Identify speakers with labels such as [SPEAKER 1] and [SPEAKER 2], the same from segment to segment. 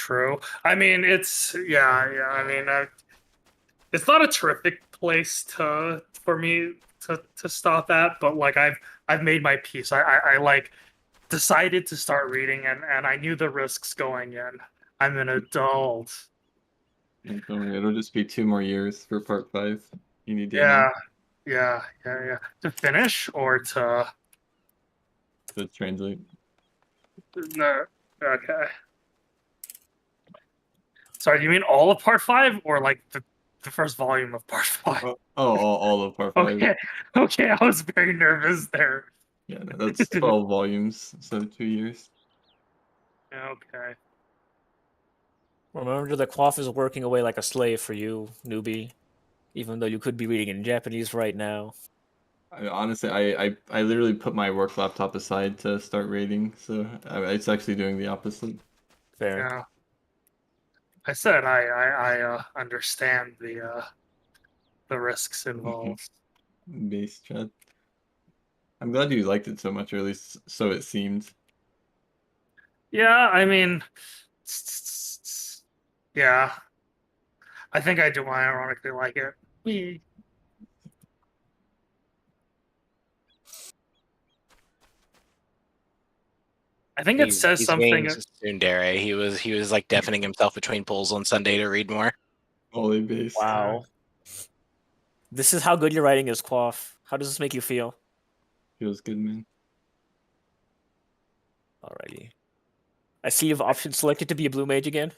[SPEAKER 1] true. I mean, yeah. I mean, it's not a terrific place for me to stop at, but like I've made my peace. I like decided to start reading, and I knew the risks going in. I'm an adult.
[SPEAKER 2] Don't worry, it'll just be 2 more years for part 5. You need
[SPEAKER 1] Yeah,
[SPEAKER 2] Damon
[SPEAKER 1] yeah. To finish or to
[SPEAKER 2] to translate.
[SPEAKER 1] no? Okay. Sorry, do you mean all of part 5 or like the first volume of part 5?
[SPEAKER 2] All of part 5.
[SPEAKER 1] Okay, I was very nervous there.
[SPEAKER 2] Yeah, no, that's 12 volumes, so 2 years.
[SPEAKER 1] Okay.
[SPEAKER 3] Remember, the cloth is working away like a slave for you, newbie. Even though you could be reading in Japanese right now.
[SPEAKER 2] Honestly, I literally put my work laptop aside to start reading, so it's actually doing the opposite.
[SPEAKER 3] Fair.
[SPEAKER 1] Yeah. I said I understand the risks involved.
[SPEAKER 2] Base chat. I'm glad you liked it so much, or at least so it seemed.
[SPEAKER 1] Yeah, I mean, yeah. I think I do ironically like it. I think it says
[SPEAKER 4] He's
[SPEAKER 1] something.
[SPEAKER 4] being tsundere. He was like deafening himself between pulls on Sunday to read more.
[SPEAKER 2] Holy base.
[SPEAKER 3] Wow. This is how good your writing is, Quaff. How does this make you feel?
[SPEAKER 2] Feels good, man.
[SPEAKER 3] Alrighty. I see you've option selected to be a blue mage again.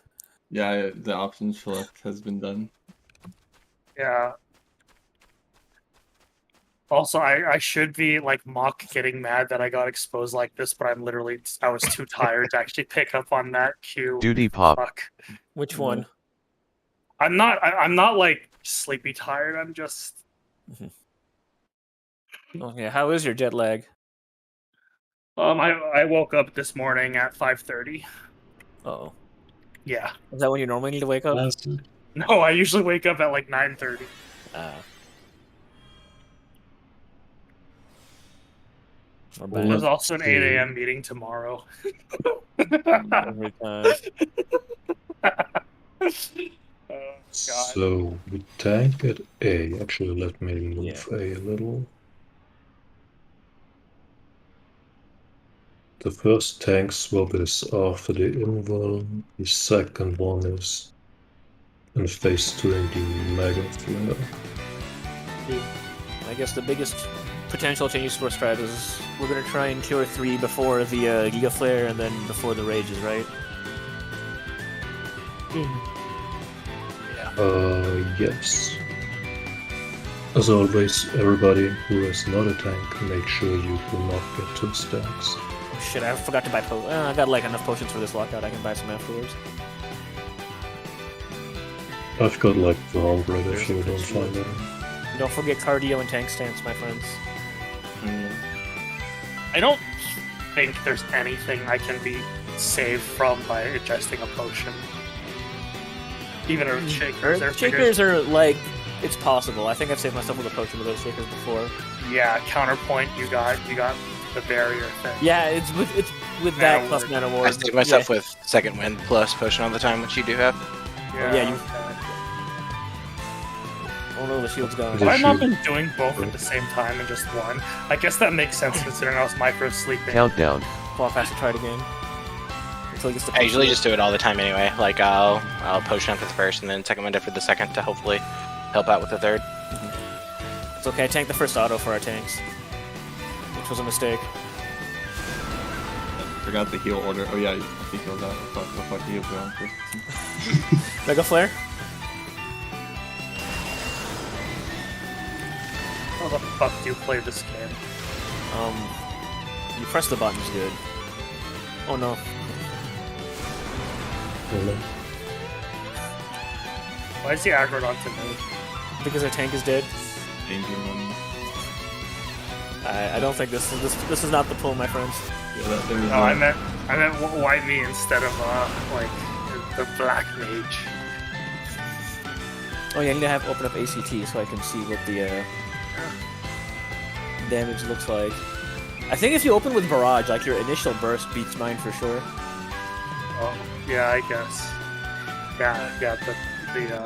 [SPEAKER 2] Yeah, the option select has been done.
[SPEAKER 1] Yeah. Also, I should be like mock getting mad that I got exposed like this, but I was too tired to actually pick up on that cue.
[SPEAKER 5] Duty pop.
[SPEAKER 1] Fuck.
[SPEAKER 3] Which one?
[SPEAKER 1] I'm not like sleepy tired. I'm just.
[SPEAKER 3] Okay, how is your jet lag?
[SPEAKER 1] I woke up this morning at 5:30.
[SPEAKER 3] Uh-oh.
[SPEAKER 1] Yeah.
[SPEAKER 3] Is that when you normally need to wake up?
[SPEAKER 1] No, I usually wake up at like 9:30. There's also an 8 a.m. meeting tomorrow.
[SPEAKER 3] Every time.
[SPEAKER 1] Oh, God.
[SPEAKER 6] So we tank at A. Actually, let me move A a little. The first tank swap is after the invul. The second one is in phase 2 in the Mega Flare.
[SPEAKER 3] I guess the biggest potential changes to our strat is we're going to try and cure 3 before the Giga Flare and then before the Rages, right?
[SPEAKER 6] Yes. As always, everybody who is not a tank, make sure you do not get 2 stacks.
[SPEAKER 3] Oh shit, I forgot to buy potions. I got like enough potions for this lockout, I can buy some afterwards.
[SPEAKER 6] I've got like 100 if you don't find any.
[SPEAKER 3] Don't forget cardio and tank stance, my friends.
[SPEAKER 1] I don't think there's anything I can be saved from by ingesting a potion. Even Earth Shakers.
[SPEAKER 3] Earth Shakers are like, it's possible. I think I've saved myself with a potion with Earth Shakers before.
[SPEAKER 1] Yeah, counterpoint. You got the barrier thing.
[SPEAKER 3] Yeah, it's with that plus mana ward.
[SPEAKER 4] I save myself with second wind plus potion all the time, which you do have.
[SPEAKER 1] Yeah,
[SPEAKER 3] Oh no, the shield's gone.
[SPEAKER 1] Have I not been doing both at the same time and just one? I guess that makes sense considering I was micro sleeping.
[SPEAKER 5] Countdown.
[SPEAKER 3] Quaff has to try it again. Until he gets the
[SPEAKER 4] I usually just do it all the time anyway. Like I'll potion up with the first and then second wind for the second to hopefully help out with the third.
[SPEAKER 3] It's okay, I tanked the first auto for our tanks. Which was a mistake.
[SPEAKER 2] Forgot the heal order. Oh yeah, he healed out. Fuck, he healed around first.
[SPEAKER 3] Mega Flare?
[SPEAKER 1] How the fuck do you play this game?
[SPEAKER 3] You press the buttons, dude. Oh no.
[SPEAKER 1] Why is he aggroed onto me?
[SPEAKER 3] Because our tank is dead.
[SPEAKER 2] Danger money.
[SPEAKER 3] I don't think this is not the pull, my friends.
[SPEAKER 1] Yeah, no, I meant white me instead of like the black mage.
[SPEAKER 3] Oh yeah, I need to open up ACT so I can see what the damage looks like. I think if you open with Barrage, like your initial burst beats mine for sure.
[SPEAKER 1] Oh, yeah, I guess. Yeah,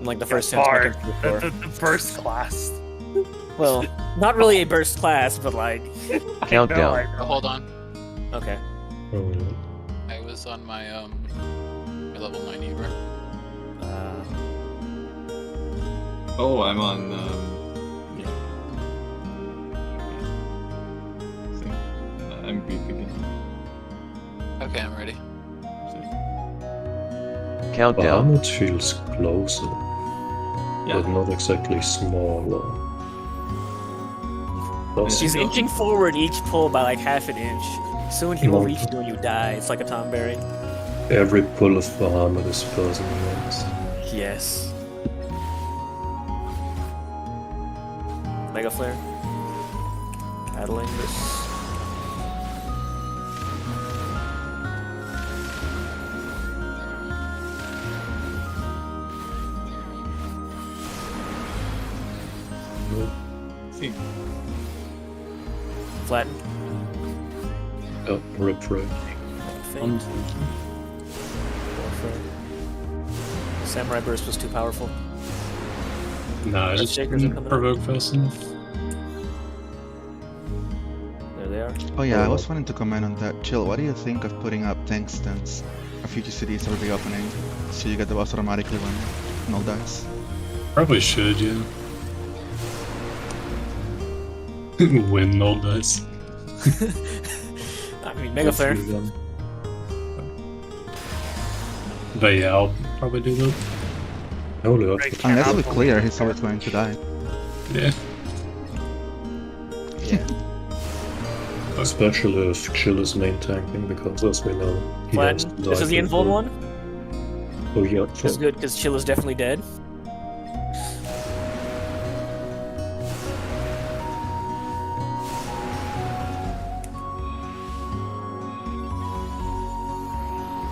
[SPEAKER 3] Like the
[SPEAKER 1] the
[SPEAKER 3] first 10
[SPEAKER 1] bar,
[SPEAKER 3] seconds before.
[SPEAKER 1] the burst class.
[SPEAKER 3] Well, not really a burst class, but like.
[SPEAKER 5] Countdown.
[SPEAKER 1] No, I know.
[SPEAKER 7] Oh, hold on.
[SPEAKER 3] Okay.
[SPEAKER 6] Oh,
[SPEAKER 7] I was on my my level 90, bro.
[SPEAKER 2] Oh, I'm on. Yeah. I'm Greek again.
[SPEAKER 7] Okay, I'm ready.
[SPEAKER 5] Countdown.
[SPEAKER 6] Bahamut feels closer,
[SPEAKER 2] Yeah.
[SPEAKER 6] but not exactly smaller. Does
[SPEAKER 3] He's
[SPEAKER 6] it?
[SPEAKER 3] inching forward each pull by like half an inch. Soon he will
[SPEAKER 6] No.
[SPEAKER 3] reach you and you die. It's like a Tom Berry.
[SPEAKER 6] Every pull of Bahamut is personalized.
[SPEAKER 3] Yes. Mega Flare. Battling this.
[SPEAKER 2] See.
[SPEAKER 3] Flatten.
[SPEAKER 6] Rip right.
[SPEAKER 3] Faint. Warfare. Samurai Burst was too powerful.
[SPEAKER 8] Nah, I just
[SPEAKER 3] Shakers are
[SPEAKER 8] didn't
[SPEAKER 3] coming up.
[SPEAKER 8] provoke fast enough.
[SPEAKER 3] There they are.
[SPEAKER 9] Oh yeah, I was wanting to comment on that. Chill, what do you think of putting up tank stands a few cities over the opening, so you get the boss automatically when null dies?
[SPEAKER 8] Probably should, yeah. Win null dice.
[SPEAKER 3] I mean, Mega Flare.
[SPEAKER 8] But yeah, I'll probably do that.
[SPEAKER 6] Holy up.
[SPEAKER 1] Break
[SPEAKER 9] Unless we
[SPEAKER 1] cannot
[SPEAKER 9] clear,
[SPEAKER 1] believe
[SPEAKER 9] he's always going to die.
[SPEAKER 8] Yeah.
[SPEAKER 6] Especially if Chill is main tanking, because as we know, he has
[SPEAKER 3] Flatten.
[SPEAKER 6] to
[SPEAKER 3] This
[SPEAKER 6] die
[SPEAKER 3] is the
[SPEAKER 6] for
[SPEAKER 3] invuln
[SPEAKER 6] full.
[SPEAKER 3] one.
[SPEAKER 6] Oh yeah,
[SPEAKER 3] This is good because Chill is definitely dead.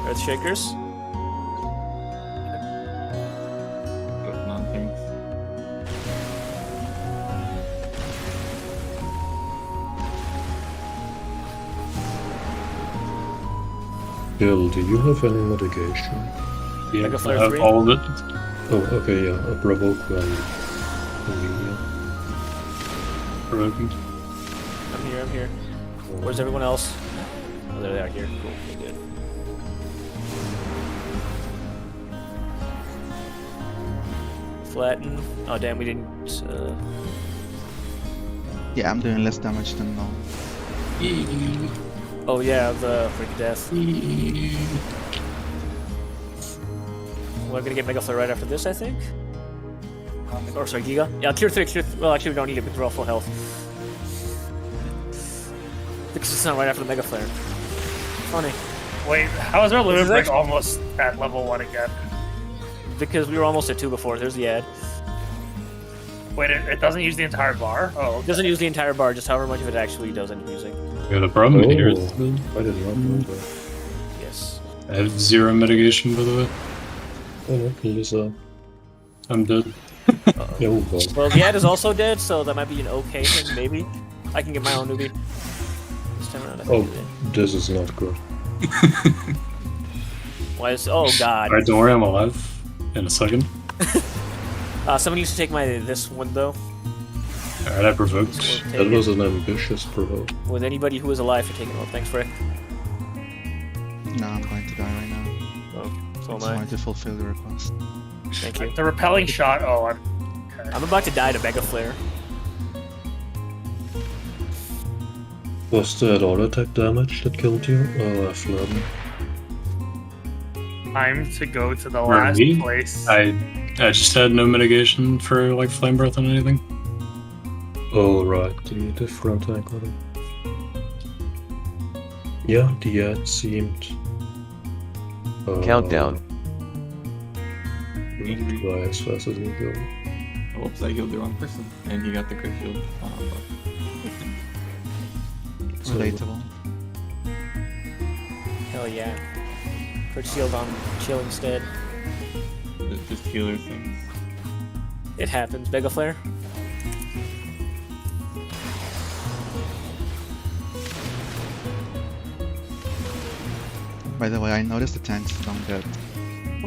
[SPEAKER 3] Earth Shakers.
[SPEAKER 2] With non-tanks.
[SPEAKER 6] Bill, do you have any mitigation?
[SPEAKER 8] Yeah,
[SPEAKER 3] Mega
[SPEAKER 8] I
[SPEAKER 3] Flare
[SPEAKER 8] have
[SPEAKER 3] 3?
[SPEAKER 8] all of it.
[SPEAKER 6] Oh, okay, yeah, a provoke when convenient.
[SPEAKER 8] Provoking.
[SPEAKER 3] I'm here. I'm here. Where's everyone else? Oh, there they are. Here. Cool. Okay, good. Flatten. Oh damn, we didn't.
[SPEAKER 9] Yeah, I'm doing less damage than null.
[SPEAKER 3] Oh yeah, the freak death. We're gonna get Mega Flare right after this, I think. Or sorry, Giga. Yeah, tier 3. Well, actually, we don't need it because we're all full health. Because it's not right after the Mega Flare. Funny.
[SPEAKER 1] Wait, how is our
[SPEAKER 3] This
[SPEAKER 1] limit
[SPEAKER 3] is
[SPEAKER 1] break
[SPEAKER 3] actually-
[SPEAKER 1] almost at level 1 again?
[SPEAKER 3] Because we were almost at 2 before. There's the ad.
[SPEAKER 1] Wait, it doesn't use the entire bar? Oh,
[SPEAKER 3] It
[SPEAKER 1] okay.
[SPEAKER 3] doesn't use the entire bar, just however much of it actually does end up using.
[SPEAKER 8] Yeah, the problem here is
[SPEAKER 6] Oh, I did not know that.
[SPEAKER 3] Yes.
[SPEAKER 8] I have 0 mitigation, by the way.
[SPEAKER 6] Oh no, he is
[SPEAKER 8] I'm dead.
[SPEAKER 6] yeah, oh, God.
[SPEAKER 3] Well, the ad is also dead, so that might be an okay thing, maybe. I can get my own newbie. This time around, I can
[SPEAKER 6] Oh,
[SPEAKER 3] do it.
[SPEAKER 6] this is not good.
[SPEAKER 3] Why is... Oh, God.
[SPEAKER 8] Alright, don't worry, I'm alive. In a second.
[SPEAKER 3] Someone needs to take my this one, though.
[SPEAKER 8] Alright, I provoked.
[SPEAKER 3] So we'll
[SPEAKER 6] That
[SPEAKER 3] take
[SPEAKER 6] was
[SPEAKER 3] it
[SPEAKER 6] an ambitious provoke.
[SPEAKER 3] with anybody who is alive for taking it. Thanks, Frick.
[SPEAKER 9] No, I'm going to die right now.
[SPEAKER 3] Oh, so
[SPEAKER 9] It's
[SPEAKER 3] am I.
[SPEAKER 9] going to fulfill the request.
[SPEAKER 3] Thank you.
[SPEAKER 1] The repelling shot. Oh,
[SPEAKER 3] I'm about to die to Mega Flare.
[SPEAKER 6] Was that auto attack damage that killed you? Oh, I've learned.
[SPEAKER 1] time to go to the
[SPEAKER 8] For
[SPEAKER 1] last
[SPEAKER 8] me?
[SPEAKER 1] place.
[SPEAKER 8] I just had no mitigation for like flame breath on anything.
[SPEAKER 6] Oh, right, the different angle. Yeah, the ad seemed.
[SPEAKER 5] Countdown.
[SPEAKER 6] Not quite as fast as you go.
[SPEAKER 2] Whoops, I healed the wrong person. And he got the crit shield. Oh, fuck.
[SPEAKER 9] Relatable.
[SPEAKER 3] Hell yeah. Crit shield on chill instead.
[SPEAKER 2] Just healer things.
[SPEAKER 3] It happens. Mega Flare.
[SPEAKER 9] By the way, I noticed the tanks don't get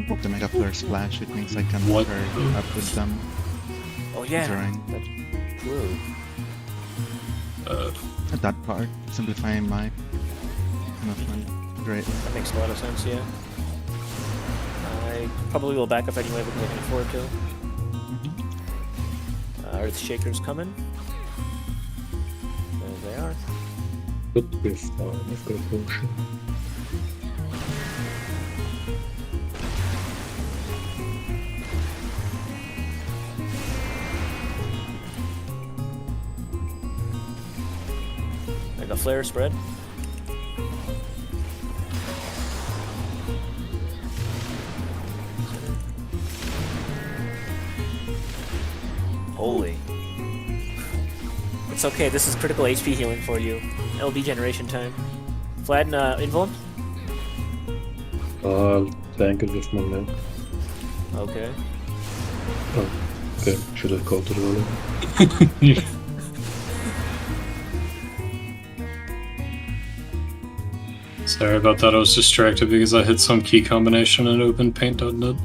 [SPEAKER 9] The Mega Flare Splash, it means I can
[SPEAKER 8] What?
[SPEAKER 9] pair up with them.
[SPEAKER 3] Oh yeah,
[SPEAKER 9] Terrain.
[SPEAKER 3] that's true.
[SPEAKER 9] At that part, simplifying my movement. Great.
[SPEAKER 3] That makes a lot of sense, yeah. I probably will back up anyway because I can afford to. Earth Shaker's coming. There they are.
[SPEAKER 6] Could be fine, I've got a potion.
[SPEAKER 3] Like a flare spread. Holy. It's okay, this is critical HP healing for you. LB generation time. Flatten, invuln?
[SPEAKER 6] I'll tank it with my men.
[SPEAKER 3] Okay.
[SPEAKER 6] Oh, okay. Should I call to the early?
[SPEAKER 8] Sorry about that, I was distracted because I hit some key combination and opened paint.net.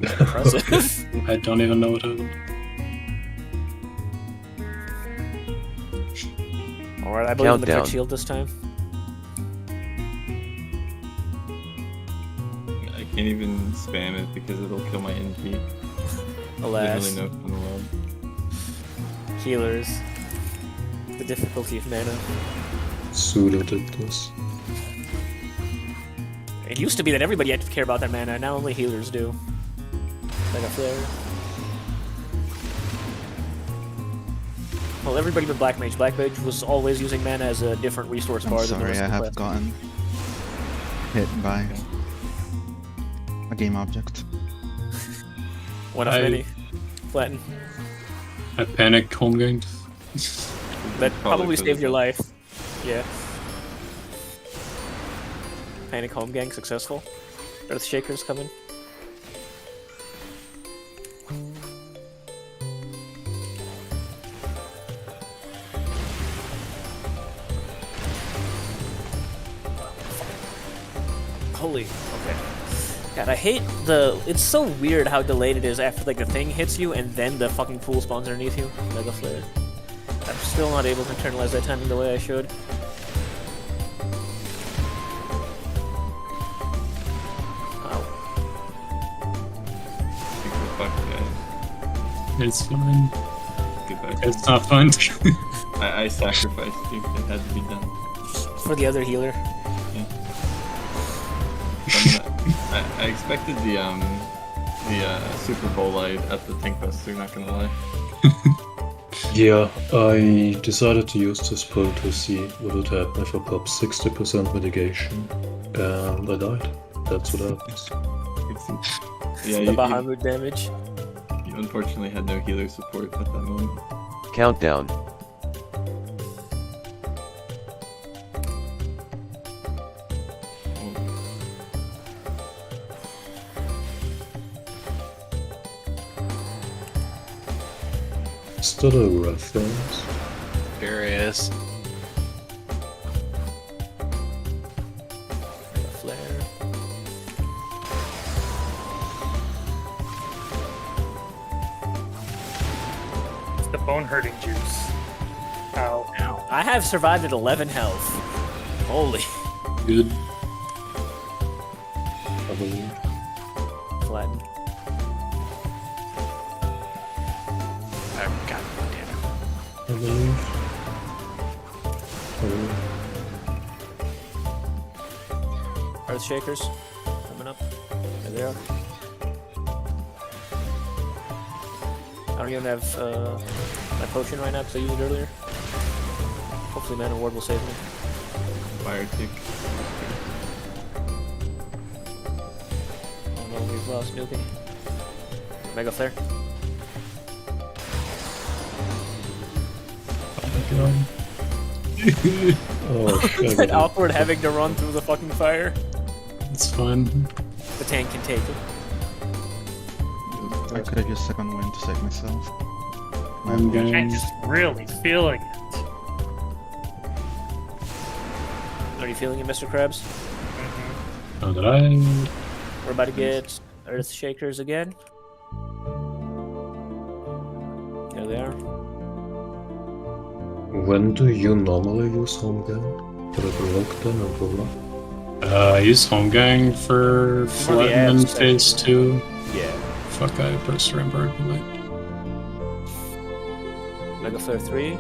[SPEAKER 3] Impressive.
[SPEAKER 8] I don't even know what happened.
[SPEAKER 3] Alright, I believe in the
[SPEAKER 5] Countdown.
[SPEAKER 3] quick shield this time.
[SPEAKER 2] I can't even spam it because it'll kill my NP.
[SPEAKER 3] Alas.
[SPEAKER 2] Literally no fun allowed.
[SPEAKER 3] Healers. The difficulty of mana.
[SPEAKER 6] Suda did this.
[SPEAKER 3] It used to be that everybody had to care about their mana, now only healers do. Like a flare. Well, everybody but Black Mage. Black Mage was always using mana as a different resource bar
[SPEAKER 9] I'm
[SPEAKER 3] than the
[SPEAKER 9] sorry,
[SPEAKER 3] rest
[SPEAKER 9] I
[SPEAKER 3] of the
[SPEAKER 9] have
[SPEAKER 3] class.
[SPEAKER 9] gotten hit by a game object.
[SPEAKER 3] One of
[SPEAKER 8] I-
[SPEAKER 3] many. Flatten.
[SPEAKER 8] I panicked home games.
[SPEAKER 3] That probably
[SPEAKER 2] for
[SPEAKER 3] saved
[SPEAKER 2] the-
[SPEAKER 3] your life. Yeah. Panic home gang successful. Earth Shaker's coming. Holy, okay. God, I hate the. It's so weird how delayed it is after like the thing hits you and then the fucking pool spawns underneath you. Mega Flare. I'm still not able to internalize that timing the way I should. Ow.
[SPEAKER 2] Fuck that.
[SPEAKER 8] It's fine.
[SPEAKER 2] Goodbye.
[SPEAKER 8] It's not fun.
[SPEAKER 2] I sacrificed you. It had to be done.
[SPEAKER 3] For the other healer.
[SPEAKER 2] I expected the Super Bowl light at the tank buster, not gonna lie.
[SPEAKER 6] Yeah, I decided to use this spell to see what would happen if I pop 60% mitigation, and I died. That's what happens.
[SPEAKER 2] Yeah,
[SPEAKER 3] The
[SPEAKER 2] you
[SPEAKER 3] Bahamut damage.
[SPEAKER 2] unfortunately had no healer support at that moment.
[SPEAKER 5] Countdown.
[SPEAKER 6] Is that a reference?
[SPEAKER 4] Sure is.
[SPEAKER 3] Mega Flare.
[SPEAKER 1] It's the bone hurting juice. Ow.
[SPEAKER 3] I have survived at 11 health. Holy.
[SPEAKER 8] Good.
[SPEAKER 6] I believe.
[SPEAKER 3] Flatten.
[SPEAKER 4] Oh, God damn it.
[SPEAKER 6] I believe. Oh,
[SPEAKER 3] Earth Shakers. Coming up. There they are. I don't even have my potion right now because I used it earlier. Hopefully Mana Ward will save me.
[SPEAKER 2] Fire tick.
[SPEAKER 3] Oh no, we've lost Nuki. Mega Flare.
[SPEAKER 6] oh shit. I
[SPEAKER 3] That
[SPEAKER 6] believe.
[SPEAKER 3] awkward having to run through the fucking fire.
[SPEAKER 8] It's fine.
[SPEAKER 3] The tank can take it.
[SPEAKER 9] I could have used second wind to save myself.
[SPEAKER 8] I'm
[SPEAKER 1] I'm
[SPEAKER 8] going.
[SPEAKER 1] just really feeling it.
[SPEAKER 3] Are you feeling it, Mr. Krabs?
[SPEAKER 8] Oh, did I?
[SPEAKER 3] We're about to get Earth Shakers again. There they are.
[SPEAKER 6] When do you normally use home gang? For the lockdown and for what?
[SPEAKER 8] I use home gang for flatten in
[SPEAKER 3] ads,
[SPEAKER 8] phase 2.
[SPEAKER 3] Yeah.
[SPEAKER 8] Fuck, I pressed Rainbow Light.
[SPEAKER 3] Mega Flare 3.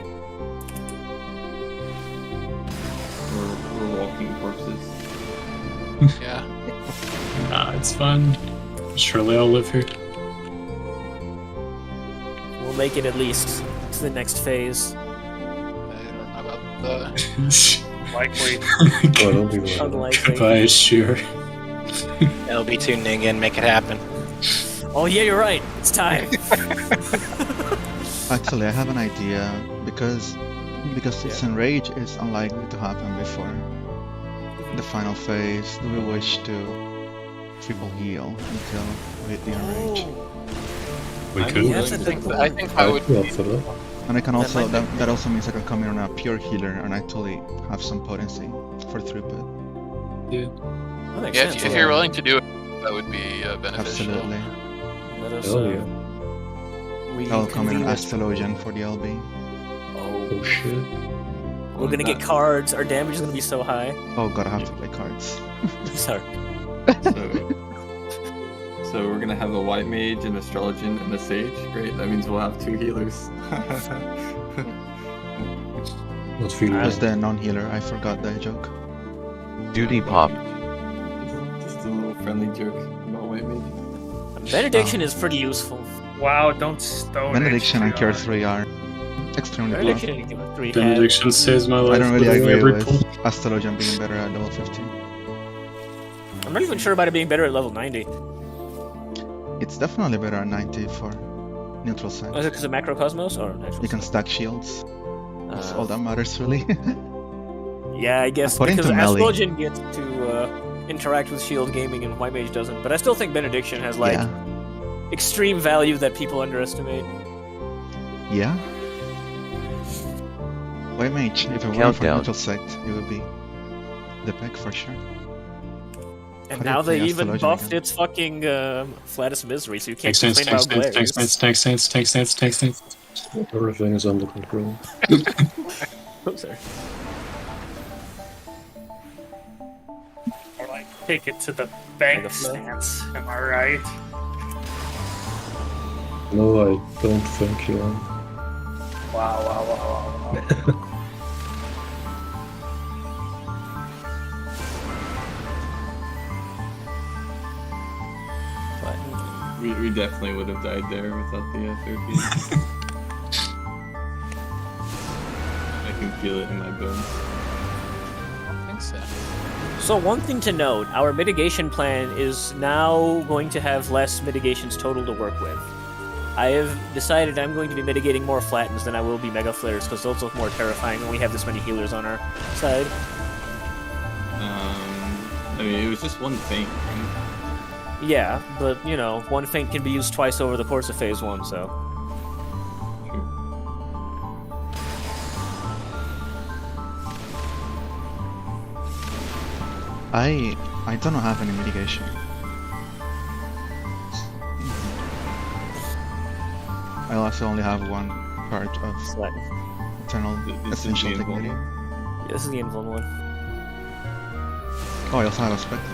[SPEAKER 2] We're walking corpses.
[SPEAKER 7] Yeah.
[SPEAKER 8] Nah, it's fine. Surely I'll live here.
[SPEAKER 3] We'll make it at least to the next phase.
[SPEAKER 7] I don't know about the.
[SPEAKER 1] Likely.
[SPEAKER 6] Oh, I don't even know.
[SPEAKER 3] Unlikely.
[SPEAKER 8] Goodbye, sure.
[SPEAKER 4] LB2 Ningen, make it happen.
[SPEAKER 3] Oh yeah, you're right. It's time.
[SPEAKER 9] Actually, I have an idea because it's enrage is unlikely to happen before the final phase. Do we wish to triple heal until we hit the enrage?
[SPEAKER 8] We
[SPEAKER 3] I
[SPEAKER 8] could.
[SPEAKER 3] mean, that's a good point.
[SPEAKER 7] I think I would.
[SPEAKER 6] Yeah, for that.
[SPEAKER 9] And I can also
[SPEAKER 3] might be-
[SPEAKER 9] that also means I can come in on a pure healer and actually have some potency for throughput.
[SPEAKER 3] That makes
[SPEAKER 7] Yeah,
[SPEAKER 3] sense.
[SPEAKER 7] if you're willing to do it, that would be beneficial.
[SPEAKER 9] Absolutely.
[SPEAKER 3] Let us.
[SPEAKER 6] Hell yeah.
[SPEAKER 9] I'll come in
[SPEAKER 3] reconvene
[SPEAKER 9] on
[SPEAKER 3] this-
[SPEAKER 9] Astrologian for the LB.
[SPEAKER 6] Oh shit.
[SPEAKER 3] We're gonna get cards. Our damage is gonna be so high.
[SPEAKER 9] Oh god, I have to play cards.
[SPEAKER 3] Sorry.
[SPEAKER 2] So we're gonna have a white mage, an astrologian, and a sage. Great, that means we'll have 2 healers.
[SPEAKER 6] Not feeling
[SPEAKER 9] Who's the non-healer? I forgot that joke.
[SPEAKER 5] Duty pop.
[SPEAKER 2] Just a little friendly joke about white mage.
[SPEAKER 3] Benediction is pretty useful.
[SPEAKER 1] Wow, don't stone
[SPEAKER 9] Benediction and Cure
[SPEAKER 1] HDR.
[SPEAKER 9] 3 are extremely good.
[SPEAKER 3] Benediction you can give it 3
[SPEAKER 8] Benediction saves my life.
[SPEAKER 9] I don't really
[SPEAKER 8] literally
[SPEAKER 9] agree
[SPEAKER 8] every
[SPEAKER 9] with
[SPEAKER 8] pull.
[SPEAKER 9] Astrologian being better at level 15.
[SPEAKER 3] I'm not even sure about it being better at level 90.
[SPEAKER 9] It's definitely better at 90 for neutral side.
[SPEAKER 3] Oh, is it because of Macrocosmos or actual?
[SPEAKER 9] You can stack shields. That's all
[SPEAKER 3] Uh,
[SPEAKER 9] that matters really.
[SPEAKER 3] yeah, I guess
[SPEAKER 9] According
[SPEAKER 3] because
[SPEAKER 9] to Melly-
[SPEAKER 3] Astrologian gets to interact with Shield Gaming and White Mage doesn't. But I still think Benediction has like
[SPEAKER 9] yeah.
[SPEAKER 3] extreme value that people underestimate.
[SPEAKER 9] Yeah. White mage, if it weren't for
[SPEAKER 5] Countdown.
[SPEAKER 9] neutral side, it would be the pick for sure.
[SPEAKER 3] And
[SPEAKER 9] How do you
[SPEAKER 3] now they
[SPEAKER 9] play
[SPEAKER 3] even
[SPEAKER 9] Astrologian
[SPEAKER 3] buffed
[SPEAKER 9] again?
[SPEAKER 3] its fucking Flatus Misery, so you can't
[SPEAKER 8] Tank stance,
[SPEAKER 3] complain
[SPEAKER 8] tank
[SPEAKER 3] about
[SPEAKER 8] stance,
[SPEAKER 3] glares.
[SPEAKER 8] tank stance, tank stance, tank stance, tank stance.
[SPEAKER 6] Everything is under control.
[SPEAKER 3] Oops, sorry.
[SPEAKER 1] Or like take it to the bank
[SPEAKER 3] Mega Flare.
[SPEAKER 1] stance. Am I right?
[SPEAKER 6] No, I don't think you are.
[SPEAKER 1] Wow.
[SPEAKER 2] We definitely would have died there without the therapy. I can feel it in my bones.
[SPEAKER 7] I don't think so.
[SPEAKER 3] So one thing to note, our mitigation plan is now going to have less mitigations total to work with. I have decided I'm going to be mitigating more flattens than I will be mega flares because those look more terrifying when we have this many healers on our side.
[SPEAKER 2] I mean, it was just one thing. Right?
[SPEAKER 3] Yeah, but you know, one feint can be used twice over the course of phase 1, so.
[SPEAKER 9] I don't have any mitigation. I also only have one part of
[SPEAKER 3] Flatten.
[SPEAKER 9] Eternal
[SPEAKER 2] This is
[SPEAKER 9] Essential
[SPEAKER 2] the
[SPEAKER 9] Dignity.
[SPEAKER 3] Yeah, this is the invuln one.
[SPEAKER 9] Oh, I also have a Spectre.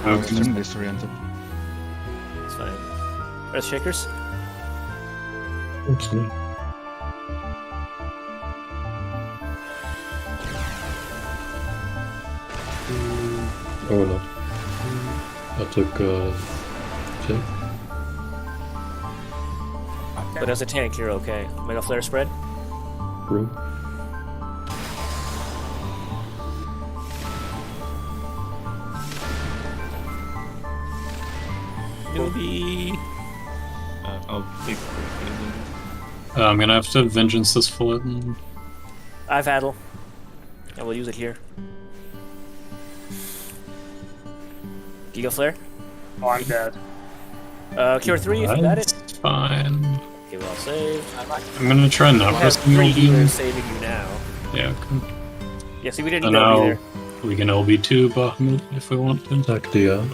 [SPEAKER 9] I was
[SPEAKER 8] Okay.
[SPEAKER 9] extremely disoriented.
[SPEAKER 3] It's fine. Earth Shakers?
[SPEAKER 6] It's me. Oh no. I took take.
[SPEAKER 3] But as a tank, you're okay. Mega Flare spread?
[SPEAKER 6] Brew.
[SPEAKER 3] Newbie!
[SPEAKER 2] I'll take the
[SPEAKER 8] I'm gonna have to vengeance this flatten.
[SPEAKER 3] I've Addle. I will use it here. Giga Flare?
[SPEAKER 1] Oh, I'm dead.
[SPEAKER 3] Cure 3 if you got it.
[SPEAKER 8] That's fine.
[SPEAKER 3] Okay, well saved.
[SPEAKER 8] I'm gonna try
[SPEAKER 3] You
[SPEAKER 8] not
[SPEAKER 3] have
[SPEAKER 8] pressing
[SPEAKER 3] 3
[SPEAKER 8] LB.
[SPEAKER 3] healers saving you now.
[SPEAKER 8] Yeah, okay.
[SPEAKER 3] Yeah, see, we didn't
[SPEAKER 8] So
[SPEAKER 3] need that
[SPEAKER 8] now
[SPEAKER 3] either.
[SPEAKER 8] We can LB2 Bahamut if we want to.
[SPEAKER 6] Attack the end.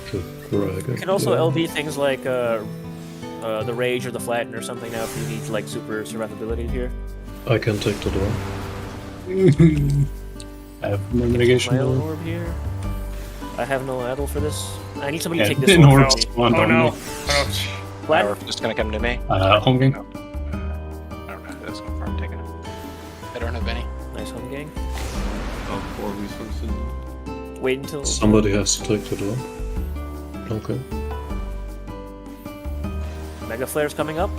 [SPEAKER 6] Should drag
[SPEAKER 3] You
[SPEAKER 6] it.
[SPEAKER 3] can also
[SPEAKER 6] yeah.
[SPEAKER 3] LB things like the Rage or the Flatten or something now if you need like super survivability here.
[SPEAKER 6] I can take the door.
[SPEAKER 8] I have no mitigation.
[SPEAKER 3] My own
[SPEAKER 8] door.
[SPEAKER 3] orb here. I have no addle for this. I need somebody
[SPEAKER 8] Yeah,
[SPEAKER 3] to take this
[SPEAKER 8] an
[SPEAKER 3] orb
[SPEAKER 8] orb
[SPEAKER 3] from me.
[SPEAKER 8] spawned
[SPEAKER 1] Oh
[SPEAKER 8] on
[SPEAKER 1] no.
[SPEAKER 8] me.
[SPEAKER 1] Ouch.
[SPEAKER 3] Flat?
[SPEAKER 4] Or just gonna come to me.
[SPEAKER 8] Home game.
[SPEAKER 4] I don't know. That's confirmed taking it.
[SPEAKER 7] I don't have any.
[SPEAKER 3] Nice home gang.
[SPEAKER 2] Oh, 4 resources.
[SPEAKER 3] Wait until...
[SPEAKER 6] Somebody has to take the door. Okay.
[SPEAKER 3] Mega Flare's coming up.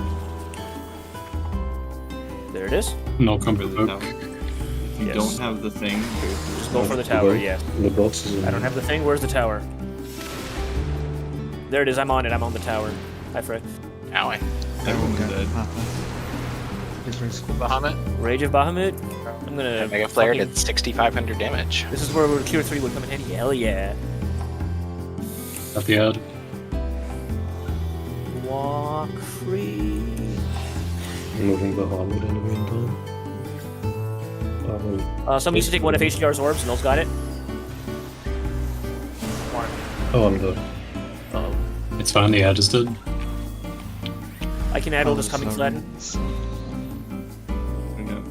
[SPEAKER 3] There it is.
[SPEAKER 8] No
[SPEAKER 2] For
[SPEAKER 8] combat
[SPEAKER 2] the
[SPEAKER 8] hook.
[SPEAKER 2] tower. If you
[SPEAKER 3] Yes.
[SPEAKER 2] don't have the thing,
[SPEAKER 3] Just go for the tower, yeah.
[SPEAKER 6] The box is in.
[SPEAKER 3] I don't have the thing. Where's the tower? There it is. I'm on it. I'm on the tower. Hi, Fred.
[SPEAKER 4] Owie.
[SPEAKER 2] everyone's dead.
[SPEAKER 9] It's very cool.
[SPEAKER 7] Bahamut?
[SPEAKER 3] Rage of Bahamut. I'm gonna...
[SPEAKER 4] Mega Flare
[SPEAKER 3] fucking-
[SPEAKER 4] did 6,500 damage.
[SPEAKER 3] This is where Tier 3 would come in handy. Hell yeah.
[SPEAKER 8] At the ad.
[SPEAKER 3] Walk free.
[SPEAKER 6] Moving Bahamut in the meantime. I will.
[SPEAKER 3] Somebody needs to take one of HDR's orbs. Noel's got it.
[SPEAKER 6] Oh, I'm dead.
[SPEAKER 3] Uh-oh.
[SPEAKER 8] It's fine, the ad is dead.
[SPEAKER 3] I can addle this coming Flatten.
[SPEAKER 2] Yeah.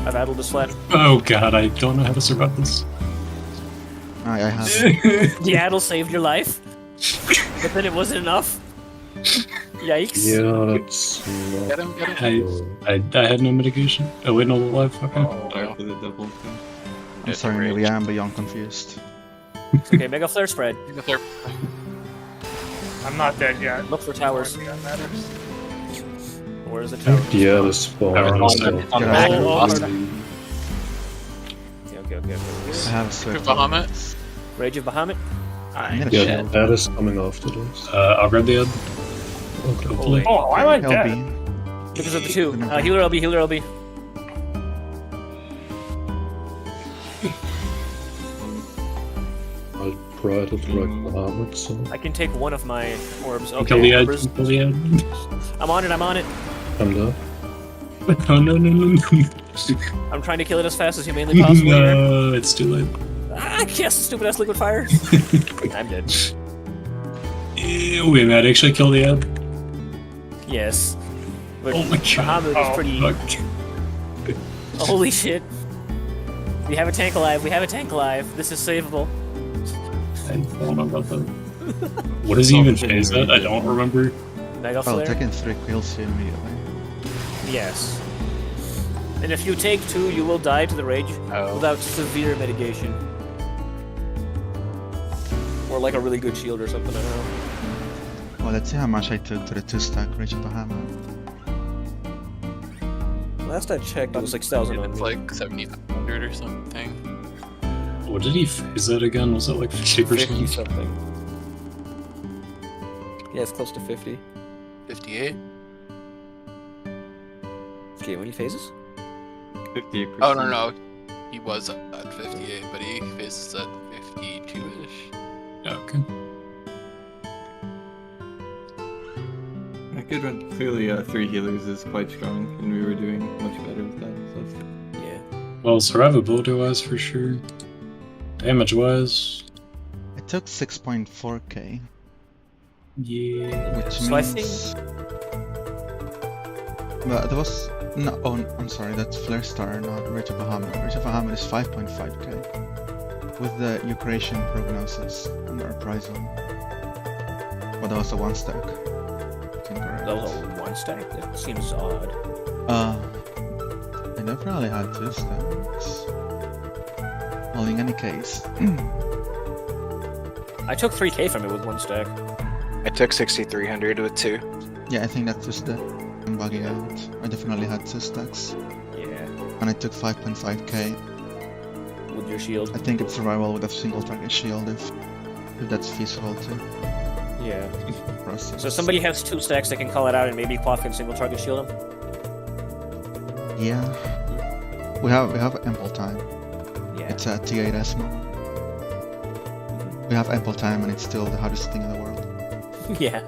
[SPEAKER 3] I've addled this Flatten.
[SPEAKER 8] Oh god, I don't know how to survive this.
[SPEAKER 9] I have.
[SPEAKER 3] The addle saved your life, but then it wasn't enough. Yikes.
[SPEAKER 6] Yeah, that's not.
[SPEAKER 7] Get him, get him.
[SPEAKER 8] I had no mitigation. Oh wait, no life. Okay.
[SPEAKER 2] Sorry for the double thing.
[SPEAKER 9] I'm sorry, Neely, I am beyond confused.
[SPEAKER 3] Okay, Mega Flare spread.
[SPEAKER 7] Mega Flare.
[SPEAKER 1] I'm not dead yet.
[SPEAKER 3] Look for towers.
[SPEAKER 1] That matters.
[SPEAKER 3] Where's the tower?
[SPEAKER 6] Yeah, the spawn.
[SPEAKER 8] Tower
[SPEAKER 6] is
[SPEAKER 8] on
[SPEAKER 6] still-
[SPEAKER 4] On the
[SPEAKER 9] Yeah,
[SPEAKER 4] back.
[SPEAKER 9] oh,
[SPEAKER 4] Awesome.
[SPEAKER 3] Okay.
[SPEAKER 9] I have a swift.
[SPEAKER 7] Bahamut?
[SPEAKER 3] Rage of Bahamut.
[SPEAKER 4] Alright,
[SPEAKER 9] Yeah,
[SPEAKER 4] shit.
[SPEAKER 6] Yeah, that is coming after this.
[SPEAKER 8] I'll grab the ad.
[SPEAKER 6] Okay.
[SPEAKER 8] Hopefully.
[SPEAKER 1] Oh, why am I dead?
[SPEAKER 9] LB.
[SPEAKER 3] Because of the two. Healer LB, healer LB.
[SPEAKER 6] I'll try to drag Bahamut, so.
[SPEAKER 3] I can take one of my orbs.
[SPEAKER 8] Kill
[SPEAKER 3] Okay,
[SPEAKER 8] the ad.
[SPEAKER 3] orbs.
[SPEAKER 8] Kill the ad.
[SPEAKER 3] I'm on it, I'm on it.
[SPEAKER 6] I'm dead.
[SPEAKER 8] Oh no.
[SPEAKER 3] I'm trying to kill it as fast as humanly possible here.
[SPEAKER 8] No, it's too late.
[SPEAKER 3] Ah, yes, stupid ass liquid fire. I'm dead.
[SPEAKER 8] We might actually kill the ad.
[SPEAKER 3] Yes. But
[SPEAKER 8] Oh my god.
[SPEAKER 3] Bahamut is pretty...
[SPEAKER 8] Fuck.
[SPEAKER 3] Holy shit. We have a tank alive, we have a tank alive. This is savable.
[SPEAKER 8] I don't know about that. What does he even phase at? I don't remember.
[SPEAKER 3] Mega
[SPEAKER 9] Well,
[SPEAKER 3] Flare?
[SPEAKER 9] taking 3 kills immediately.
[SPEAKER 3] Yes. And if you take 2, you will die to the rage
[SPEAKER 4] Oh.
[SPEAKER 3] without severe mitigation. Or like a really good shield or something, I don't know.
[SPEAKER 9] Well, let's see how much I took to the 2-stack Rage of Bahamut.
[SPEAKER 3] Last I checked, it was 6,000 on
[SPEAKER 7] It's
[SPEAKER 3] me.
[SPEAKER 7] like 7,500 or something.
[SPEAKER 8] What did he phase at again? Was it like 50%?
[SPEAKER 3] 50 something. Yeah, it's close to 50.
[SPEAKER 7] 58?
[SPEAKER 3] Okay, when he phases?
[SPEAKER 2] 58%.
[SPEAKER 7] Oh, no. He was at 58, but he phases at 52-ish.
[SPEAKER 8] Okay.
[SPEAKER 2] I could run. Clearly, 3 healers is quite strong, and we were doing much better with that. So.
[SPEAKER 3] Yeah.
[SPEAKER 8] Well, survivability wise for sure. Damage wise.
[SPEAKER 9] I took 6.4k,
[SPEAKER 8] Yeah.
[SPEAKER 9] which
[SPEAKER 3] So I
[SPEAKER 9] means... But there was... No, oh, I'm sorry, that's Flare Star, not Rage of Bahamut. Rage of Bahamut is 5.5k. With the Eucration Prognosis under Appraisal. But that was a 1-stack. Incorrect.
[SPEAKER 3] That was a 1 stack? That seems odd.
[SPEAKER 9] I never really had 2 stacks. Well, in any case,
[SPEAKER 3] I took 3k from it with 1 stack.
[SPEAKER 4] I took 6,300 with 2.
[SPEAKER 9] yeah, I think that's just the I'm bugging out. I definitely had 2 stacks,
[SPEAKER 3] Yeah.
[SPEAKER 9] and I took 5.5k.
[SPEAKER 3] With your shield.
[SPEAKER 9] I think it's survival with a single target shield if that's feasible to
[SPEAKER 3] Yeah.
[SPEAKER 9] process.
[SPEAKER 3] So somebody has 2 stacks that can call it out and maybe Quaff can single target shield him?
[SPEAKER 9] Yeah, we have ample time.
[SPEAKER 3] Yeah.
[SPEAKER 9] It's a T8 ESMO. We have ample time, and it's still the hardest thing in the world.
[SPEAKER 3] Yeah.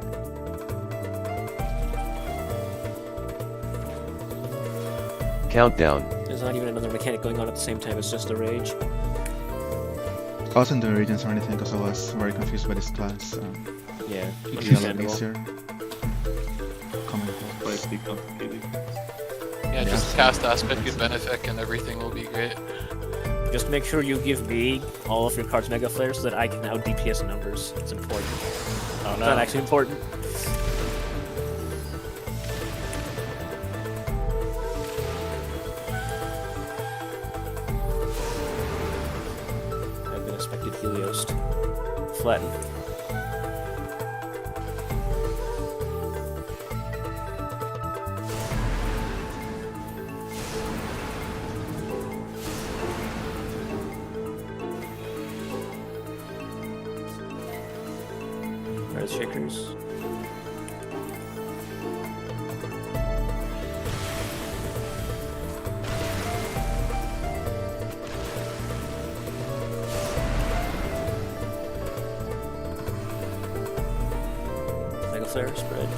[SPEAKER 5] Countdown.
[SPEAKER 3] Isn't not even another mechanic going on at the same time, it's just a rage.
[SPEAKER 9] I wasn't doing regions or anything because I was very confused by this class. So
[SPEAKER 3] Yeah,
[SPEAKER 9] it'd be a lot
[SPEAKER 3] understandable.
[SPEAKER 9] easier. Coming
[SPEAKER 2] Quite
[SPEAKER 9] close.
[SPEAKER 2] complicated.
[SPEAKER 7] Yeah, just cast Aspect, get Benefic, and everything will be great.
[SPEAKER 3] Just make sure you give me all of your cards Mega Flare so that I can out DPS numbers. It's important.
[SPEAKER 4] Oh
[SPEAKER 3] It's not actually important. I've been expected Helios. Flatten. Earth Shakers. Mega Flare spread.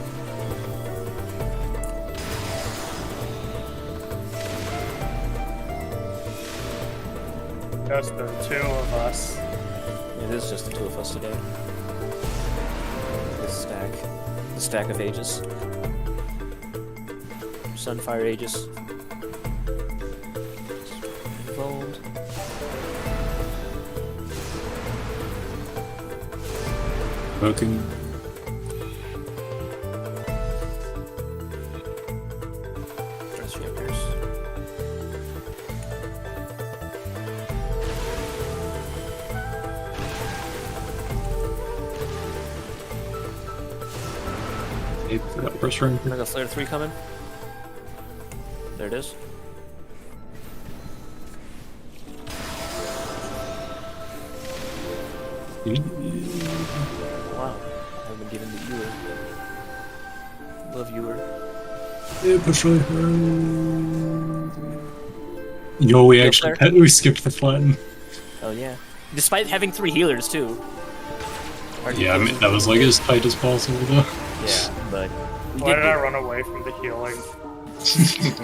[SPEAKER 1] Just the two of us.
[SPEAKER 3] It is just the two of us today. This stack. The stack of Aegis. Sunfire Aegis. Gold.
[SPEAKER 8] Poking.
[SPEAKER 3] Earth Shakers.
[SPEAKER 8] Hey, forgot first ring.
[SPEAKER 3] Mega Flare 3 coming. There it is. Wow. I've been given the Ewer. Love Ewer.
[SPEAKER 8] Yeah, push really hard. Yo, we
[SPEAKER 3] Go
[SPEAKER 8] actually
[SPEAKER 3] Flare.
[SPEAKER 8] we skipped the flatten.
[SPEAKER 3] Oh yeah. Despite having 3 healers too.
[SPEAKER 8] Yeah, I mean, that was like as tight as possible though.
[SPEAKER 3] Yeah, but we
[SPEAKER 1] Why
[SPEAKER 3] did
[SPEAKER 1] did I run away from the healing?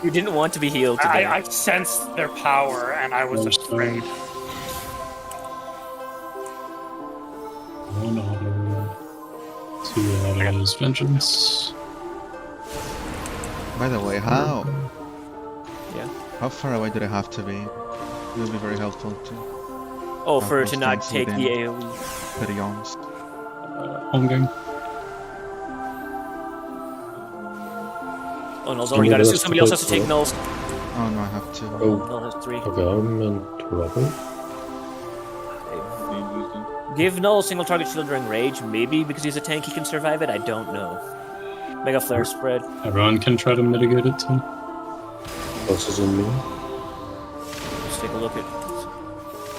[SPEAKER 3] you didn't want to be healed today.
[SPEAKER 1] I sensed their power and I was afraid.
[SPEAKER 8] One auto. 2 autos. Vengeance.
[SPEAKER 9] By the way, how
[SPEAKER 3] Yeah.
[SPEAKER 9] far away did I have to be? It would be very helpful to
[SPEAKER 3] Oh, for
[SPEAKER 9] those
[SPEAKER 3] to not
[SPEAKER 9] things
[SPEAKER 3] take the
[SPEAKER 9] within.
[SPEAKER 3] AoE.
[SPEAKER 9] be honest.
[SPEAKER 8] Home game.
[SPEAKER 3] Oh, Null's already got it. So somebody else has to take Null's.
[SPEAKER 9] Oh no, I have to.
[SPEAKER 6] Oh,
[SPEAKER 3] Null has 3.
[SPEAKER 6] okay, I'm in trouble.
[SPEAKER 3] Give Null a single target shield during Rage. Maybe because he's a tank he can survive it. I don't know. Mega Flare spread.
[SPEAKER 8] Everyone can try to mitigate it too.
[SPEAKER 6] Bosses on me.
[SPEAKER 3] Let's take a look at.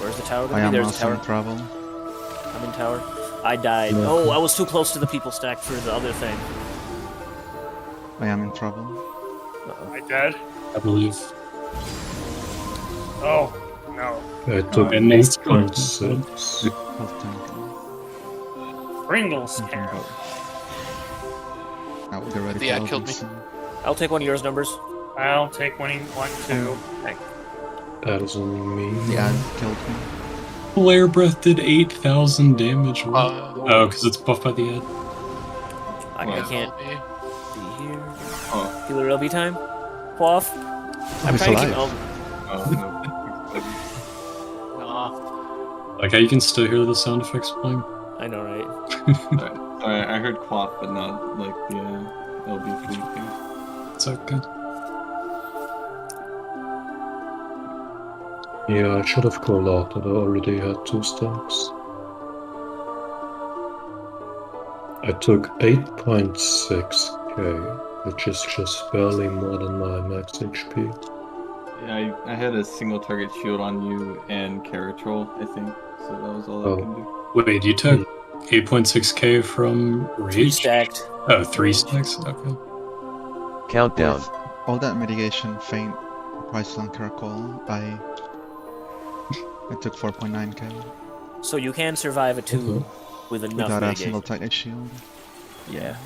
[SPEAKER 3] Where's the tower
[SPEAKER 9] I
[SPEAKER 3] gonna
[SPEAKER 9] am
[SPEAKER 3] be? There's the
[SPEAKER 9] also
[SPEAKER 3] tower.
[SPEAKER 9] in trouble.
[SPEAKER 3] I'm in tower. I died.
[SPEAKER 6] No.
[SPEAKER 3] Oh, I was too close to the people stack for the other thing.
[SPEAKER 9] I am in trouble.
[SPEAKER 1] I dead?
[SPEAKER 8] I believe.
[SPEAKER 1] Oh, no.
[SPEAKER 6] I took
[SPEAKER 8] and Nate's
[SPEAKER 6] 8.6.
[SPEAKER 9] Health tank.
[SPEAKER 1] Pringles can.
[SPEAKER 9] I will get ready
[SPEAKER 7] The
[SPEAKER 9] for
[SPEAKER 7] ad killed me.
[SPEAKER 9] LBC.
[SPEAKER 3] I'll take one of yours numbers.
[SPEAKER 1] I'll take 1, 2.
[SPEAKER 6] That is on me.
[SPEAKER 9] The ad killed me.
[SPEAKER 8] Flare Breath did 8,000 damage.
[SPEAKER 7] Oh,
[SPEAKER 8] because it's buffed by the ad.
[SPEAKER 3] I
[SPEAKER 7] yeah,
[SPEAKER 3] can't
[SPEAKER 7] LB.
[SPEAKER 3] be here.
[SPEAKER 2] Oh,
[SPEAKER 3] Healer LB time. Quaff. I'm
[SPEAKER 9] he's
[SPEAKER 3] trying to keep.
[SPEAKER 9] alive.
[SPEAKER 2] oh
[SPEAKER 7] Nah.
[SPEAKER 8] Like how you can still hear the sound effects playing.
[SPEAKER 3] I know, right?
[SPEAKER 2] Sorry, I heard quaff, but not like the LB3 thing.
[SPEAKER 8] It's okay.
[SPEAKER 6] Yeah, I should have called out that I already had 2 stacks. I took 8.6k, which is just barely more than my max HP.
[SPEAKER 2] Yeah, I had a single target shield on you and Caratrol, I think. So that was all
[SPEAKER 6] Oh.
[SPEAKER 2] I can do.
[SPEAKER 8] Wait, you took 8.6k from
[SPEAKER 3] 3
[SPEAKER 8] Rage?
[SPEAKER 3] stacked.
[SPEAKER 8] Oh, 3 stacks? Okay.
[SPEAKER 5] Countdown.
[SPEAKER 9] With all that mitigation, faint, price on Caracol, I took 4.9k.
[SPEAKER 3] So you can survive a 2 with enough
[SPEAKER 9] Without a
[SPEAKER 3] mitigation.
[SPEAKER 9] single target shield.
[SPEAKER 3] Yeah.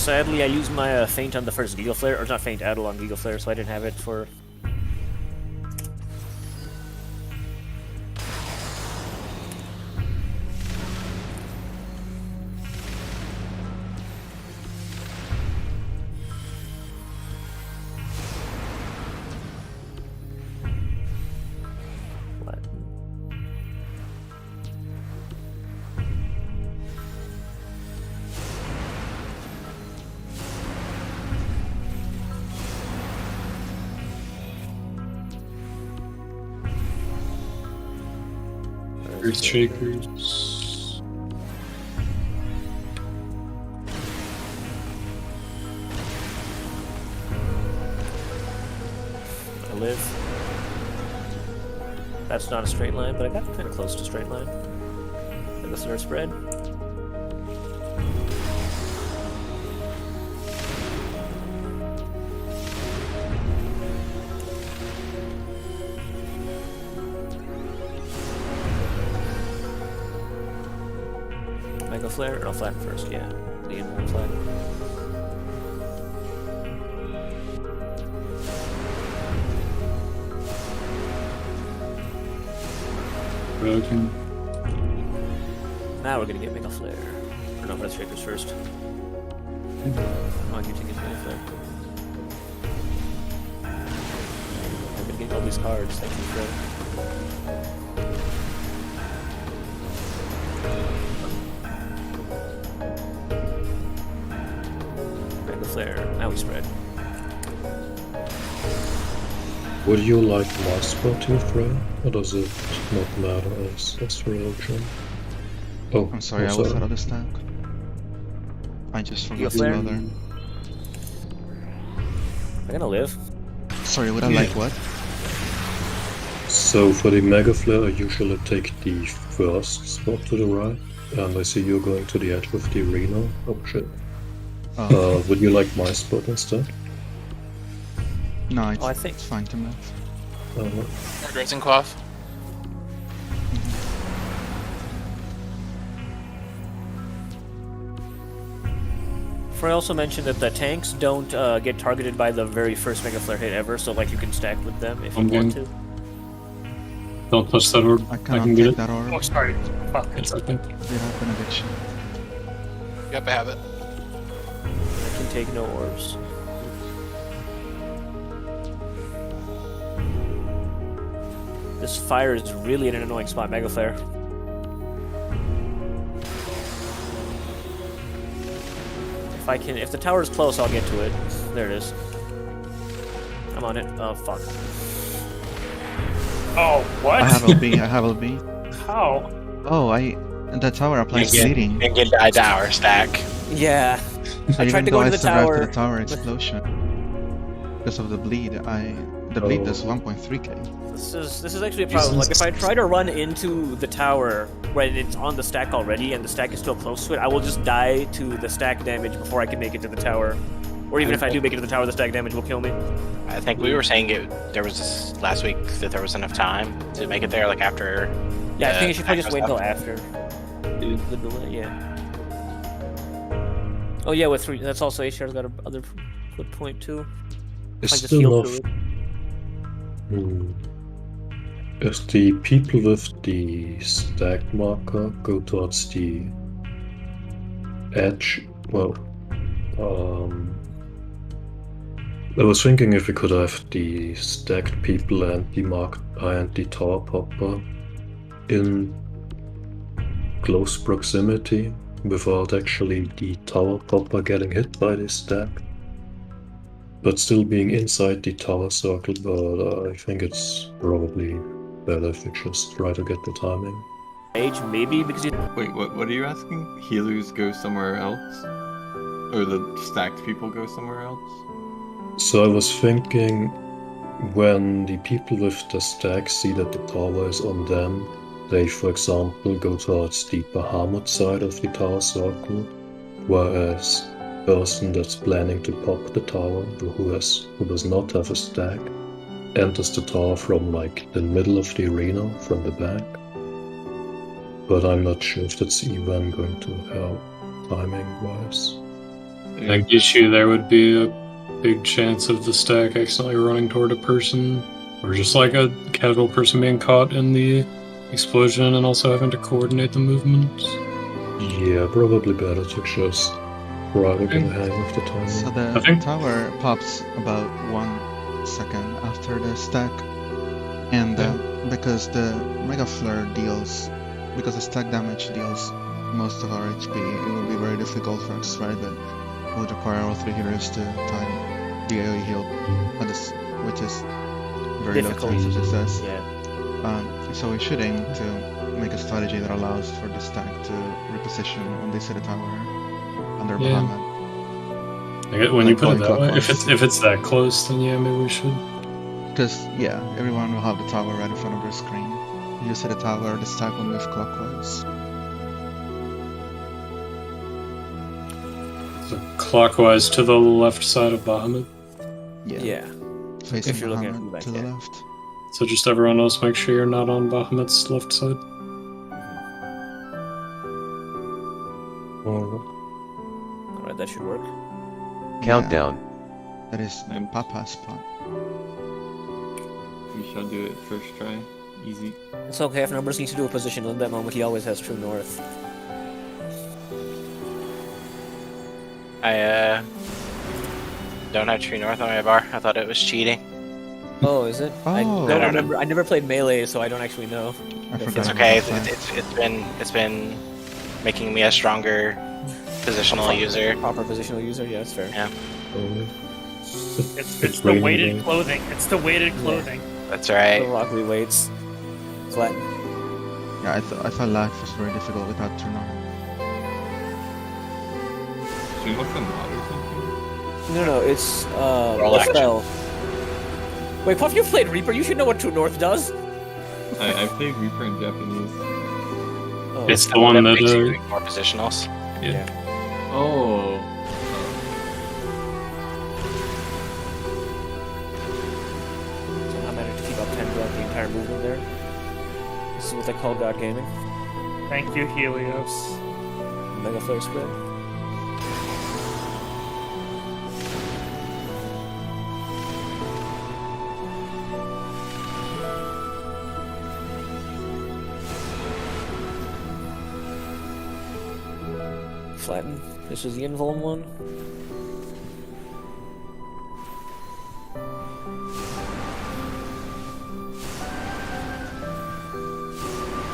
[SPEAKER 3] Sadly, I used my feint on the first Giga Flare, or not feint, Addle on Giga Flare, so I didn't have it for.
[SPEAKER 8] Earth Shakers.
[SPEAKER 3] I live. That's not a straight line, but I got kind of close to straight line. And the third spread. Mega Flare, or I'll flatten first, yeah. The inward flatten.
[SPEAKER 8] Broken.
[SPEAKER 3] Now we're gonna get Mega Flare. Or no, Breath Shakers first. I'll keep taking Mega Flare. I've been getting all these cards, thank you, Fred. Mega Flare, now we spread.
[SPEAKER 6] Would you like my spot here, Frey? Or does it not matter as religion? Oh,
[SPEAKER 9] I'm sorry, I was out of the stack. I just forgot to
[SPEAKER 3] Flare?
[SPEAKER 9] go there.
[SPEAKER 3] I'm gonna live.
[SPEAKER 9] Sorry, would I like what?
[SPEAKER 6] So for the Mega Flare, I usually take the first spot to the right, and I see you're going to the edge of the arena. Oh shit.
[SPEAKER 9] Oh.
[SPEAKER 6] Would you like my spot instead?
[SPEAKER 9] No, it's,
[SPEAKER 3] I think-
[SPEAKER 9] it's fine to me.
[SPEAKER 7] Grazing Quaff.
[SPEAKER 3] Frey also mentioned that the tanks don't get targeted by the very first Mega Flare hit ever, so like you can stack with them if you want to.
[SPEAKER 8] Don't touch that orb.
[SPEAKER 9] I
[SPEAKER 8] I
[SPEAKER 9] cannot
[SPEAKER 8] can get
[SPEAKER 9] take
[SPEAKER 8] it.
[SPEAKER 9] that orb.
[SPEAKER 1] Oh, sorry. Fuck.
[SPEAKER 8] It's okay.
[SPEAKER 9] We have benediction.
[SPEAKER 7] Yep, I have it.
[SPEAKER 3] I can take no orbs. This fire is really in an annoying spot, Mega Flare. If the tower is close, I'll get to it. There it is. I'm on it. Oh, fuck.
[SPEAKER 1] Oh, what?
[SPEAKER 9] I have LB, I have LB.
[SPEAKER 1] How?
[SPEAKER 9] Oh, the tower applies bleeding.
[SPEAKER 4] And get die tower stack.
[SPEAKER 3] Yeah.
[SPEAKER 9] So
[SPEAKER 3] I tried
[SPEAKER 9] even
[SPEAKER 3] to
[SPEAKER 9] though
[SPEAKER 3] go
[SPEAKER 9] I
[SPEAKER 3] to the
[SPEAKER 9] survived
[SPEAKER 3] tower.
[SPEAKER 9] to the tower explosion, because of the bleed, the bleed does 1.3k.
[SPEAKER 3] This is actually a problem. Like if I try to run into the tower when it's on the stack already and the stack is still close to it, I will just die to the stack damage before I can make it to the tower. Or even if I do make it to the tower, the stack damage will kill me.
[SPEAKER 4] I think we were saying there was this last week that there was enough time to make it there, like after.
[SPEAKER 3] Yeah, I think I should probably just wait
[SPEAKER 4] stuff.
[SPEAKER 3] until after. The delay, yeah. Oh yeah, with 3, that's also HR's got another good point too.
[SPEAKER 6] It's
[SPEAKER 3] I just
[SPEAKER 6] still
[SPEAKER 3] heal
[SPEAKER 6] not.
[SPEAKER 3] through it.
[SPEAKER 6] As the people with the stack marker go towards the edge, well, I was thinking if we could have the stacked people and the tower popper in close proximity without actually the tower popper getting hit by the stack, but still being inside the tower circle. But I think it's probably better if we just try to get the timing.
[SPEAKER 3] Age, maybe because you.
[SPEAKER 2] Wait, what are you asking? Healers go somewhere else? Or the stacked people go somewhere else?
[SPEAKER 6] So I was thinking, when the people with the stack see that the tower is on them, they, for example, go towards the Bahamut side of the tower circle, whereas the person that's planning to pop the tower, who does not have a stack, enters the tower from like the middle of the arena, from the back. But I'm not sure if that's even going to help timing-wise.
[SPEAKER 8] I think the issue there would be a big chance of the stack accidentally running toward a person, or just like a casual person being caught in the explosion and also having to coordinate the movement.
[SPEAKER 6] Yeah, probably better to just try to get a hang of the timing.
[SPEAKER 9] So
[SPEAKER 8] I
[SPEAKER 9] the
[SPEAKER 8] think-
[SPEAKER 9] tower pops about 1 second after the stack, and because the Mega Flare deals, because the stack damage deals most of our HP, it will be very difficult for us, right? But it would require all 3 healers to time the AoE heal, which is very low
[SPEAKER 3] Difficult.
[SPEAKER 9] chance of success.
[SPEAKER 3] Yeah.
[SPEAKER 9] So we should aim to make a strategy that allows for the stack to reposition when they set a tower under
[SPEAKER 8] Yeah.
[SPEAKER 9] Bahamut.
[SPEAKER 8] When you
[SPEAKER 9] Like
[SPEAKER 8] put it
[SPEAKER 9] going
[SPEAKER 8] that way,
[SPEAKER 9] clockwise.
[SPEAKER 8] if it's that close, then yeah, maybe we should.
[SPEAKER 9] Because, yeah, everyone will have the tower right in front of their screen. You set a tower, the stack will move clockwise.
[SPEAKER 8] So clockwise to the left side of Bahamut.
[SPEAKER 3] Yeah.
[SPEAKER 9] Facing
[SPEAKER 3] If you're looking at
[SPEAKER 9] Bahamut
[SPEAKER 3] from back,
[SPEAKER 9] to the
[SPEAKER 3] yeah.
[SPEAKER 9] left.
[SPEAKER 8] So just everyone else, make sure you're not on Bahamut's left side.
[SPEAKER 3] Alright, that should work.
[SPEAKER 5] Countdown.
[SPEAKER 9] Yeah, that is
[SPEAKER 2] I'm-
[SPEAKER 9] Papa's spot.
[SPEAKER 2] We shall do it first try. Easy.
[SPEAKER 3] It's okay if Numbers needs to do a position in that moment, he always has true north.
[SPEAKER 4] I don't have true north on my bar. I thought it was cheating.
[SPEAKER 3] Oh, is it? I
[SPEAKER 9] Oh.
[SPEAKER 3] don't remember. I never played melee, so I don't actually know.
[SPEAKER 9] I
[SPEAKER 3] It's
[SPEAKER 9] forgot
[SPEAKER 4] It's
[SPEAKER 9] about
[SPEAKER 4] okay.
[SPEAKER 9] that.
[SPEAKER 4] It's been making me a stronger positional user.
[SPEAKER 3] Proper positional user, yeah, that's fair.
[SPEAKER 4] Yeah,
[SPEAKER 1] It's the weighted clothing. It's the weighted clothing.
[SPEAKER 4] that's
[SPEAKER 3] The
[SPEAKER 4] right.
[SPEAKER 3] Rockley weights. Flatten.
[SPEAKER 9] Yeah, I thought Lax was very difficult without Turnar.
[SPEAKER 2] Should we look at mod or something?
[SPEAKER 3] No, it's
[SPEAKER 4] Roll
[SPEAKER 3] a
[SPEAKER 4] action.
[SPEAKER 3] spell. Wait, Puff, you've played Reaper. You should know what True North does.
[SPEAKER 2] I played Reaper in Japanese.
[SPEAKER 3] Oh,
[SPEAKER 8] It's the one that
[SPEAKER 4] makes you more positionals.
[SPEAKER 2] Oh.
[SPEAKER 3] somehow managed to keep up 10 throughout the entire movement there. This is what they call God Gaming.
[SPEAKER 1] Thank you, Helios.
[SPEAKER 3] Mega Flare spread. Flatten. This is the invuln one.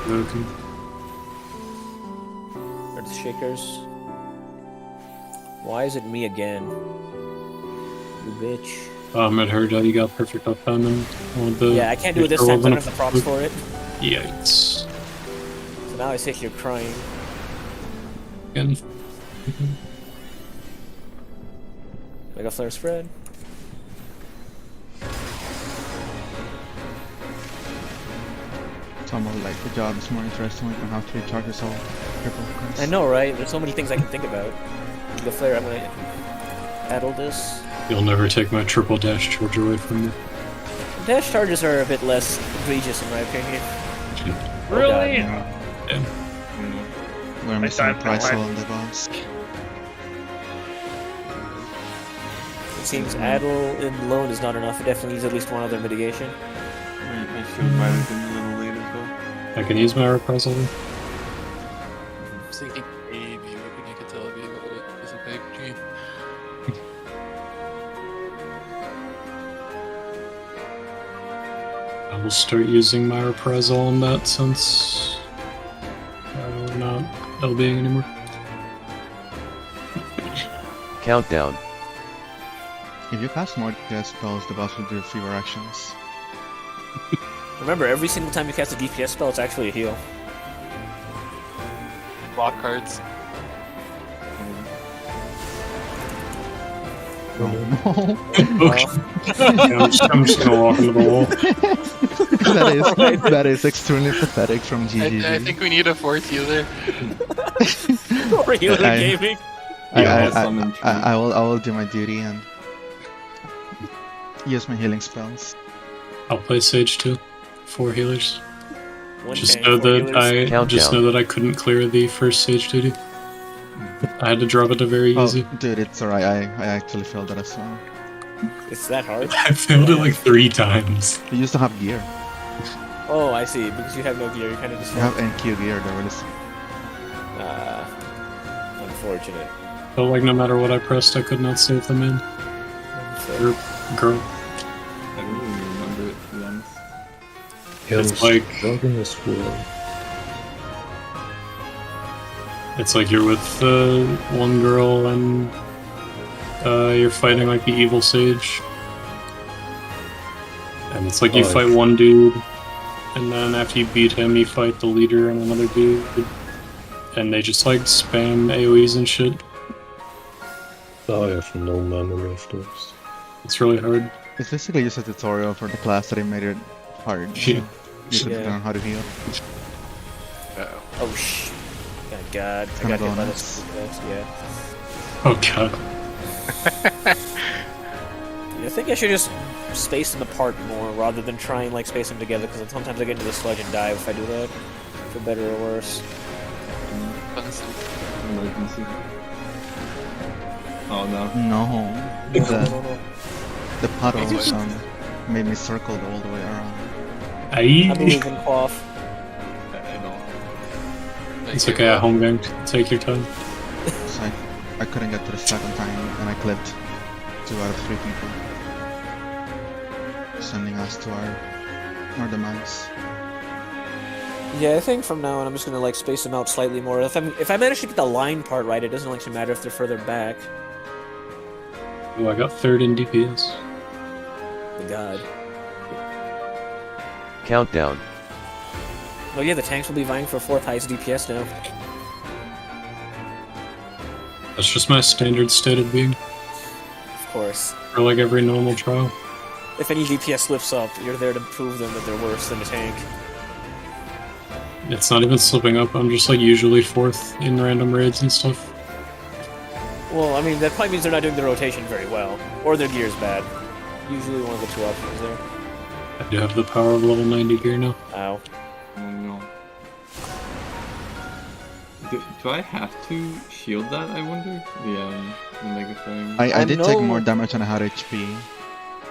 [SPEAKER 8] Okay.
[SPEAKER 3] Earth Shakers. Why is it me again? You bitch.
[SPEAKER 8] Bahamut heard that you got perfect uptime and wanted the.
[SPEAKER 3] Yeah, I can't do it this time, 'cause I don't have the props for it.
[SPEAKER 8] Yikes.
[SPEAKER 3] So now I sit here crying.
[SPEAKER 8] Again.
[SPEAKER 3] Mega Flare spread.
[SPEAKER 9] Some of like the job is more interesting when you don't have to recharge yourself triple.
[SPEAKER 3] I know, right? There's so many things I can think about. Mega Flare, I'm gonna addle this.
[SPEAKER 8] You'll never take my triple dash charge away from me.
[SPEAKER 3] Dash charges are a bit less egregious in my opinion.
[SPEAKER 1] Really?
[SPEAKER 8] Yeah.
[SPEAKER 9] We're missing a
[SPEAKER 1] died
[SPEAKER 9] price
[SPEAKER 1] from
[SPEAKER 9] on the boss.
[SPEAKER 3] It seems addle in loan is not enough. It definitely needs at least one other mitigation.
[SPEAKER 2] I should have might have been a little late as well.
[SPEAKER 8] I can use my reprisal.
[SPEAKER 7] I was thinking maybe we could tell me about it as a big dream.
[SPEAKER 8] I will start using my reprisal in that since I'm not LBing anymore.
[SPEAKER 5] Countdown.
[SPEAKER 9] If you cast more DPS spells, the boss will do fewer actions.
[SPEAKER 3] Remember, every single time you cast a DPS spell, it's actually a heal.
[SPEAKER 7] Block cards.
[SPEAKER 9] No.
[SPEAKER 8] I'm just gonna walk into the wall.
[SPEAKER 9] that is extremely pathetic from GGG.
[SPEAKER 7] I think we need a fourth healer.
[SPEAKER 3] For healer
[SPEAKER 9] I-
[SPEAKER 3] gaming.
[SPEAKER 9] I will do my duty and use my healing spells.
[SPEAKER 8] I'll play Sage too. 4 healers.
[SPEAKER 3] One
[SPEAKER 8] Just
[SPEAKER 3] tank,
[SPEAKER 8] know
[SPEAKER 3] four
[SPEAKER 8] that
[SPEAKER 3] healers.
[SPEAKER 8] I
[SPEAKER 5] Countdown.
[SPEAKER 8] just know that I couldn't clear the first Sage duty. I had to drop it to very
[SPEAKER 9] Oh,
[SPEAKER 8] easy.
[SPEAKER 9] dude, it's alright. I actually failed that as well.
[SPEAKER 3] It's that hard?
[SPEAKER 8] I failed it like 3 times.
[SPEAKER 9] You used to have gear.
[SPEAKER 3] Oh, I see. Because you have no gear, you kind of just...
[SPEAKER 9] You have NQ gear that really.
[SPEAKER 3] Unfortunate.
[SPEAKER 8] Felt like no matter what I pressed, I could not save the man. Or girl.
[SPEAKER 2] I don't even remember it, to be honest.
[SPEAKER 6] Yeah,
[SPEAKER 8] It's
[SPEAKER 6] I'm
[SPEAKER 8] like-
[SPEAKER 6] struggling as well.
[SPEAKER 8] It's like you're with one girl and you're fighting like the evil sage. And it's like you
[SPEAKER 6] Oh,
[SPEAKER 8] fight one dude, and then after you beat him, you fight the leader and another dude. And they just like spam AoEs and shit.
[SPEAKER 6] I have no memory of those.
[SPEAKER 8] It's really hard.
[SPEAKER 9] It's basically just a tutorial for the class that made it hard.
[SPEAKER 8] Yeah.
[SPEAKER 9] You could
[SPEAKER 3] Yeah.
[SPEAKER 9] learn how to heal.
[SPEAKER 3] Oh, shh. Oh, God. I
[SPEAKER 9] gonna
[SPEAKER 3] got hit
[SPEAKER 9] go
[SPEAKER 3] by
[SPEAKER 9] nuts.
[SPEAKER 3] this. Yeah.
[SPEAKER 8] Oh god.
[SPEAKER 3] I think I should just space them apart more rather than try and like space them together because sometimes I get into the sludge and die if I do that. For better or worse.
[SPEAKER 2] Emergency. Oh no.
[SPEAKER 9] No. The puddles made me circle all the way around.
[SPEAKER 3] I
[SPEAKER 8] Aye.
[SPEAKER 3] believe in quaff.
[SPEAKER 2] I don't.
[SPEAKER 8] It's okay, I home ganked. Take your time.
[SPEAKER 9] So I couldn't get to the second time, and I clipped 2 out of 3 people, sending us to our demise.
[SPEAKER 3] Yeah, I think from now on I'm just gonna like space them out slightly more. If I manage to get the line part right, it doesn't actually matter if they're further back.
[SPEAKER 8] Oh, I got 3rd in DPS.
[SPEAKER 3] The god.
[SPEAKER 5] Countdown.
[SPEAKER 3] Oh yeah, the tanks will be vying for 4th highest DPS now.
[SPEAKER 8] That's just my standard state of being.
[SPEAKER 3] Of course.
[SPEAKER 8] For like every normal trial.
[SPEAKER 3] If any DPS slips up, you're there to prove them that they're worse than a tank.
[SPEAKER 8] It's not even slipping up, I'm just like usually 4th in random raids and stuff.
[SPEAKER 3] Well, I mean, that probably means they're not doing the rotation very well. Or their gear's bad. Usually one of the 2 options there.
[SPEAKER 8] I do have the power of level 90 gear now.
[SPEAKER 3] Ow.
[SPEAKER 2] Oh no. Do I have to shield that, I wonder? The Mega Flame?
[SPEAKER 9] I did take
[SPEAKER 3] no-
[SPEAKER 9] more damage than I had HP.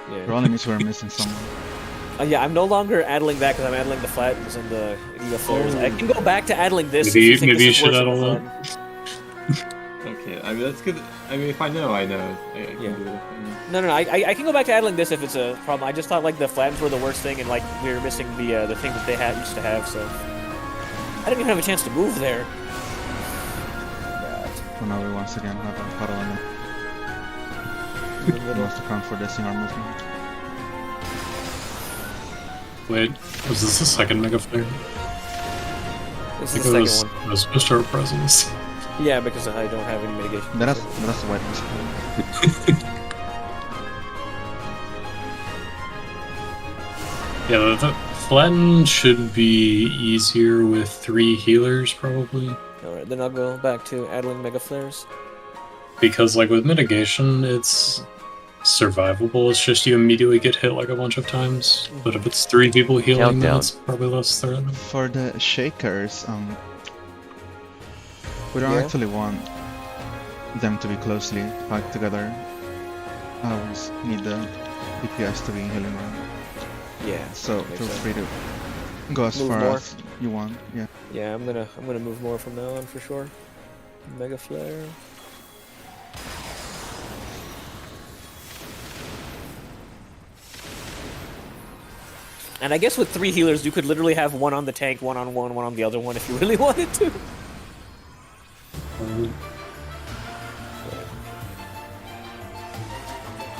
[SPEAKER 3] Yeah.
[SPEAKER 9] It only means we're missing someone.
[SPEAKER 3] Yeah, I'm no longer addling that because I'm addling the flattens and the flares. I can go back to addling this.
[SPEAKER 8] Maybe-
[SPEAKER 3] if you think
[SPEAKER 8] maybe
[SPEAKER 3] this
[SPEAKER 8] you
[SPEAKER 3] is
[SPEAKER 8] should
[SPEAKER 3] worse
[SPEAKER 8] add all
[SPEAKER 3] than fun.
[SPEAKER 2] Okay, I mean, that's good. I mean, if I know, I know. I can
[SPEAKER 3] Yeah.
[SPEAKER 2] do it.
[SPEAKER 3] No, I can go back to addling this if it's a problem. I just thought like the flattens were the worst thing and like we were missing the thing that they used to have. So I didn't even have a chance to move there.
[SPEAKER 9] So now we once again have a puddle in it. He wants to come for this in our movement.
[SPEAKER 8] Wait, was this the second Mega Flare?
[SPEAKER 3] This
[SPEAKER 8] I
[SPEAKER 3] is
[SPEAKER 8] think
[SPEAKER 3] the
[SPEAKER 8] it
[SPEAKER 3] second one.
[SPEAKER 8] was supposed to have presence.
[SPEAKER 3] Yeah, because I don't have any mitigation.
[SPEAKER 9] That's the white one.
[SPEAKER 8] Yeah, the flatten should be easier with 3 healers, probably.
[SPEAKER 3] Alright, then I'll go back to addling mega flares.
[SPEAKER 8] Because, like, with mitigation, it's survivable. It's just you immediately get hit, like, a bunch of times. But if it's 3 people healing, then
[SPEAKER 5] Countdown.
[SPEAKER 8] it's probably less threatening.
[SPEAKER 9] For the shakers, we don't
[SPEAKER 3] Yeah.
[SPEAKER 9] actually want them to be closely packed together. I always need the DPS to be healing around.
[SPEAKER 3] Yeah.
[SPEAKER 9] So
[SPEAKER 3] makes
[SPEAKER 9] feel
[SPEAKER 3] sense.
[SPEAKER 9] free to go as
[SPEAKER 3] Move
[SPEAKER 9] far
[SPEAKER 3] more.
[SPEAKER 9] as you want. Yeah.
[SPEAKER 3] Yeah, I'm gonna move more from now on for sure. Mega flare. And I guess with 3 healers, you could literally have one on the tank, one on one, one on the other one if you really wanted to.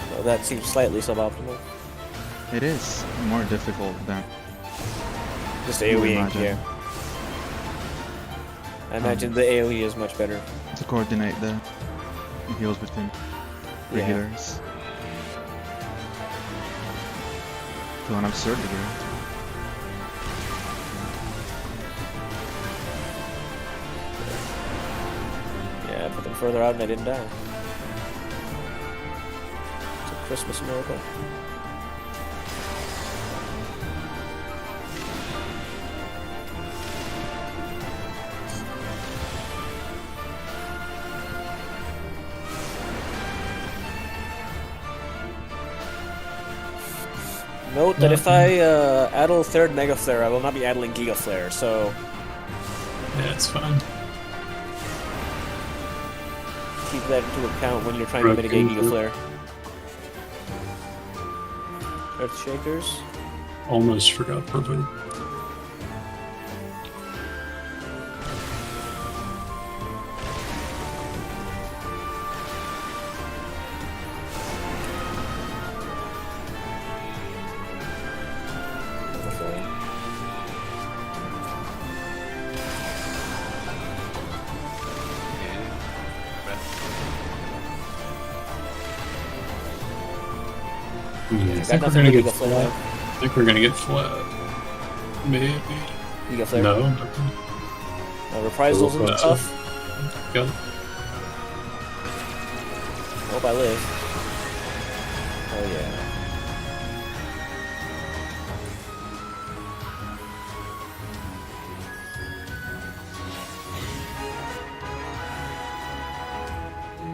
[SPEAKER 3] So that seems slightly suboptimal.
[SPEAKER 9] It is more difficult than
[SPEAKER 3] Just
[SPEAKER 9] you
[SPEAKER 3] AoE,
[SPEAKER 9] imagine.
[SPEAKER 3] yeah. I imagine the AoE is much better.
[SPEAKER 9] to coordinate the heals between the
[SPEAKER 3] Yeah.
[SPEAKER 9] healers. To an absurd degree.
[SPEAKER 3] Yeah, I put them further out and they didn't die. It's a Christmas miracle. Note that if I addle third Mega Flare, I will not be addling Giga Flare, so
[SPEAKER 8] Yeah, it's fine.
[SPEAKER 3] keep that into account when you're trying to mitigate Giga Flare. Earth Shakers.
[SPEAKER 8] Almost forgot Provoke. Yeah, I think we're gonna get flat. I think we're gonna get flat. Maybe.
[SPEAKER 3] Giga Flare.
[SPEAKER 8] No.
[SPEAKER 3] Reprisals and
[SPEAKER 8] Reprisal.
[SPEAKER 3] stuff.
[SPEAKER 8] Got it.
[SPEAKER 3] Hope I live. Oh yeah.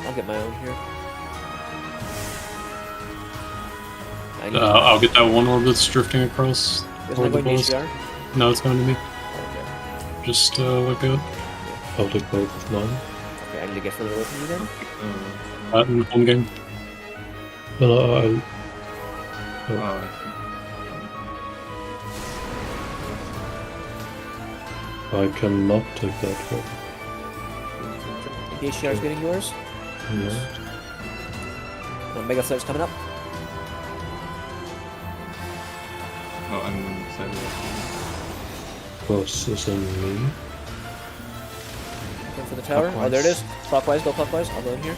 [SPEAKER 3] I'll get my own here. I need
[SPEAKER 8] I'll get that one orb that's drifting across.
[SPEAKER 3] Isn't
[SPEAKER 8] toward
[SPEAKER 3] that
[SPEAKER 8] the
[SPEAKER 3] going to
[SPEAKER 8] boss.
[SPEAKER 3] HDR?
[SPEAKER 8] No, it's going to me.
[SPEAKER 3] Okay.
[SPEAKER 8] Just look out.
[SPEAKER 6] I'll take both now.
[SPEAKER 3] Okay, I need to get further away from you then.
[SPEAKER 8] That in home game.
[SPEAKER 6] No,
[SPEAKER 2] Oh,
[SPEAKER 6] I cannot take that one.
[SPEAKER 3] The HDR is getting yours.
[SPEAKER 6] No.
[SPEAKER 3] Mega Flare's coming up.
[SPEAKER 2] oh, I'm excited.
[SPEAKER 6] Boss is on me.
[SPEAKER 3] Going for the tower. Oh, there it is. Clockwise, go clockwise. I'll go in here.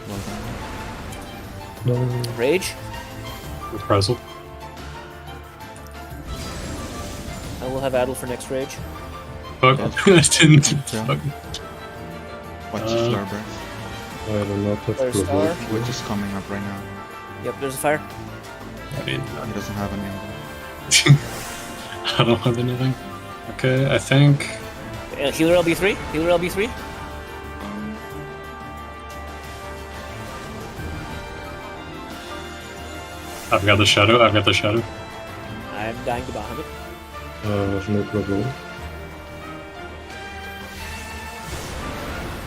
[SPEAKER 9] Well done.
[SPEAKER 6] No.
[SPEAKER 3] Rage.
[SPEAKER 8] Reprisal.
[SPEAKER 3] I will have Adel for next Rage.
[SPEAKER 8] Fuck.
[SPEAKER 9] Yeah.
[SPEAKER 8] I didn't.
[SPEAKER 9] Yeah.
[SPEAKER 8] Fuck.
[SPEAKER 9] Watch Flare Breath,
[SPEAKER 6] I will not have
[SPEAKER 3] There's
[SPEAKER 6] provoke.
[SPEAKER 3] Star.
[SPEAKER 9] which is coming up right now.
[SPEAKER 3] Yep, there's a fire.
[SPEAKER 8] I mean,
[SPEAKER 9] He doesn't have any.
[SPEAKER 8] I don't have anything. Okay, I think.
[SPEAKER 3] Healer LB3. Healer LB3.
[SPEAKER 8] I've got the shadow. I've got the shadow.
[SPEAKER 3] I'm dying to Bahamut.
[SPEAKER 6] I have no provoke.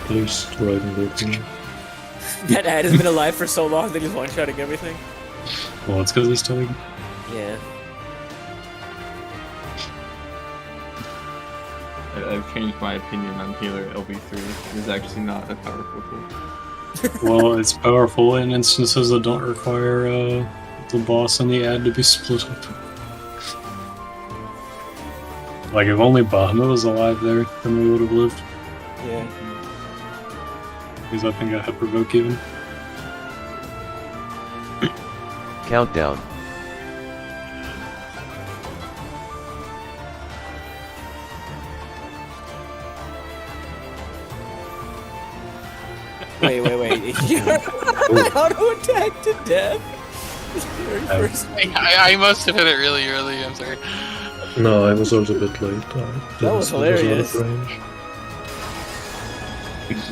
[SPEAKER 6] Please try and look me.
[SPEAKER 3] That ad has been alive for so long that he's one-shotting everything.
[SPEAKER 8] Well, it's because he's still.
[SPEAKER 3] Yeah.
[SPEAKER 2] I've changed my opinion on healer LB3. It's actually not a powerful tool.
[SPEAKER 8] Well, it's powerful in instances that don't require the boss and the ad to be split up. Like, if only Bahamut was alive there, then we would have lived.
[SPEAKER 3] Yeah.
[SPEAKER 8] Because I think I had Provoke even.
[SPEAKER 5] Countdown.
[SPEAKER 3] Wait. You're auto attack to death. Very first.
[SPEAKER 7] I must have hit it really early. I'm sorry.
[SPEAKER 6] No, I was also a bit late.
[SPEAKER 3] That was hilarious.
[SPEAKER 6] Out of range.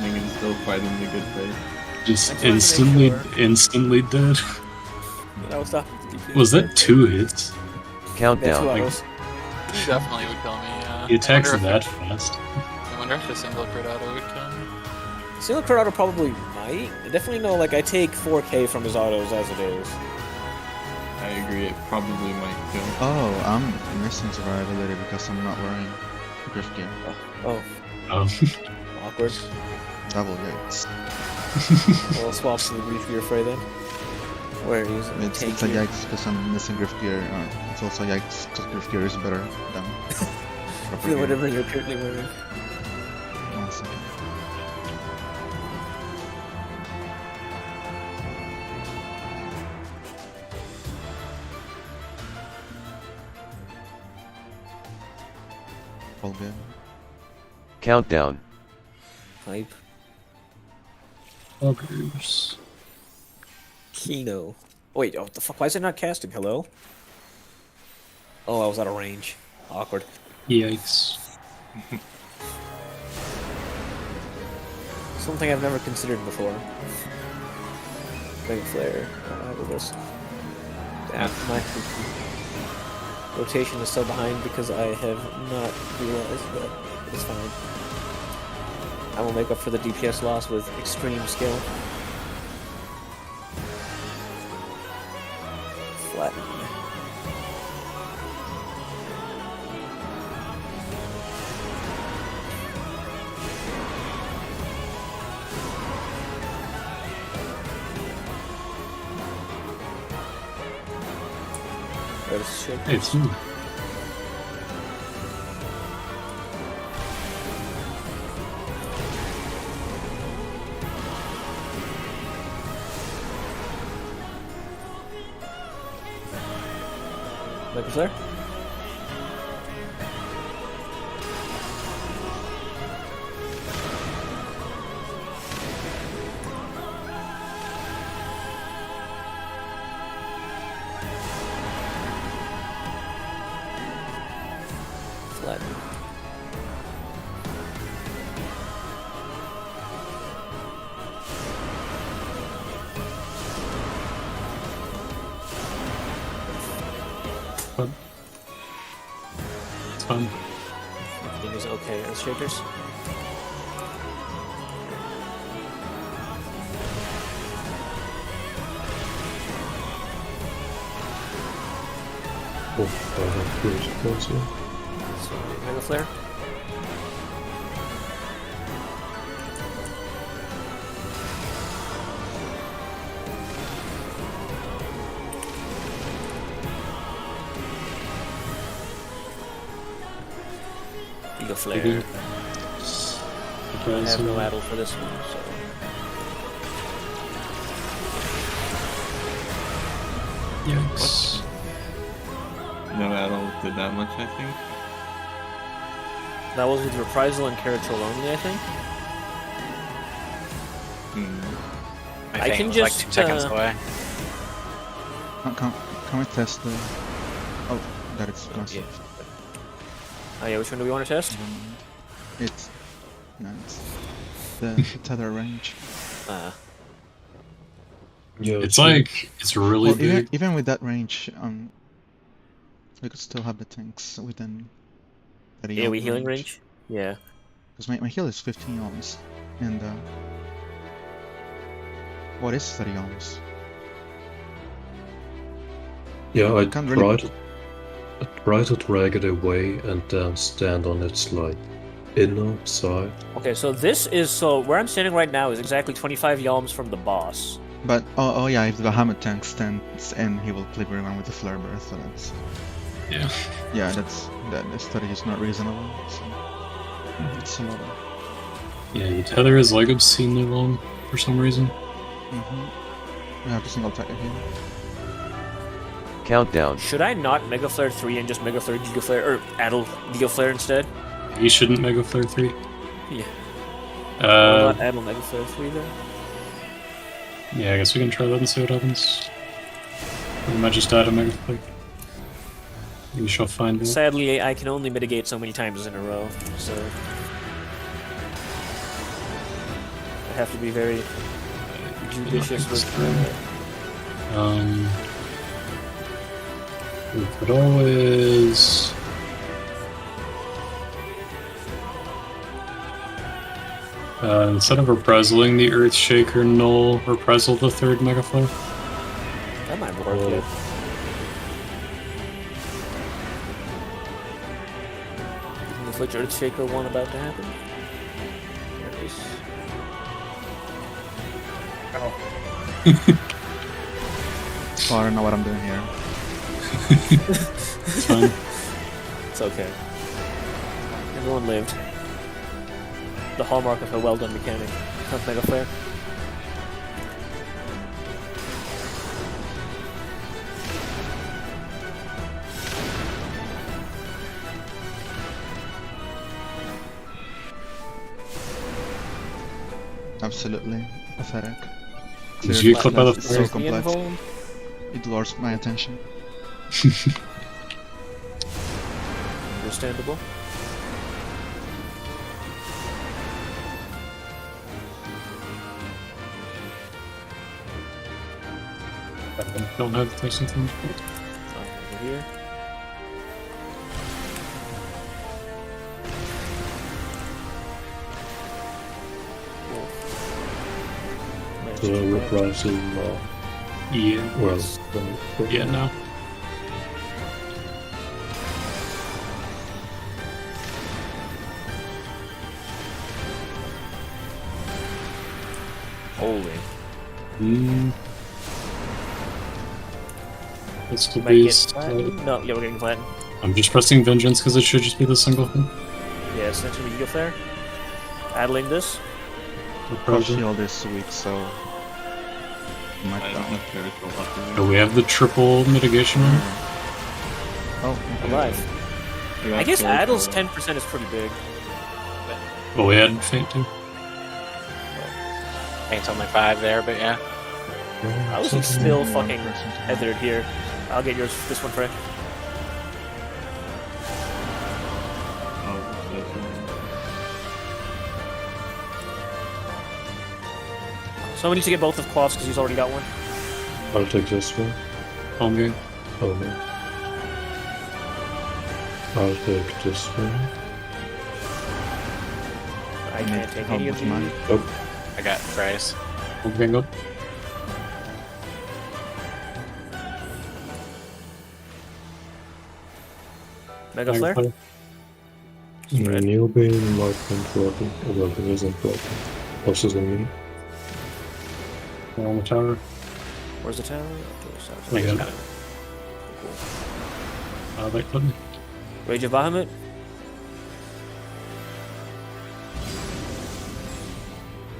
[SPEAKER 2] Megan's still fighting the good fight.
[SPEAKER 8] Just
[SPEAKER 3] I just wanted to make
[SPEAKER 8] instantly dead.
[SPEAKER 3] I was stopping.
[SPEAKER 8] Was that 2 hits?
[SPEAKER 3] That's
[SPEAKER 5] Countdown.
[SPEAKER 3] two autos.
[SPEAKER 7] He definitely would kill me.
[SPEAKER 8] He attacks
[SPEAKER 7] I wonder
[SPEAKER 8] that fast.
[SPEAKER 7] I wonder if a single crit auto would kill me.
[SPEAKER 3] Single crit auto probably might. I definitely know, like, I take 4k from his autos as it is.
[SPEAKER 2] I agree, it probably might kill.
[SPEAKER 9] Oh, I'm missing survivability because I'm not wearing Griff gear.
[SPEAKER 3] Oh, awkward.
[SPEAKER 9] Double yikes.
[SPEAKER 3] We'll swap to the Grief Gear Fray then. Where he's
[SPEAKER 9] It's a yikes because I'm missing Griff gear. It's also yikes because Griff gear is better than proper gear.
[SPEAKER 3] whatever you're currently wearing.
[SPEAKER 9] 1 second. All good.
[SPEAKER 5] Countdown.
[SPEAKER 3] Hype.
[SPEAKER 8] Fuckers.
[SPEAKER 3] Kino. Wait, oh, what the fuck? Why is it not casting? Hello? Oh, I was out of range. Awkward.
[SPEAKER 8] Yikes.
[SPEAKER 3] Something I've never considered before. Big flare. How about this? Damn, my rotation is so behind because I have not realized that it's fine. I will make up for the DPS loss with extreme skill. Flatten.
[SPEAKER 8] It's
[SPEAKER 3] Mega Flare? Flatten.
[SPEAKER 8] fun.
[SPEAKER 3] Everything is okay, Earthshakers.
[SPEAKER 6] Oh, I have good points here.
[SPEAKER 3] So, Mega Flare. Eagle Flare.
[SPEAKER 8] Maybe.
[SPEAKER 3] I have no addle for this one, so.
[SPEAKER 8] Yikes.
[SPEAKER 2] No addle did that much, I think.
[SPEAKER 3] That was with Reprisal and Caratrol only, I think.
[SPEAKER 4] My
[SPEAKER 3] I
[SPEAKER 4] thing
[SPEAKER 3] can
[SPEAKER 4] was
[SPEAKER 3] just,
[SPEAKER 4] like 2 seconds away.
[SPEAKER 9] Can we test the... Oh, that is gone.
[SPEAKER 3] Yeah. Oh yeah, which one do we want to test?
[SPEAKER 9] It's... No, it's the tether range.
[SPEAKER 6] Yeah,
[SPEAKER 8] It's like it's really
[SPEAKER 9] Well,
[SPEAKER 8] big.
[SPEAKER 9] even with that range, we could still have the tanks within 30
[SPEAKER 3] AoE healing range? Yeah.
[SPEAKER 9] Because my heal is 15 ohms, and what is 30 ohms?
[SPEAKER 6] yeah, I
[SPEAKER 9] Can't really-
[SPEAKER 6] try to drag it away and then stand on its like inner side.
[SPEAKER 3] Okay, so this is so where I'm standing right now is exactly 25 yalms from the boss.
[SPEAKER 9] But oh yeah, if the Bahamut tank stands in, he will clip everyone with the flare burst. So that's
[SPEAKER 8] Yeah.
[SPEAKER 9] that strategy is not reasonable. So it's a lot.
[SPEAKER 8] Yeah, the tether is like obscenely long for some reason.
[SPEAKER 9] We have a single attack here.
[SPEAKER 5] Countdown.
[SPEAKER 3] Should I not Mega Flare 3 and just Mega Flare Giga Flare or Addle Giga Flare instead?
[SPEAKER 8] He shouldn't Mega Flare 3.
[SPEAKER 3] Yeah. Why
[SPEAKER 8] Uh,
[SPEAKER 3] not Addle Mega Flare 3 then?
[SPEAKER 8] yeah, I guess we can try that and see what happens. We might just add a Mega Flare. We shall find out.
[SPEAKER 3] Sadly, I can only mitigate so many times in a row, so I have to be very judicious with.
[SPEAKER 8] We could always. Instead of reprisaling the Earthshaker null, reprisal the third Mega Flare.
[SPEAKER 3] That might work. Yeah. Inflict Earthshaker 1 about to happen. There it is.
[SPEAKER 9] So I don't know what I'm doing here.
[SPEAKER 8] It's fine.
[SPEAKER 3] It's okay. Everyone lived. The hallmark of a well-done mechanic. Not Mega Flare.
[SPEAKER 9] Absolutely pathetic.
[SPEAKER 8] Did you clip out the
[SPEAKER 9] It's so
[SPEAKER 8] flare?
[SPEAKER 9] complex.
[SPEAKER 3] Involved.
[SPEAKER 9] It lures my attention.
[SPEAKER 3] Understandable.
[SPEAKER 8] Don't have to something.
[SPEAKER 3] Over here.
[SPEAKER 6] The reprisal now.
[SPEAKER 8] Yeah.
[SPEAKER 6] Well,
[SPEAKER 8] Yeah, no.
[SPEAKER 3] Holy.
[SPEAKER 8] This will
[SPEAKER 3] Might
[SPEAKER 8] be.
[SPEAKER 3] get flattened. No, yeah, we're getting flattened.
[SPEAKER 8] I'm just pressing Vengeance because it should just be the single thing.
[SPEAKER 3] Yeah, essentially Eagle Flare. Idling this.
[SPEAKER 9] Cross shield is weak, so might
[SPEAKER 2] I don't
[SPEAKER 9] die.
[SPEAKER 2] have Periscope up to
[SPEAKER 8] So we have the triple mitigation on.
[SPEAKER 9] Oh,
[SPEAKER 3] Alive. I guess Addle's 10% is pretty big.
[SPEAKER 8] But we had Faint too.
[SPEAKER 4] Paint's only 5 there, but yeah.
[SPEAKER 3] I was still fucking tethered here. I'll get yours. This one, Frank. Someone needs to get both of Cloths because he's already got one.
[SPEAKER 6] I'll take this one.
[SPEAKER 8] Home game.
[SPEAKER 6] Oh no. I'll take this one.
[SPEAKER 3] I can't take any of these.
[SPEAKER 9] money.
[SPEAKER 6] Oh,
[SPEAKER 4] I got fries.
[SPEAKER 8] Home game up.
[SPEAKER 3] Mega Flare?
[SPEAKER 6] newbie might be broken. Well, it isn't broken. Horses on me.
[SPEAKER 8] We're on the tower.
[SPEAKER 3] Where's the tower? Okay, so
[SPEAKER 8] We got it. That button.
[SPEAKER 3] Rage of Bahamut.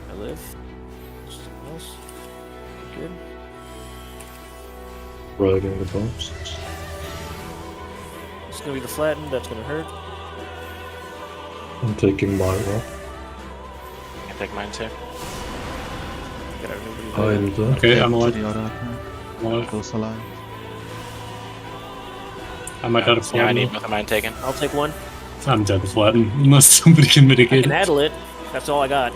[SPEAKER 3] I live. Something else. Good.
[SPEAKER 6] Riding the bombs.
[SPEAKER 3] It's gonna be the flattened. That's gonna hurt.
[SPEAKER 6] I'm taking my rock.
[SPEAKER 4] I take mine too.
[SPEAKER 3] Got everybody
[SPEAKER 6] I'm dead.
[SPEAKER 8] Okay, I'm
[SPEAKER 9] To
[SPEAKER 8] alive.
[SPEAKER 9] the other,
[SPEAKER 8] I'm alive.
[SPEAKER 9] close alive.
[SPEAKER 8] I might die to
[SPEAKER 4] Yeah, I
[SPEAKER 8] flatten.
[SPEAKER 4] need both of mine taken.
[SPEAKER 3] I'll take one.
[SPEAKER 8] I'm dead to flatten, unless somebody can
[SPEAKER 3] I
[SPEAKER 8] mitigate
[SPEAKER 3] can
[SPEAKER 8] it.
[SPEAKER 3] addle it. That's all I got.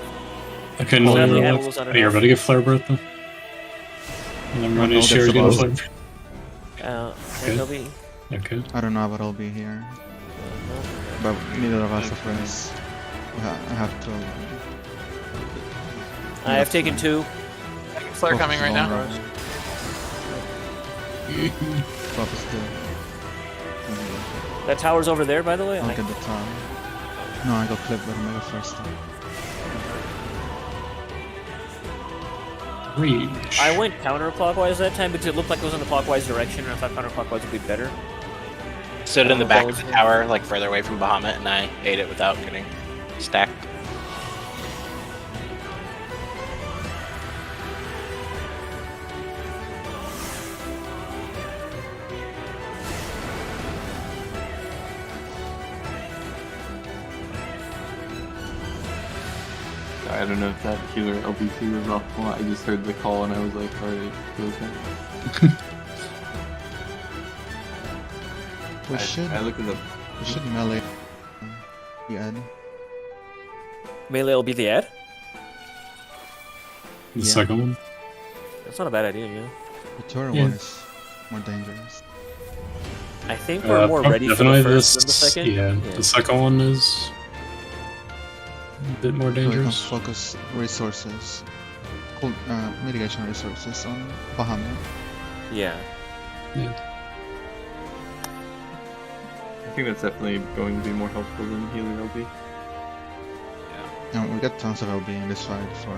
[SPEAKER 8] Okay, no,
[SPEAKER 3] Sadly,
[SPEAKER 8] you're
[SPEAKER 3] Addle
[SPEAKER 8] alive.
[SPEAKER 3] was not
[SPEAKER 8] Oh, you're
[SPEAKER 3] enough.
[SPEAKER 8] about to get flare breath though. And I'm ready
[SPEAKER 9] No,
[SPEAKER 8] to share
[SPEAKER 9] that's
[SPEAKER 8] again.
[SPEAKER 9] about
[SPEAKER 8] Flare
[SPEAKER 9] it.
[SPEAKER 8] breath.
[SPEAKER 3] And they'll be.
[SPEAKER 8] Okay.
[SPEAKER 9] I don't know, but I'll be here. But neither of us have race. I have to.
[SPEAKER 3] I have taken 2.
[SPEAKER 7] Flare coming right now.
[SPEAKER 9] Focus the.
[SPEAKER 3] That tower's over there, by the way.
[SPEAKER 9] I'll get the tower. No, I got clipped by the mega first time.
[SPEAKER 8] Rage.
[SPEAKER 3] I went counterclockwise that time because it looked like it was in the clockwise direction, and I thought counterclockwise would be better.
[SPEAKER 4] Stood in the back of the tower, like further away from Bahamut, and I ate it without getting stacked.
[SPEAKER 2] I don't know if that healer LBC was off. I just heard the call and I was like, alright, go okay. I looked at the.
[SPEAKER 9] We should melee. The ad.
[SPEAKER 3] Melee will be the ad?
[SPEAKER 8] The
[SPEAKER 9] Yeah.
[SPEAKER 8] second one.
[SPEAKER 3] That's not a bad idea, yeah.
[SPEAKER 9] The turret
[SPEAKER 8] Yeah.
[SPEAKER 9] one is more dangerous.
[SPEAKER 3] I think we're more ready for
[SPEAKER 8] definitely
[SPEAKER 3] the first than the
[SPEAKER 8] this.
[SPEAKER 3] second.
[SPEAKER 8] Yeah, the second one is a bit more
[SPEAKER 9] So we can
[SPEAKER 8] dangerous.
[SPEAKER 9] focus resources, mitigation resources on Bahamut.
[SPEAKER 3] Yeah.
[SPEAKER 2] I think that's definitely going to be more helpful than healer LB.
[SPEAKER 9] And we got tons of LB in this fight for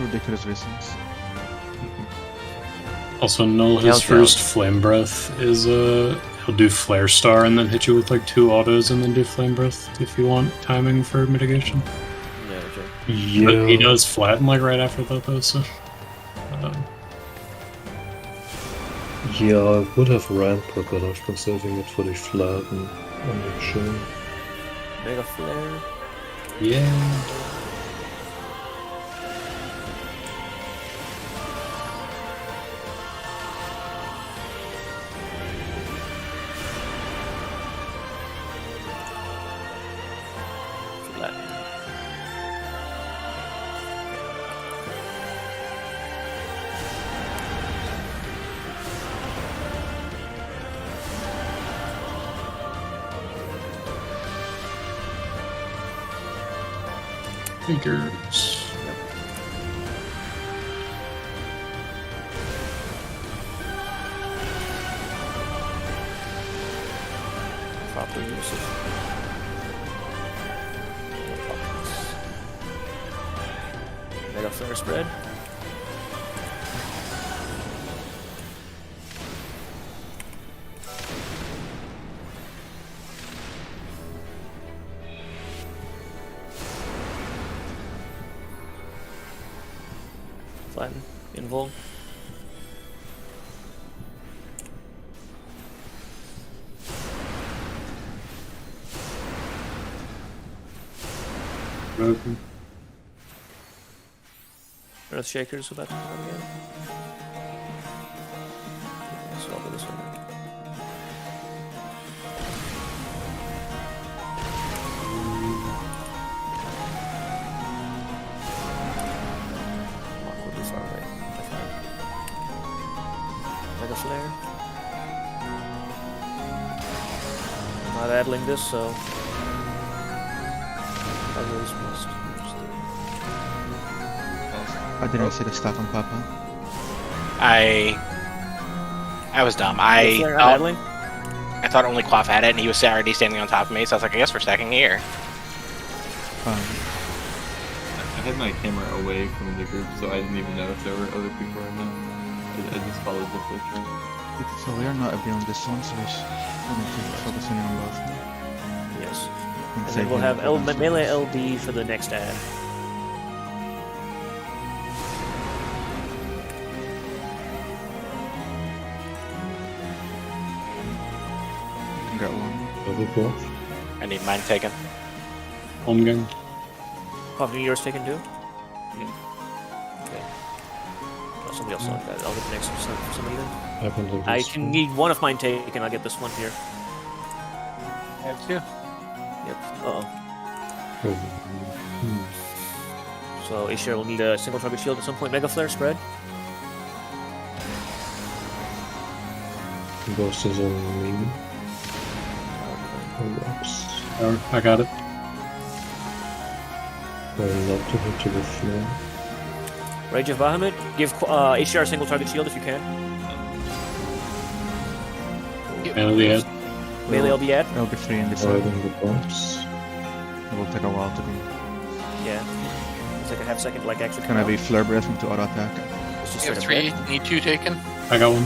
[SPEAKER 9] ridiculous reasons.
[SPEAKER 8] Also, Null, his
[SPEAKER 5] Countdown.
[SPEAKER 8] first Flame Breath is he'll do Flare Star and then hit you with like 2 autos and then do Flame Breath if you want timing for mitigation.
[SPEAKER 3] Yeah, sure.
[SPEAKER 8] But he
[SPEAKER 6] Yeah.
[SPEAKER 8] does flatten like right after that though, so.
[SPEAKER 6] Yeah, I would have Ramper, but I've been saving it for the flatten on the chain.
[SPEAKER 3] Mega Flare.
[SPEAKER 8] Yeah.
[SPEAKER 3] Flat.
[SPEAKER 8] Figures.
[SPEAKER 3] Proper usage. Mega Flare spread. Flatten. Invuln.
[SPEAKER 8] Broken.
[SPEAKER 3] Earth Shaker's about to come again. So I'll go this way. Come on, we'll be far away. Mega Flare. I'm not addling this, so I really must.
[SPEAKER 9] I didn't see the stack on Papa.
[SPEAKER 4] I was dumb.
[SPEAKER 3] Flare not addling?
[SPEAKER 4] I thought only Quaff had it, and he was already standing on top of me, so I was like, I guess we're stacking here.
[SPEAKER 9] Fine.
[SPEAKER 2] I had my camera away from the group, so I didn't even know if there were other people or not. I just followed the filter.
[SPEAKER 9] So we are not beyond this one, so we need to focus on both.
[SPEAKER 3] Yes. And
[SPEAKER 9] save
[SPEAKER 3] then we'll
[SPEAKER 9] him
[SPEAKER 3] have
[SPEAKER 9] for themselves.
[SPEAKER 3] melee LB for the next ad.
[SPEAKER 9] You can get one.
[SPEAKER 6] Double buff.
[SPEAKER 4] I need mine taken.
[SPEAKER 8] Home game.
[SPEAKER 3] Coffee, yours taken too? Okay. Oh, somebody else like that. I'll get the next one for somebody then.
[SPEAKER 6] I can do
[SPEAKER 3] I
[SPEAKER 6] this
[SPEAKER 3] can
[SPEAKER 6] one.
[SPEAKER 3] need one of mine taken. I'll get this one here.
[SPEAKER 7] I have 2.
[SPEAKER 3] Yep. Uh-oh.
[SPEAKER 6] Oh.
[SPEAKER 3] So Aeshir will need a single target shield at some point. Mega Flare spread.
[SPEAKER 6] Ghost is on me. Oops.
[SPEAKER 8] I got it.
[SPEAKER 6] I'm not to hit to the floor.
[SPEAKER 3] Rage of Bahamut. Give Aeshir a single target shield if you can.
[SPEAKER 8] And the head.
[SPEAKER 3] Melee LB ad.
[SPEAKER 9] It'll be 3 in this
[SPEAKER 6] Hide
[SPEAKER 9] one.
[SPEAKER 6] in the box.
[SPEAKER 9] It will take a while to be.
[SPEAKER 3] Yeah. It's like a half second, like actually.
[SPEAKER 9] Can I be flare breath into auto attack?
[SPEAKER 3] It's just
[SPEAKER 7] You have
[SPEAKER 3] straight
[SPEAKER 7] 3,
[SPEAKER 3] up
[SPEAKER 7] need 2 taken.
[SPEAKER 8] I got one.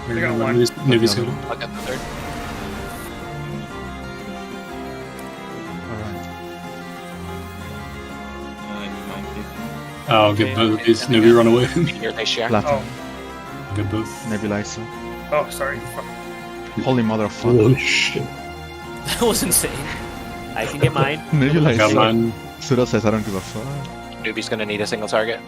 [SPEAKER 1] I got one.
[SPEAKER 8] Navy's got it.
[SPEAKER 7] I'll get the 3rd.
[SPEAKER 9] Alright.
[SPEAKER 2] I need mine taken.
[SPEAKER 8] I'll get both of these. Navy run away.
[SPEAKER 4] Here they share.
[SPEAKER 9] Latin.
[SPEAKER 1] Oh,
[SPEAKER 8] I'll get both.
[SPEAKER 9] Nebulizer.
[SPEAKER 1] oh, sorry. Fuck.
[SPEAKER 9] Holy mother of fuck.
[SPEAKER 6] Holy shit.
[SPEAKER 3] That was insane. I can get mine.
[SPEAKER 8] I got
[SPEAKER 9] Nebulizer.
[SPEAKER 8] mine.
[SPEAKER 9] Suda says I don't give a fuck.
[SPEAKER 4] Newbie's gonna need a single target.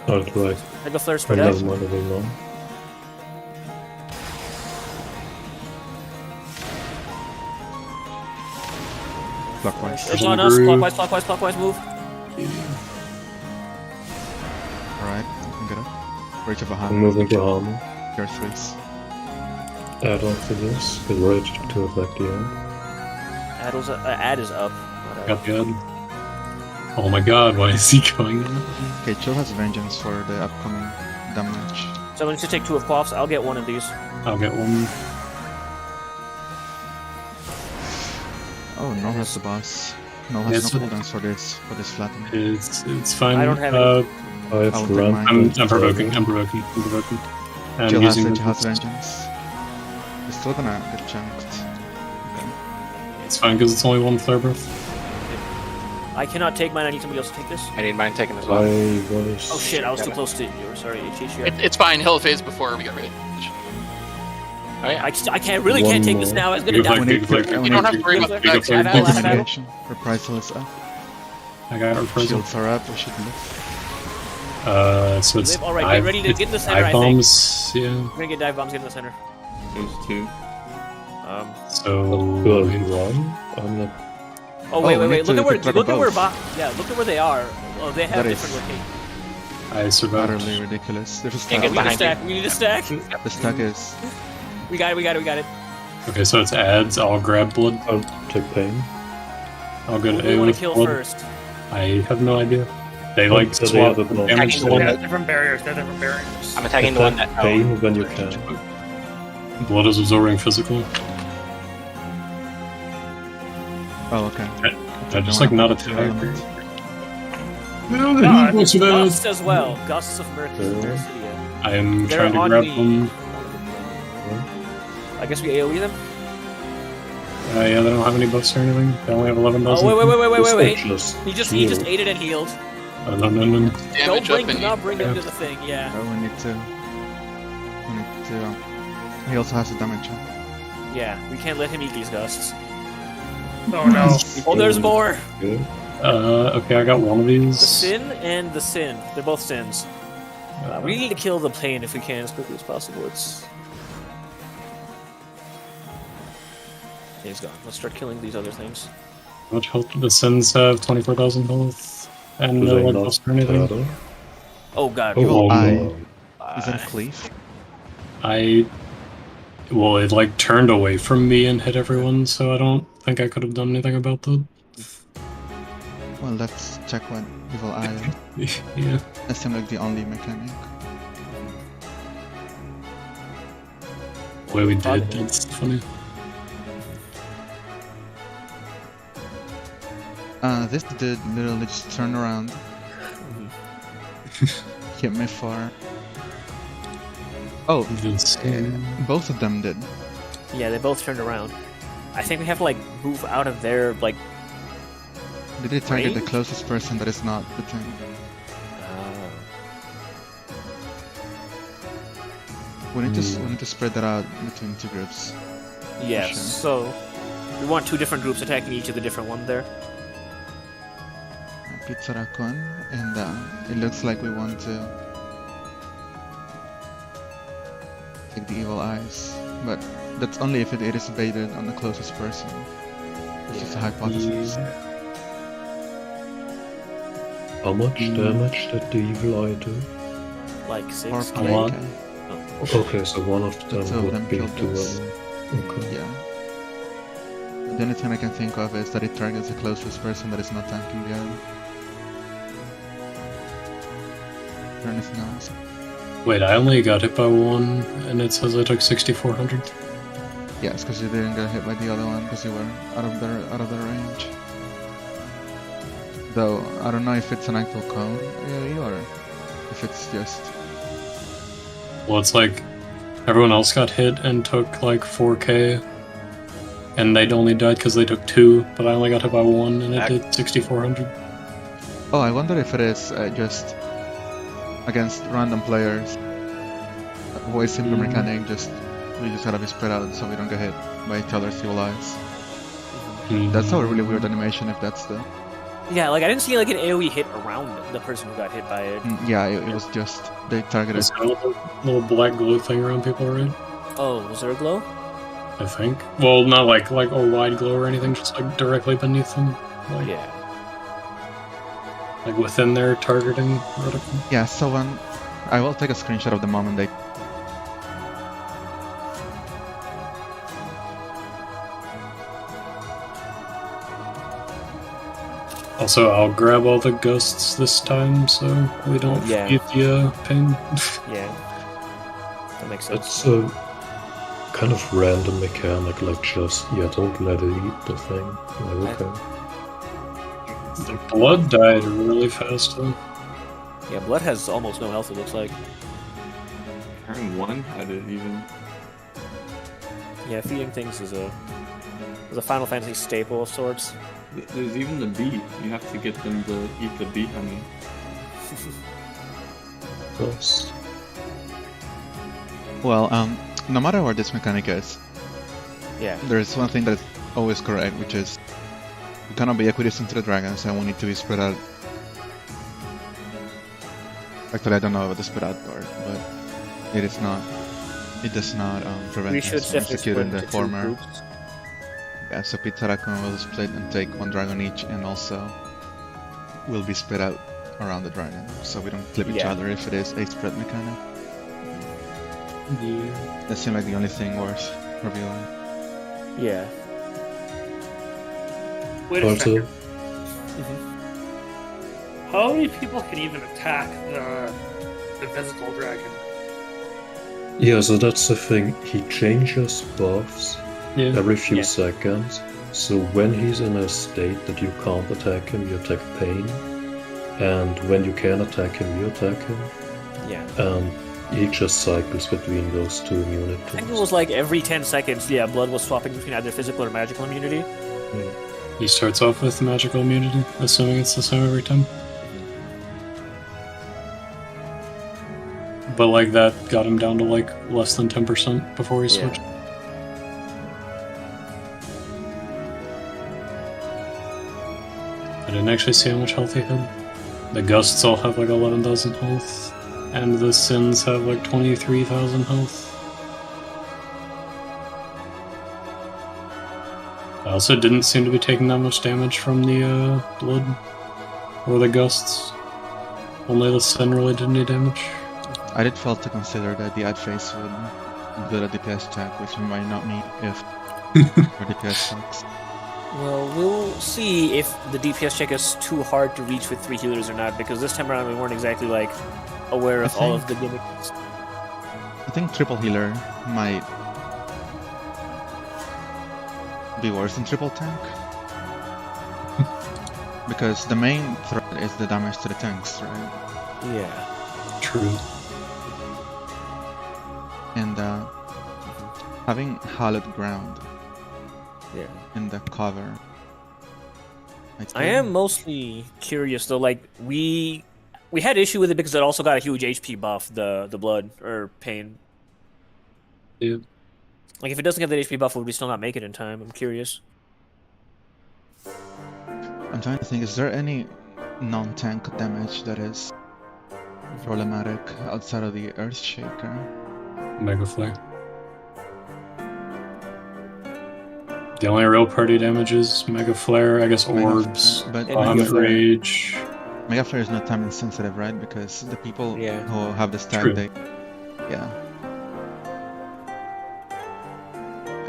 [SPEAKER 6] Outright.
[SPEAKER 3] Mega Flare spread out.
[SPEAKER 6] Another one of them now.
[SPEAKER 9] Clockwise.
[SPEAKER 3] It's
[SPEAKER 8] There's
[SPEAKER 3] on
[SPEAKER 8] a
[SPEAKER 3] us.
[SPEAKER 8] groove.
[SPEAKER 3] Clockwise, move.
[SPEAKER 9] Alright, you can get it. Rage of a
[SPEAKER 6] I'm
[SPEAKER 9] hand.
[SPEAKER 6] moving to armor.
[SPEAKER 9] Your 3s.
[SPEAKER 6] Add on to this. Get ready to attack the end.
[SPEAKER 3] Ad is up.
[SPEAKER 8] Got the head. Oh my god, why is he going in?
[SPEAKER 9] Okay, Chill has vengeance for the upcoming damage.
[SPEAKER 3] So I need to take 2 of Quaffs. I'll get one of these.
[SPEAKER 8] I'll get one.
[SPEAKER 9] Oh, no has the boss. No has
[SPEAKER 8] Yes,
[SPEAKER 9] no
[SPEAKER 8] but-
[SPEAKER 9] cooldowns for this flatten.
[SPEAKER 8] It's fine.
[SPEAKER 3] I don't have
[SPEAKER 6] I've
[SPEAKER 9] I'll take
[SPEAKER 6] run.
[SPEAKER 9] mine.
[SPEAKER 8] I'm provoking. I'm provoking. I'm
[SPEAKER 9] Chill has
[SPEAKER 8] using
[SPEAKER 9] it, Chill has
[SPEAKER 8] this.
[SPEAKER 9] vengeance. He's still gonna get chunked.
[SPEAKER 8] It's fine because it's only one flare breath.
[SPEAKER 3] I cannot take mine. I need somebody else to take this.
[SPEAKER 4] I need mine taken as well.
[SPEAKER 6] I was.
[SPEAKER 3] Oh shit! I was too close to you. Sorry, Aeshir.
[SPEAKER 7] It's fine, he'll phase before we get ready.
[SPEAKER 4] Oh yeah.
[SPEAKER 3] I can't
[SPEAKER 6] One
[SPEAKER 3] take this
[SPEAKER 6] more.
[SPEAKER 3] now. I was gonna
[SPEAKER 8] Big
[SPEAKER 3] die.
[SPEAKER 8] flag, big flag,
[SPEAKER 9] You
[SPEAKER 8] big
[SPEAKER 7] don't
[SPEAKER 8] flag,
[SPEAKER 7] have to worry
[SPEAKER 8] big
[SPEAKER 7] about
[SPEAKER 8] flag,
[SPEAKER 7] that.
[SPEAKER 8] big flag,
[SPEAKER 3] Add
[SPEAKER 8] big
[SPEAKER 3] out,
[SPEAKER 8] flag.
[SPEAKER 3] add out.
[SPEAKER 9] Intimidation. Reprisal is up.
[SPEAKER 8] I got reprisal.
[SPEAKER 9] Shields are up, we should live.
[SPEAKER 8] So it's
[SPEAKER 3] All right, get ready to
[SPEAKER 8] it's
[SPEAKER 3] get in the center, I
[SPEAKER 8] dive
[SPEAKER 3] think.
[SPEAKER 8] bombs. Yeah.
[SPEAKER 3] We're gonna get dive bombs. Get in the center.
[SPEAKER 2] There's 2.
[SPEAKER 8] So
[SPEAKER 6] Will I run? I'm not.
[SPEAKER 3] Oh wait,
[SPEAKER 9] Oh,
[SPEAKER 3] wait,
[SPEAKER 9] we
[SPEAKER 3] wait!
[SPEAKER 9] need
[SPEAKER 3] Look
[SPEAKER 9] to
[SPEAKER 3] at where,
[SPEAKER 9] talk
[SPEAKER 3] look at where,
[SPEAKER 9] about-
[SPEAKER 3] look at where they are. Oh, they have
[SPEAKER 9] That is-
[SPEAKER 3] different locations.
[SPEAKER 8] I survived.
[SPEAKER 9] Utterly ridiculous. There's a
[SPEAKER 4] Can't
[SPEAKER 9] stack.
[SPEAKER 4] get
[SPEAKER 3] We need a
[SPEAKER 4] behind you.
[SPEAKER 3] stack. We need a stack.
[SPEAKER 9] The stack is.
[SPEAKER 3] We got it.
[SPEAKER 8] Okay, so it's ads. I'll grab blood.
[SPEAKER 6] I'll take pain.
[SPEAKER 8] I'll go
[SPEAKER 3] Who
[SPEAKER 8] to
[SPEAKER 3] do you
[SPEAKER 8] A
[SPEAKER 3] want
[SPEAKER 8] with
[SPEAKER 3] to kill
[SPEAKER 8] blood.
[SPEAKER 3] first?
[SPEAKER 8] I have no idea. They
[SPEAKER 6] What
[SPEAKER 8] like
[SPEAKER 6] do they
[SPEAKER 8] swap
[SPEAKER 6] have about-
[SPEAKER 8] damage.
[SPEAKER 4] Attacking the one
[SPEAKER 1] They're
[SPEAKER 4] that
[SPEAKER 1] different barriers. They're different barriers.
[SPEAKER 4] I'm attacking the one that.
[SPEAKER 6] Attack pain when you can.
[SPEAKER 8] Blood is absorbing physical.
[SPEAKER 9] Oh, okay.
[SPEAKER 8] I just like not attack.
[SPEAKER 9] Element.
[SPEAKER 1] God,
[SPEAKER 8] What's that?
[SPEAKER 3] Gust as well. Gusts of Mercury.
[SPEAKER 8] I'm
[SPEAKER 3] They're
[SPEAKER 8] trying to
[SPEAKER 3] on
[SPEAKER 8] grab
[SPEAKER 3] me.
[SPEAKER 8] them.
[SPEAKER 3] I guess we AoE them?
[SPEAKER 8] Yeah, they don't have any buffs or anything. They only have 11,000.
[SPEAKER 3] Oh, wait.
[SPEAKER 6] Just
[SPEAKER 3] He just
[SPEAKER 6] heal.
[SPEAKER 3] ate it and healed.
[SPEAKER 8] No.
[SPEAKER 3] Don't
[SPEAKER 7] Damage up
[SPEAKER 3] bring,
[SPEAKER 7] and
[SPEAKER 3] not bring him to the thing, yeah.
[SPEAKER 9] Oh, we need to. He also has a damage up.
[SPEAKER 3] Yeah, we can't let him eat these gusts.
[SPEAKER 1] Oh no.
[SPEAKER 3] Oh, there's more!
[SPEAKER 6] Good.
[SPEAKER 8] Okay, I got one of these.
[SPEAKER 3] The sin and the sin. They're both sins. We need to kill the pain if we can as quickly as possible. It's... He's gone. Let's start killing these other things.
[SPEAKER 8] How much health do the Sins have? 24,000 health. And
[SPEAKER 6] Do
[SPEAKER 8] no
[SPEAKER 6] they
[SPEAKER 8] like
[SPEAKER 6] not
[SPEAKER 8] buffs or anything.
[SPEAKER 6] battle?
[SPEAKER 3] Oh god.
[SPEAKER 8] Oh,
[SPEAKER 9] I
[SPEAKER 8] no.
[SPEAKER 9] isn't Cleave.
[SPEAKER 8] Well, it like turned away from me and hit everyone, so I don't think I could have done anything about that.
[SPEAKER 9] Well, let's check what Evil Eye.
[SPEAKER 8] Yeah.
[SPEAKER 9] That seemed like the only mechanic.
[SPEAKER 8] The way we did, that's funny.
[SPEAKER 9] This dude literally just turned around. Hit me for. Oh, both of them did.
[SPEAKER 3] Yeah, they both turned around. I think we have to like move out of their like...
[SPEAKER 9] Did they target the
[SPEAKER 3] Range?
[SPEAKER 9] closest person that is not the thing? We need to spread that out between two groups.
[SPEAKER 3] Yes,
[SPEAKER 9] Sure.
[SPEAKER 3] so... We want two different groups attacking each of the different ones there.
[SPEAKER 9] Pizza Raccoon, and it looks like we want to take the Evil Eyes, but that's only if it is baited on the closest person. It's just a hypothesis.
[SPEAKER 6] How much damage did the evil eye do?
[SPEAKER 3] Like 6.
[SPEAKER 9] Or
[SPEAKER 8] A lot.
[SPEAKER 6] Okay, so one of them
[SPEAKER 9] Two of
[SPEAKER 6] would
[SPEAKER 9] them
[SPEAKER 6] be
[SPEAKER 9] killed
[SPEAKER 6] too
[SPEAKER 9] us.
[SPEAKER 6] Okay.
[SPEAKER 9] Yeah. The only thing I can think of is that it targets the closest person that is not tanking the other. Turn is now.
[SPEAKER 8] Wait, I only got hit by one, and it says I took 6,400.
[SPEAKER 9] Yeah, it's because you didn't get hit by the other one because you were out of their range. Though I don't know if it's an actual cone AoE or if it's just.
[SPEAKER 8] Well, it's like everyone else got hit and took like 4k, and they'd only died because they took 2, but I only got hit by 1, and it did 6,400.
[SPEAKER 9] Oh, I wonder if it is just against random players. Voice simple mechanic, we just gotta be spread out so we don't get hit by each other's evil eyes. That's a really weird animation if that's the.
[SPEAKER 3] Yeah, like I didn't see like an AoE hit around the person who got hit by it.
[SPEAKER 9] Yeah, it was just they targeted.
[SPEAKER 8] It's got a little black glow thing around people, right?
[SPEAKER 3] Oh, was there a glow?
[SPEAKER 8] I think. Well, not like a wide glow or anything, just like directly beneath them. Like,
[SPEAKER 3] Yeah.
[SPEAKER 8] like within their targeting reticle.
[SPEAKER 9] Yeah, so I will take a screenshot of the moment they.
[SPEAKER 8] Also, I'll grab all the ghosts this time, so we don't
[SPEAKER 3] Yeah.
[SPEAKER 8] feed the pain.
[SPEAKER 3] Yeah. That makes sense.
[SPEAKER 6] It's a kind of random mechanic, like just, yeah, don't let it eat the thing. Like, okay.
[SPEAKER 8] The blood died really fast, though.
[SPEAKER 3] Yeah, blood has almost no health, it looks like.
[SPEAKER 2] Turn 1? How did it even...
[SPEAKER 3] Yeah, feeding things is a Final Fantasy staple of sorts.
[SPEAKER 2] There's even the bee. You have to get them to eat the bee honey.
[SPEAKER 6] Yes.
[SPEAKER 9] Well, no matter what this mechanic is,
[SPEAKER 3] Yeah.
[SPEAKER 9] there's one thing that is always correct, which is we cannot be equidistant to the dragons, and we need to be spread out. Actually, I don't know about the spread out part, but it is not. It does not prevent
[SPEAKER 3] We
[SPEAKER 9] us
[SPEAKER 3] should
[SPEAKER 9] from
[SPEAKER 3] definitely
[SPEAKER 9] executing
[SPEAKER 3] split
[SPEAKER 9] the
[SPEAKER 3] into two
[SPEAKER 9] former.
[SPEAKER 3] groups.
[SPEAKER 9] Yeah, so Pizza Raccoon will split and take one dragon each, and also will be spread out around the dragon, so we don't clip each
[SPEAKER 3] Yeah.
[SPEAKER 9] other if it is a spread mechanic.
[SPEAKER 8] Yeah.
[SPEAKER 9] That seemed like the only thing worth revealing.
[SPEAKER 3] Yeah.
[SPEAKER 1] Wait a
[SPEAKER 6] Also,
[SPEAKER 1] second. How many people can even attack the physical dragon?
[SPEAKER 6] yeah, so that's the thing. He changes buffs
[SPEAKER 8] Yeah.
[SPEAKER 6] every few
[SPEAKER 3] Yeah.
[SPEAKER 6] seconds. So when he's in a state that you can't attack him, you attack Pain. And when you can attack him, you attack him.
[SPEAKER 3] Yeah.
[SPEAKER 6] And he just cycles between those two immunities.
[SPEAKER 3] I think it was like every 10 seconds, yeah, Blood was swapping between either physical or magical immunity.
[SPEAKER 8] He starts off with magical immunity, assuming it's the same every time. But like that got him down to like less than 10% before he switched. I didn't actually see how much health he had. The Gusts all have like 11,000 health, and the Sins have like 23,000 health. I also didn't seem to be taking that much damage from the Blood or the Gusts. Only the Sin really did any damage.
[SPEAKER 9] I did fail to consider that the ad face would build a DPS tag, which might not mean if our DPS sucks.
[SPEAKER 3] Well, we'll see if the DPS check is too hard to reach with 3 healers or not, because this time around we weren't exactly like aware of all of the gimmicks.
[SPEAKER 9] I think triple healer might be worse than triple tank. Because the main threat is the damage to the tanks, right?
[SPEAKER 3] Yeah.
[SPEAKER 8] True.
[SPEAKER 9] And having hallowed ground
[SPEAKER 3] Yeah.
[SPEAKER 9] in the cover.
[SPEAKER 3] I am mostly curious though, like we had issue with it because it also got a huge HP buff, the Blood or Pain.
[SPEAKER 8] Yeah.
[SPEAKER 3] Like if it doesn't get that HP buff, would we still not make it in time? I'm curious.
[SPEAKER 9] I'm trying to think, is there any non-tank damage that is problematic outside of the Earthshaker?
[SPEAKER 8] Mega Flare. The only real party damage is Mega Flare, I guess Orbs,
[SPEAKER 9] But
[SPEAKER 3] And
[SPEAKER 8] Vomit
[SPEAKER 3] Mega Flare.
[SPEAKER 8] Rage.
[SPEAKER 9] Mega Flare is not time insensitive, right? Because the people
[SPEAKER 3] Yeah.
[SPEAKER 9] who have the stack,
[SPEAKER 8] True.
[SPEAKER 9] they... Yeah.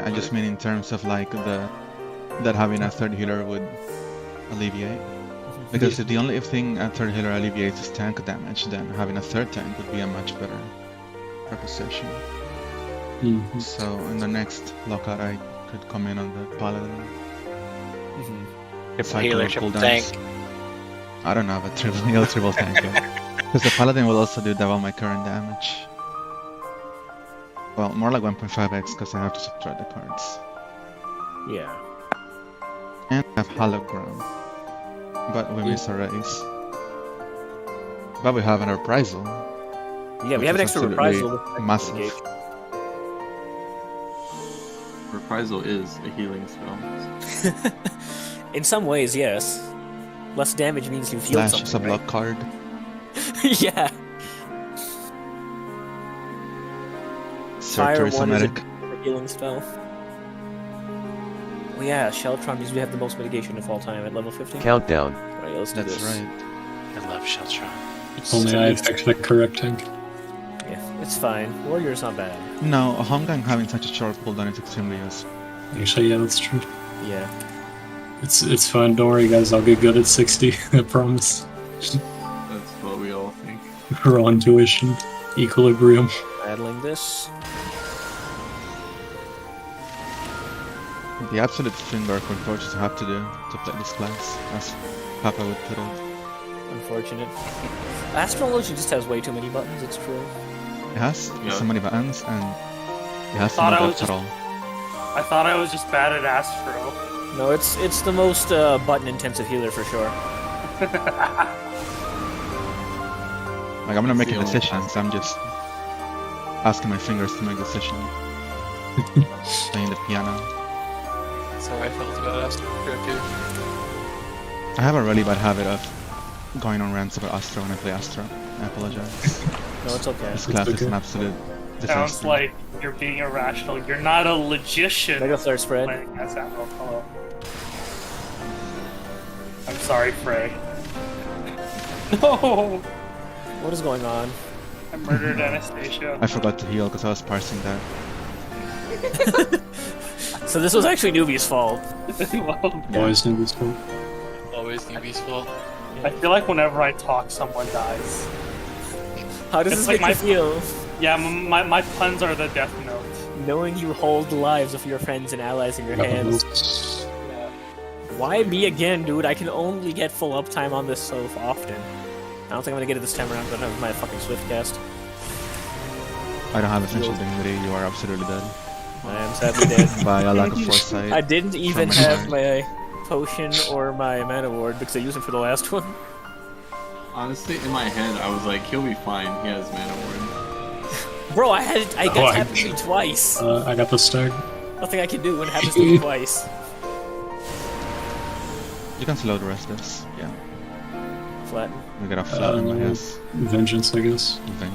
[SPEAKER 9] I just mean in terms of like that having a third healer would alleviate. Because if the only thing a third healer alleviates is tank damage, then having a third tank would be a much better proposition.
[SPEAKER 8] Mhm.
[SPEAKER 9] So in the next lockout, I could come in on the Paladin.
[SPEAKER 4] Triple
[SPEAKER 9] Cycle
[SPEAKER 4] healer,
[SPEAKER 9] of
[SPEAKER 4] triple
[SPEAKER 9] cooldowns.
[SPEAKER 4] tank.
[SPEAKER 9] I don't know, but triple heal, triple tank. Because the Paladin will also do double my current damage. Well, more like 1.5x because I have to subtract the cards.
[SPEAKER 3] Yeah.
[SPEAKER 9] And I have Hollow Ground. But we miss a race. But we have an reprisal.
[SPEAKER 3] Yeah, we
[SPEAKER 9] Which
[SPEAKER 3] have an
[SPEAKER 9] is
[SPEAKER 3] extra
[SPEAKER 9] absolutely
[SPEAKER 3] reprisal with
[SPEAKER 9] massive.
[SPEAKER 3] Negate.
[SPEAKER 2] Reprisal is a healing spell.
[SPEAKER 3] In some ways, yes. Less damage means you've healed
[SPEAKER 9] Slash is a
[SPEAKER 3] something,
[SPEAKER 9] block card.
[SPEAKER 3] right? Yeah.
[SPEAKER 9] Surgery
[SPEAKER 3] one is a
[SPEAKER 9] somatic.
[SPEAKER 3] healing spell. Well, yeah, Sheltron means we have the most mitigation of all time at level 50.
[SPEAKER 5] Countdown.
[SPEAKER 3] Right, let's do
[SPEAKER 9] That's
[SPEAKER 3] this.
[SPEAKER 9] right.
[SPEAKER 4] I love Sheltron.
[SPEAKER 3] It's
[SPEAKER 8] Only
[SPEAKER 3] just
[SPEAKER 8] I
[SPEAKER 3] at least-
[SPEAKER 8] picked the correct tank.
[SPEAKER 3] Yeah, it's fine. Warrior's not bad.
[SPEAKER 9] No, a Hongang having such a short cooldown is extremely useful.
[SPEAKER 8] Actually, yeah, that's true.
[SPEAKER 3] Yeah.
[SPEAKER 8] It's fine. Don't worry, guys. I'll get good at 60. I promise.
[SPEAKER 2] That's what we all think.
[SPEAKER 8] Raw intuition, equilibrium.
[SPEAKER 3] Battling this.
[SPEAKER 9] The absolute finger contortions have to do to play this class, as Papa would put it.
[SPEAKER 3] Unfortunate. Astrology just has way too many buttons, it's true.
[SPEAKER 9] It has
[SPEAKER 2] Yeah.
[SPEAKER 9] so many buttons and it has
[SPEAKER 1] Thought
[SPEAKER 9] no
[SPEAKER 1] I was
[SPEAKER 9] depth at
[SPEAKER 1] just-
[SPEAKER 9] all.
[SPEAKER 1] I thought I was just bad at Astro.
[SPEAKER 3] No, it's the most button-intensive healer for sure.
[SPEAKER 9] Like, I'm gonna make
[SPEAKER 2] The only
[SPEAKER 9] decisions, I'm just asking my fingers to make decisions. Playing the piano.
[SPEAKER 7] That's how I felt about Astro too.
[SPEAKER 9] I have a really bad habit of going on rants about Astro when I play Astro. I apologize.
[SPEAKER 3] No, it's okay.
[SPEAKER 9] This class is
[SPEAKER 8] okay.
[SPEAKER 9] an absolute
[SPEAKER 1] Sounds
[SPEAKER 9] disaster.
[SPEAKER 1] like you're being irrational. You're not a logician.
[SPEAKER 3] Mega Flare spread.
[SPEAKER 1] Playing as that. Oh, hello. I'm sorry, Frey. No!
[SPEAKER 3] What is going on?
[SPEAKER 1] I murdered Anastasia.
[SPEAKER 9] I forgot to heal because I was parsing that.
[SPEAKER 3] So this was actually Newbie's fault.
[SPEAKER 1] Well,
[SPEAKER 8] Always knew this one.
[SPEAKER 7] Always newbie's fault.
[SPEAKER 1] I feel like whenever I talk, someone dies.
[SPEAKER 3] How does
[SPEAKER 1] It's
[SPEAKER 3] this
[SPEAKER 1] like
[SPEAKER 3] make you feel?
[SPEAKER 1] Yeah, my puns are the death note.
[SPEAKER 3] Knowing you hold the lives of your friends and allies in your hands. Why me again, dude? I can only get full uptime on this so often. I don't think I'm gonna get it this time around. I don't have my fucking swift cast.
[SPEAKER 9] I don't have essential dignity. You are absolutely dead
[SPEAKER 3] I am sadly dead.
[SPEAKER 9] by a lack of foresight.
[SPEAKER 3] I didn't even
[SPEAKER 9] my
[SPEAKER 3] have
[SPEAKER 9] side.
[SPEAKER 3] my potion or my mana ward because I used it for the last one.
[SPEAKER 2] Honestly, in my head, I was like, he'll be fine. He has mana ward.
[SPEAKER 3] Bro, I got
[SPEAKER 8] I-
[SPEAKER 3] happened to me twice.
[SPEAKER 8] I got the stag.
[SPEAKER 3] Nothing I can do when it happens to me twice.
[SPEAKER 9] You can slow the rest of this. Yeah.
[SPEAKER 3] Flatten.
[SPEAKER 9] We gotta flatten, I guess.
[SPEAKER 8] Vengeance, I guess.
[SPEAKER 9] Even.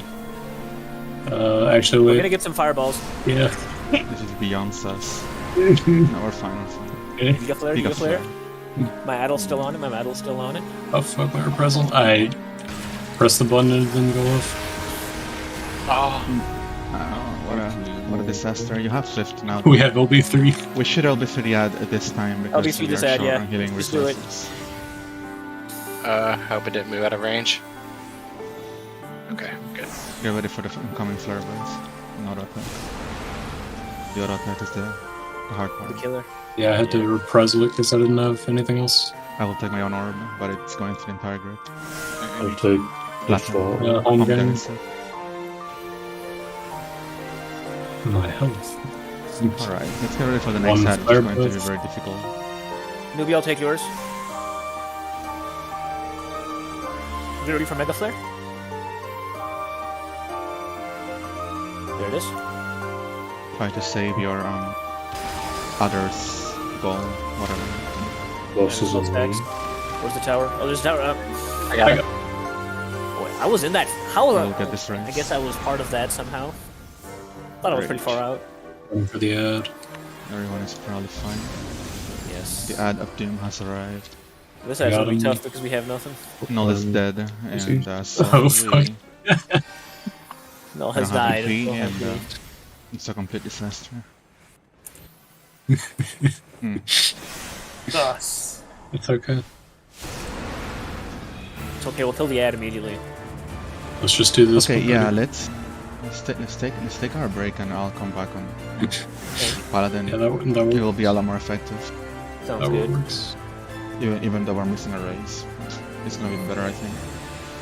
[SPEAKER 8] Actually,
[SPEAKER 3] We're
[SPEAKER 8] wait.
[SPEAKER 3] gonna get some fireballs.
[SPEAKER 8] Yeah.
[SPEAKER 9] This is beyond sus. No, we're fine, we're fine.
[SPEAKER 8] Okay.
[SPEAKER 3] Giga flare,
[SPEAKER 9] Giga
[SPEAKER 3] Giga flare. My Addle's still on it, my Addle's still on it.
[SPEAKER 8] Oh fuck, my reprisal. I pressed the button and it didn't go off.
[SPEAKER 9] What a disaster. You have Swift now.
[SPEAKER 8] We have LB3.
[SPEAKER 9] We should LB3 add at this time because
[SPEAKER 3] LB3
[SPEAKER 9] we are
[SPEAKER 3] this ad,
[SPEAKER 9] short
[SPEAKER 3] yeah.
[SPEAKER 9] on healing
[SPEAKER 3] Just do it.
[SPEAKER 9] resources.
[SPEAKER 4] Hope it didn't move out of range. Okay, good.
[SPEAKER 9] Get ready for the incoming flare blades. Not attack. The auto attack is the hard
[SPEAKER 3] The
[SPEAKER 9] part.
[SPEAKER 3] killer.
[SPEAKER 8] Yeah, I had to reprisal it because I didn't have anything else.
[SPEAKER 9] I will take my own orb, but it's going through the entire grid.
[SPEAKER 6] I'll take
[SPEAKER 9] Platinum.
[SPEAKER 6] D4.
[SPEAKER 8] Home
[SPEAKER 9] Okay,
[SPEAKER 8] game.
[SPEAKER 9] so-
[SPEAKER 8] My health.
[SPEAKER 9] Alright, let's get ready for the next
[SPEAKER 8] One
[SPEAKER 9] ad, which
[SPEAKER 8] flare
[SPEAKER 9] is going to be
[SPEAKER 8] blades.
[SPEAKER 9] very difficult.
[SPEAKER 3] Newbie, I'll take yours. You ready for Mega Flare? There it is.
[SPEAKER 9] Try to save your others goal, whatever.
[SPEAKER 6] Bosses on me.
[SPEAKER 3] Where's the tower? Oh, there's a tower up.
[SPEAKER 4] I got it.
[SPEAKER 3] Boy, I was in that. How?
[SPEAKER 9] We'll get this right.
[SPEAKER 3] I guess I was part of that somehow. Thought I was pretty far out.
[SPEAKER 8] Waiting for the ad.
[SPEAKER 9] Everyone is probably fine.
[SPEAKER 3] Yes.
[SPEAKER 9] The ad of doom has arrived.
[SPEAKER 3] This has to
[SPEAKER 8] Got
[SPEAKER 3] be
[SPEAKER 8] him.
[SPEAKER 3] tough because we have nothing.
[SPEAKER 9] Null is dead,
[SPEAKER 6] see.
[SPEAKER 9] and so
[SPEAKER 8] Oh, fuck.
[SPEAKER 3] Null
[SPEAKER 9] we
[SPEAKER 3] has
[SPEAKER 9] don't have
[SPEAKER 3] died.
[SPEAKER 9] BP,
[SPEAKER 3] Null has
[SPEAKER 9] and
[SPEAKER 3] died.
[SPEAKER 9] it's a complete disaster.
[SPEAKER 1] Thus.
[SPEAKER 8] It's okay.
[SPEAKER 3] It's okay. We'll kill the ad immediately.
[SPEAKER 8] Let's just do this.
[SPEAKER 9] Okay,
[SPEAKER 8] one.
[SPEAKER 9] yeah, let's take our break, and I'll come back on Paladin.
[SPEAKER 8] Yeah, that
[SPEAKER 9] It
[SPEAKER 8] works.
[SPEAKER 9] will be a lot more effective,
[SPEAKER 3] Sounds
[SPEAKER 8] That
[SPEAKER 3] good.
[SPEAKER 8] works.
[SPEAKER 9] even though we're missing a race. It's gonna be better, I think.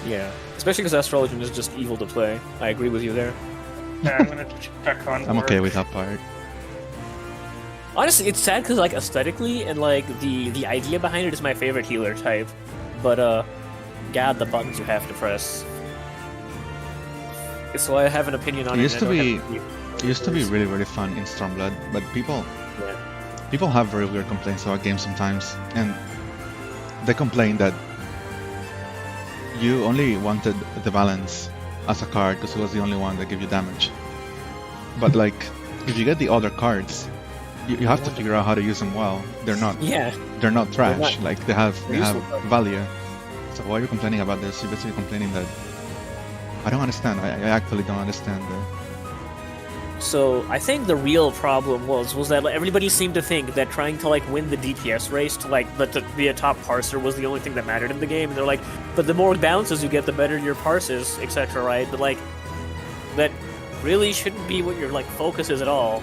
[SPEAKER 3] Yeah. Especially because Astrologian is just evil to play. I agree with you there.
[SPEAKER 1] Yeah, I'm gonna check on.
[SPEAKER 9] I'm okay
[SPEAKER 1] work.
[SPEAKER 9] with that part.
[SPEAKER 3] Honestly, it's sad because like aesthetically and like the idea behind it is my favorite healer type, but God, the buttons you have to press. So I have an opinion on
[SPEAKER 9] It
[SPEAKER 3] it.
[SPEAKER 9] used
[SPEAKER 3] and I
[SPEAKER 9] to
[SPEAKER 3] don't
[SPEAKER 9] be-
[SPEAKER 3] have
[SPEAKER 9] It used to be really fun in Stormblood, but people
[SPEAKER 3] Yeah.
[SPEAKER 9] people have very weird complaints about games sometimes, and they complain that you only wanted the balance as a card because it was the only one that gave you damage. But like, if you get the other cards, you have to figure out how to use them well. They're not
[SPEAKER 3] Yeah.
[SPEAKER 9] trash.
[SPEAKER 3] not-
[SPEAKER 9] Like they have
[SPEAKER 3] they're useful cards.
[SPEAKER 9] value. So why are you complaining about this? You're basically complaining that I don't understand. I actually don't understand.
[SPEAKER 3] So I think the real problem was that like, everybody seemed to think that trying to like win the DPS race to be a top parser was the only thing that mattered in the game. And they're like, but the more balances you get, the better your parses, etc. Right? But like, that really shouldn't be what your like focus is at all.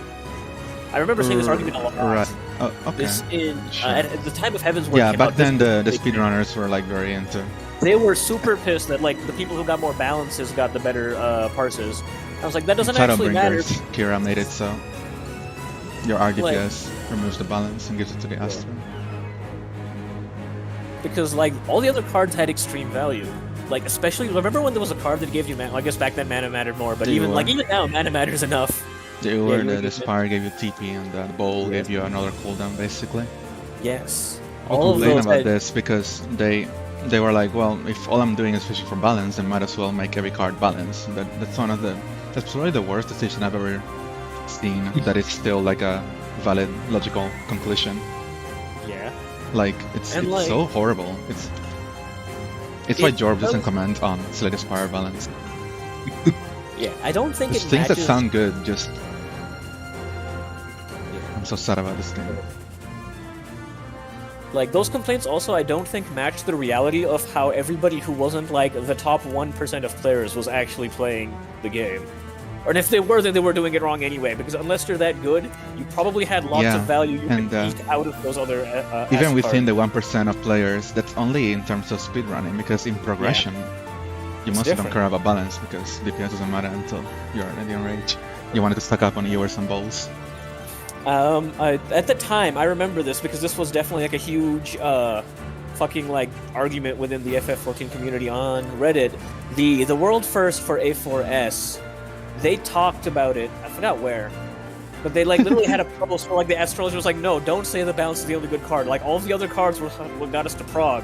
[SPEAKER 3] I remember seeing this argument a lot.
[SPEAKER 9] Right. Oh, okay.
[SPEAKER 3] This in
[SPEAKER 9] Sure.
[SPEAKER 3] at the time of Heaven's Word
[SPEAKER 9] Yeah,
[SPEAKER 3] came
[SPEAKER 9] back
[SPEAKER 3] out,
[SPEAKER 9] then
[SPEAKER 3] this-
[SPEAKER 9] the speedrunners were like very into.
[SPEAKER 3] they were super pissed that like the people who got more balances got the better parses. I was like, that doesn't actually matter.
[SPEAKER 9] Shadowbringers, Kira made it so your RDPS removes the balance and gives it to the Astra.
[SPEAKER 3] Because like all the other cards had extreme value. Like especially remember when there was a card that gave you mana? Well, I guess back then mana mattered more, but
[SPEAKER 9] They
[SPEAKER 3] even
[SPEAKER 9] were.
[SPEAKER 3] even now mana matters enough.
[SPEAKER 9] They were
[SPEAKER 3] you
[SPEAKER 9] the
[SPEAKER 3] were-
[SPEAKER 9] Spire gave you TP and the Bowl gave you another cooldown basically.
[SPEAKER 3] Yes.
[SPEAKER 9] I'll
[SPEAKER 3] All of
[SPEAKER 9] complain
[SPEAKER 3] those
[SPEAKER 9] about
[SPEAKER 3] had-
[SPEAKER 9] this because they were like, well, if all I'm doing is fishing for balance, then might as well make every card balance. That's probably the worst decision I've ever seen. That is still like a valid logical conclusion.
[SPEAKER 3] Yeah.
[SPEAKER 9] Like it's so horrible. It's why Jorb doesn't comment on Slay the Spire balance.
[SPEAKER 3] Yeah, I don't think
[SPEAKER 9] There's
[SPEAKER 3] it
[SPEAKER 9] things
[SPEAKER 3] matches.
[SPEAKER 9] that sound good, just so sad about this game.
[SPEAKER 3] Like, those complaints also, I don't think, match the reality of how everybody who wasn't, like, the top 1% of players was actually playing the game. Or if they were, then they were doing it wrong anyway, because unless you're that good, you probably had lots of value you
[SPEAKER 9] and,
[SPEAKER 3] could eke out of those other
[SPEAKER 9] even within
[SPEAKER 3] the
[SPEAKER 9] the 1% of players, that's only in terms of speedrunning, because in progression, you mostly don't care about balance, because DPS doesn't matter until you're already on rage. You wanted to stack up on yours and bowls.
[SPEAKER 3] At the time, I remember this because this was definitely like a huge fucking like argument within the FF14 community on Reddit. The world first for A4S, they talked about it. I forgot where, but they like literally had a post where like the astrologer was like, "No, don't say the balance is the only good card. Like all of the other cards were what got us to Prague."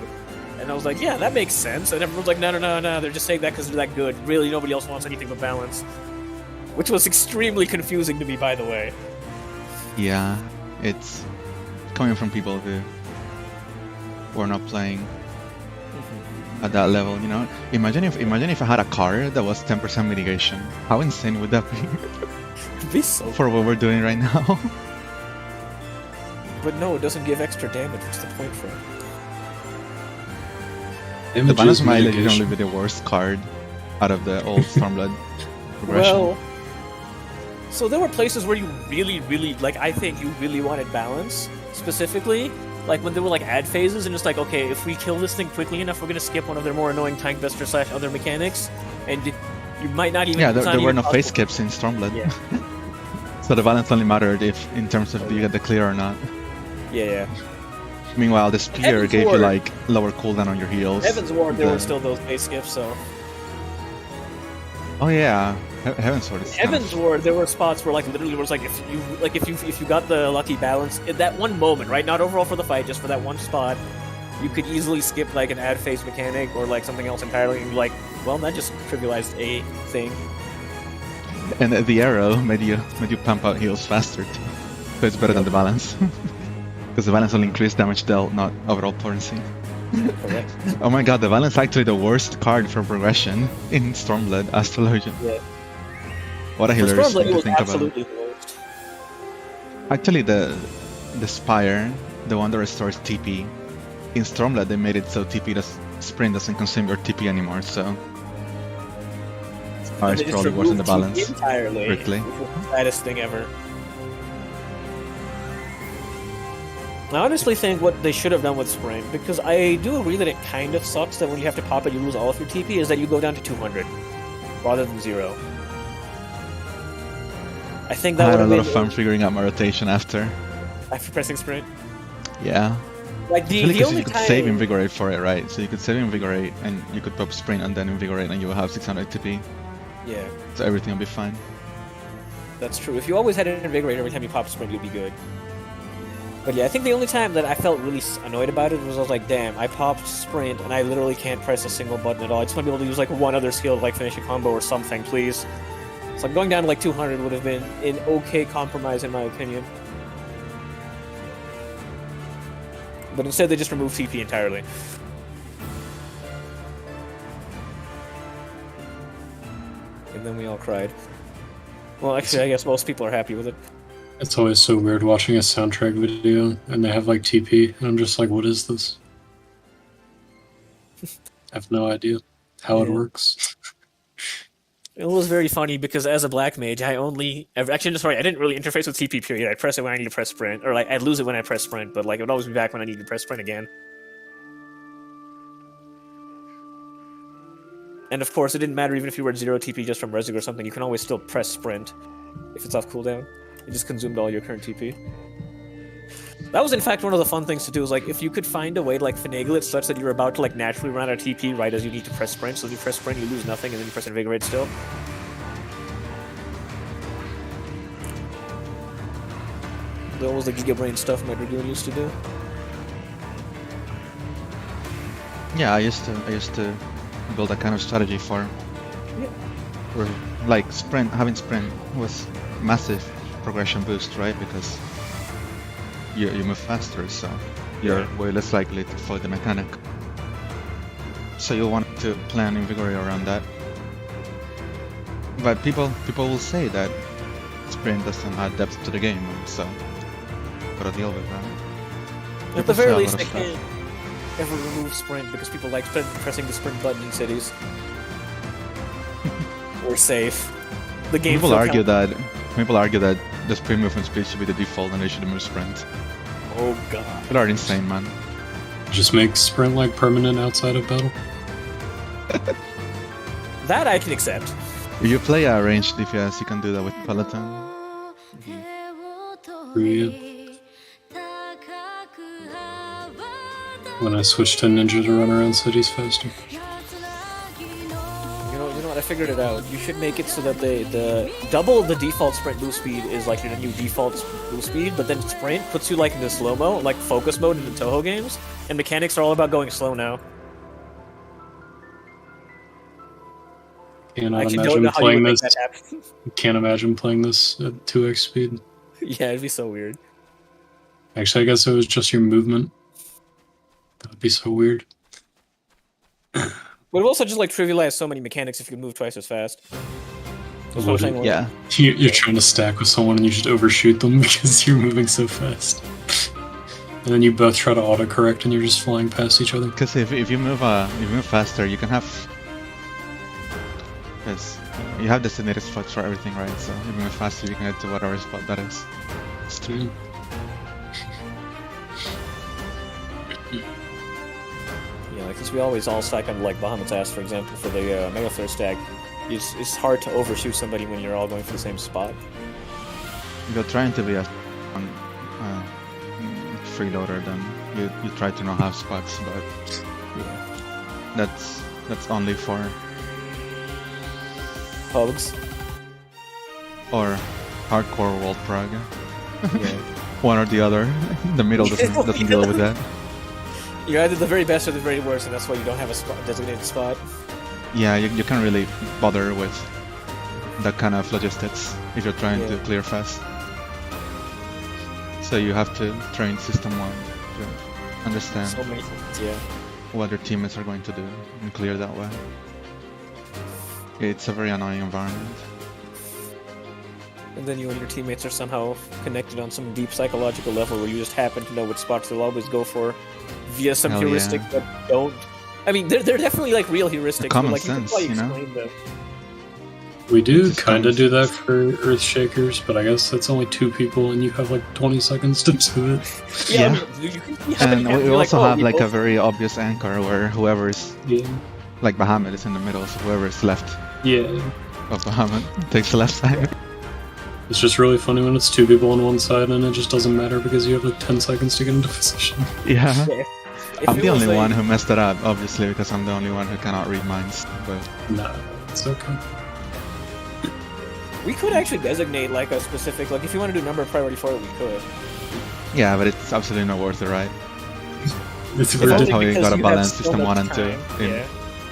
[SPEAKER 3] And I was like, "Yeah, that makes sense." And everyone's like, "No, they're just saying that because they're that good. Really, nobody else wants anything but balance," which was extremely confusing to me, by the way.
[SPEAKER 9] Yeah, it's coming from people who were not playing at that level, you know? Imagine if I had a card that was 10% mitigation. How insane would that be?
[SPEAKER 3] It'd be so
[SPEAKER 9] for what we're doing right now.
[SPEAKER 3] But no, it doesn't give extra damage. What's the point for it?
[SPEAKER 9] The balance might legitimately be the worst card out of the old Stormblood progression.
[SPEAKER 3] Well, so there were places where you really, like, I think you really wanted balance, specifically, like when there were like ad phases and it's like, okay, if we kill this thing quickly enough, we're gonna skip one of their more annoying tank buster / other mechanics, and you might not even.
[SPEAKER 9] Yeah, there were no phase skips in Stormblood.
[SPEAKER 3] Yeah.
[SPEAKER 9] So the balance only mattered if, in terms of do you get the clear or not.
[SPEAKER 3] Yeah.
[SPEAKER 9] Meanwhile, the spear
[SPEAKER 3] Heaven's
[SPEAKER 9] gave
[SPEAKER 3] Ward.
[SPEAKER 9] you like lower cooldown on your heals.
[SPEAKER 3] Heaven's Ward, there were still those phase skips, so.
[SPEAKER 9] Oh yeah, Heaven's Ward is
[SPEAKER 3] Heaven's Ward, there were spots where like literally was like if you got the lucky balance at that one moment, right? Not overall for the fight, just for that one spot, you could easily skip like an ad phase mechanic or like something else entirely, and be like, well, that just trivialized a thing.
[SPEAKER 9] And the arrow made you pump out heals faster too, so it's better than the balance. Because the balance only increased damage dealt, not overall potency.
[SPEAKER 3] Correct.
[SPEAKER 9] Oh my god, the balance is actually the worst card for progression in Stormblood Astrologian.
[SPEAKER 3] Yeah.
[SPEAKER 9] What a hilarious thing to think about.
[SPEAKER 3] Absolutely the worst.
[SPEAKER 9] Actually, the Spire, the one that restores TP, in Stormblood they made it so Sprint doesn't consume your TP anymore, so Spire probably worse in the balance.
[SPEAKER 3] Entirely.
[SPEAKER 9] Quickly.
[SPEAKER 3] Which was the saddest thing ever. I honestly think what they should have done with Sprint, because I do agree that it kind of sucks that when you have to pop it you lose all of your TP, is that you go down to 200 rather than 0. I think that
[SPEAKER 9] I
[SPEAKER 3] would
[SPEAKER 9] had a
[SPEAKER 3] have
[SPEAKER 9] lot
[SPEAKER 3] made
[SPEAKER 9] of fun figuring out my rotation after
[SPEAKER 3] pressing Sprint.
[SPEAKER 9] Yeah.
[SPEAKER 3] Like the only
[SPEAKER 9] you could
[SPEAKER 3] time...
[SPEAKER 9] save Invigorate for it, right? So you could save Invigorate and you could pop Sprint and then Invigorate and you will have 600 TP.
[SPEAKER 3] Yeah.
[SPEAKER 9] So everything will be fine.
[SPEAKER 3] That's true. If you always had an Invigorate every time you pop Sprint, you'd be good. But yeah, I think the only time that I felt really annoyed about it was I was like, damn, I popped Sprint and I literally can't press a single button at all. I just want to be able to use like one other skill to like finish a combo or something, please. So going down to like 200 would have been an okay compromise in my opinion. But instead they just removed TP entirely. And then we all cried. Well, actually, I guess most people are happy with it.
[SPEAKER 8] It's always so weird watching a soundtrack video and they have like TP, and I'm just like, what is this? I have no idea how it works.
[SPEAKER 3] It was very funny because as a black mage, I didn't really interface with TP period. I'd press it when I need to press sprint, or like I'd lose it when I press sprint, but like it would always be back when I needed to press sprint again. And of course, it didn't matter even if you were at 0 TP just from Resig or something, you can always still press sprint if it's off cooldown. It just consumed all your current TP. That was in fact one of the fun things to do, is like if you could find a way to like finagle it such that you're about to like naturally run out of TP right as you need to press sprint, so if you press sprint you lose nothing and then you press invigorate still. That was the Gigabrain stuff Metrodoon used to do.
[SPEAKER 9] Yeah, I used to build a kind of strategy for like having sprint was massive progression boost, right? Because you move faster, so you're way less likely to foil the mechanic. So you'll want to plan Invigorate around that. But people will say that sprint doesn't add depth to the game, so gotta deal with that.
[SPEAKER 3] At the
[SPEAKER 9] People say
[SPEAKER 3] very
[SPEAKER 9] a lot
[SPEAKER 3] least,
[SPEAKER 9] of
[SPEAKER 3] they
[SPEAKER 9] stuff.
[SPEAKER 3] can't ever remove sprint because people like pressing the sprint button in cities. We're safe. The game.
[SPEAKER 9] People argue that the sprint movement speed should be the default and they should remove sprint.
[SPEAKER 3] Oh god.
[SPEAKER 9] People are insane, man.
[SPEAKER 8] Just make sprint like permanent outside of battle.
[SPEAKER 3] That I can accept.
[SPEAKER 9] If you play a ranged DPS, you can do that with Peloton.
[SPEAKER 8] Yeah. When I switched to Ninja to run around cities faster.
[SPEAKER 3] You know what? I figured it out. You should make it so that the double the default sprint boost speed is like your new default boost speed, but then sprint puts you like in the slow mo, like focus mode in the Toho games, and mechanics are all about going slow now.
[SPEAKER 8] Can't
[SPEAKER 3] I actually don't
[SPEAKER 8] imagine
[SPEAKER 3] know how you would
[SPEAKER 8] playing
[SPEAKER 3] make
[SPEAKER 8] this.
[SPEAKER 3] that happen.
[SPEAKER 8] Can't imagine playing this at 2x speed.
[SPEAKER 3] Yeah, it'd be so weird.
[SPEAKER 8] Actually, I guess it was just your movement. That'd be so weird.
[SPEAKER 3] But it also just like trivialize so many mechanics if you could move twice as fast. That's what I'm saying.
[SPEAKER 9] Yeah.
[SPEAKER 8] You're trying to stack with someone and you just overshoot them because you're moving so fast. And then you both try to autocorrect and you're just flying past each other.
[SPEAKER 9] Because if you move faster, you can have. Yes, you have designated spots for everything, right? So if you move faster, you can get to whatever spot that is. It's true.
[SPEAKER 3] Yeah, like, since we always all stack on like Bahamut's ass, for example, for the Mega Flare stack, it's hard to overshoot somebody when you're all going for the same spot.
[SPEAKER 9] If you're trying to be a freeloader, then you try to not have spots, but
[SPEAKER 3] Yeah.
[SPEAKER 9] that's only for
[SPEAKER 3] Pugs.
[SPEAKER 9] or hardcore world prog.
[SPEAKER 3] Yeah.
[SPEAKER 9] One or the other. The middle doesn't deal with that.
[SPEAKER 3] You're either the very best or the very worst, and that's why you don't have a designated spot.
[SPEAKER 9] Yeah, you can't really bother with that kind of logistics if you're trying to clear fast. So you have to train System 1 to understand
[SPEAKER 3] So many things, yeah.
[SPEAKER 9] what your teammates are going to do and clear that way. It's a very annoying environment.
[SPEAKER 3] And then you and your teammates are somehow connected on some deep psychological level where you just happen to know which spots they'll always go for via some
[SPEAKER 9] Hell
[SPEAKER 3] heuristic
[SPEAKER 9] yeah.
[SPEAKER 3] that don't. I mean, they're definitely like real heuristics,
[SPEAKER 9] Common
[SPEAKER 3] but like
[SPEAKER 9] sense,
[SPEAKER 3] you can
[SPEAKER 9] you know?
[SPEAKER 3] probably explain them.
[SPEAKER 8] We do
[SPEAKER 9] Just
[SPEAKER 8] kind of
[SPEAKER 9] comes-
[SPEAKER 8] do that for Earthshakers, but I guess that's only 2 people and you have like 20 seconds to do it.
[SPEAKER 3] Yeah,
[SPEAKER 9] Yeah.
[SPEAKER 3] I mean, you can see how many
[SPEAKER 9] And
[SPEAKER 3] times
[SPEAKER 9] we
[SPEAKER 3] you're
[SPEAKER 9] also
[SPEAKER 3] oh,
[SPEAKER 9] have
[SPEAKER 3] we
[SPEAKER 9] like a
[SPEAKER 3] both-
[SPEAKER 9] very obvious anchor where whoever is,
[SPEAKER 8] Yeah.
[SPEAKER 9] like Bahamut is in the middle, so whoever is left
[SPEAKER 8] Yeah.
[SPEAKER 9] of Bahamut takes the left side.
[SPEAKER 8] It's just really funny when it's 2 people on one side and it just doesn't matter because you have like 10 seconds to get into position.
[SPEAKER 9] Yeah.
[SPEAKER 3] If
[SPEAKER 9] I'm
[SPEAKER 3] it
[SPEAKER 9] the
[SPEAKER 3] was,
[SPEAKER 9] only
[SPEAKER 3] like-
[SPEAKER 9] one who messed it up, obviously, because I'm the only one who cannot read minds. But
[SPEAKER 8] Nah, it's okay.
[SPEAKER 3] We could actually designate like a specific, like if you want to do number priority for it, we could.
[SPEAKER 9] yeah, but it's absolutely not worth it, right?
[SPEAKER 8] It's
[SPEAKER 3] If
[SPEAKER 9] That's
[SPEAKER 3] only
[SPEAKER 8] ridiculous.
[SPEAKER 9] how you
[SPEAKER 3] because
[SPEAKER 9] gotta
[SPEAKER 3] you have
[SPEAKER 9] balance
[SPEAKER 3] so
[SPEAKER 9] System
[SPEAKER 3] much
[SPEAKER 9] 1 and 2
[SPEAKER 3] time.
[SPEAKER 9] in,
[SPEAKER 3] Yeah.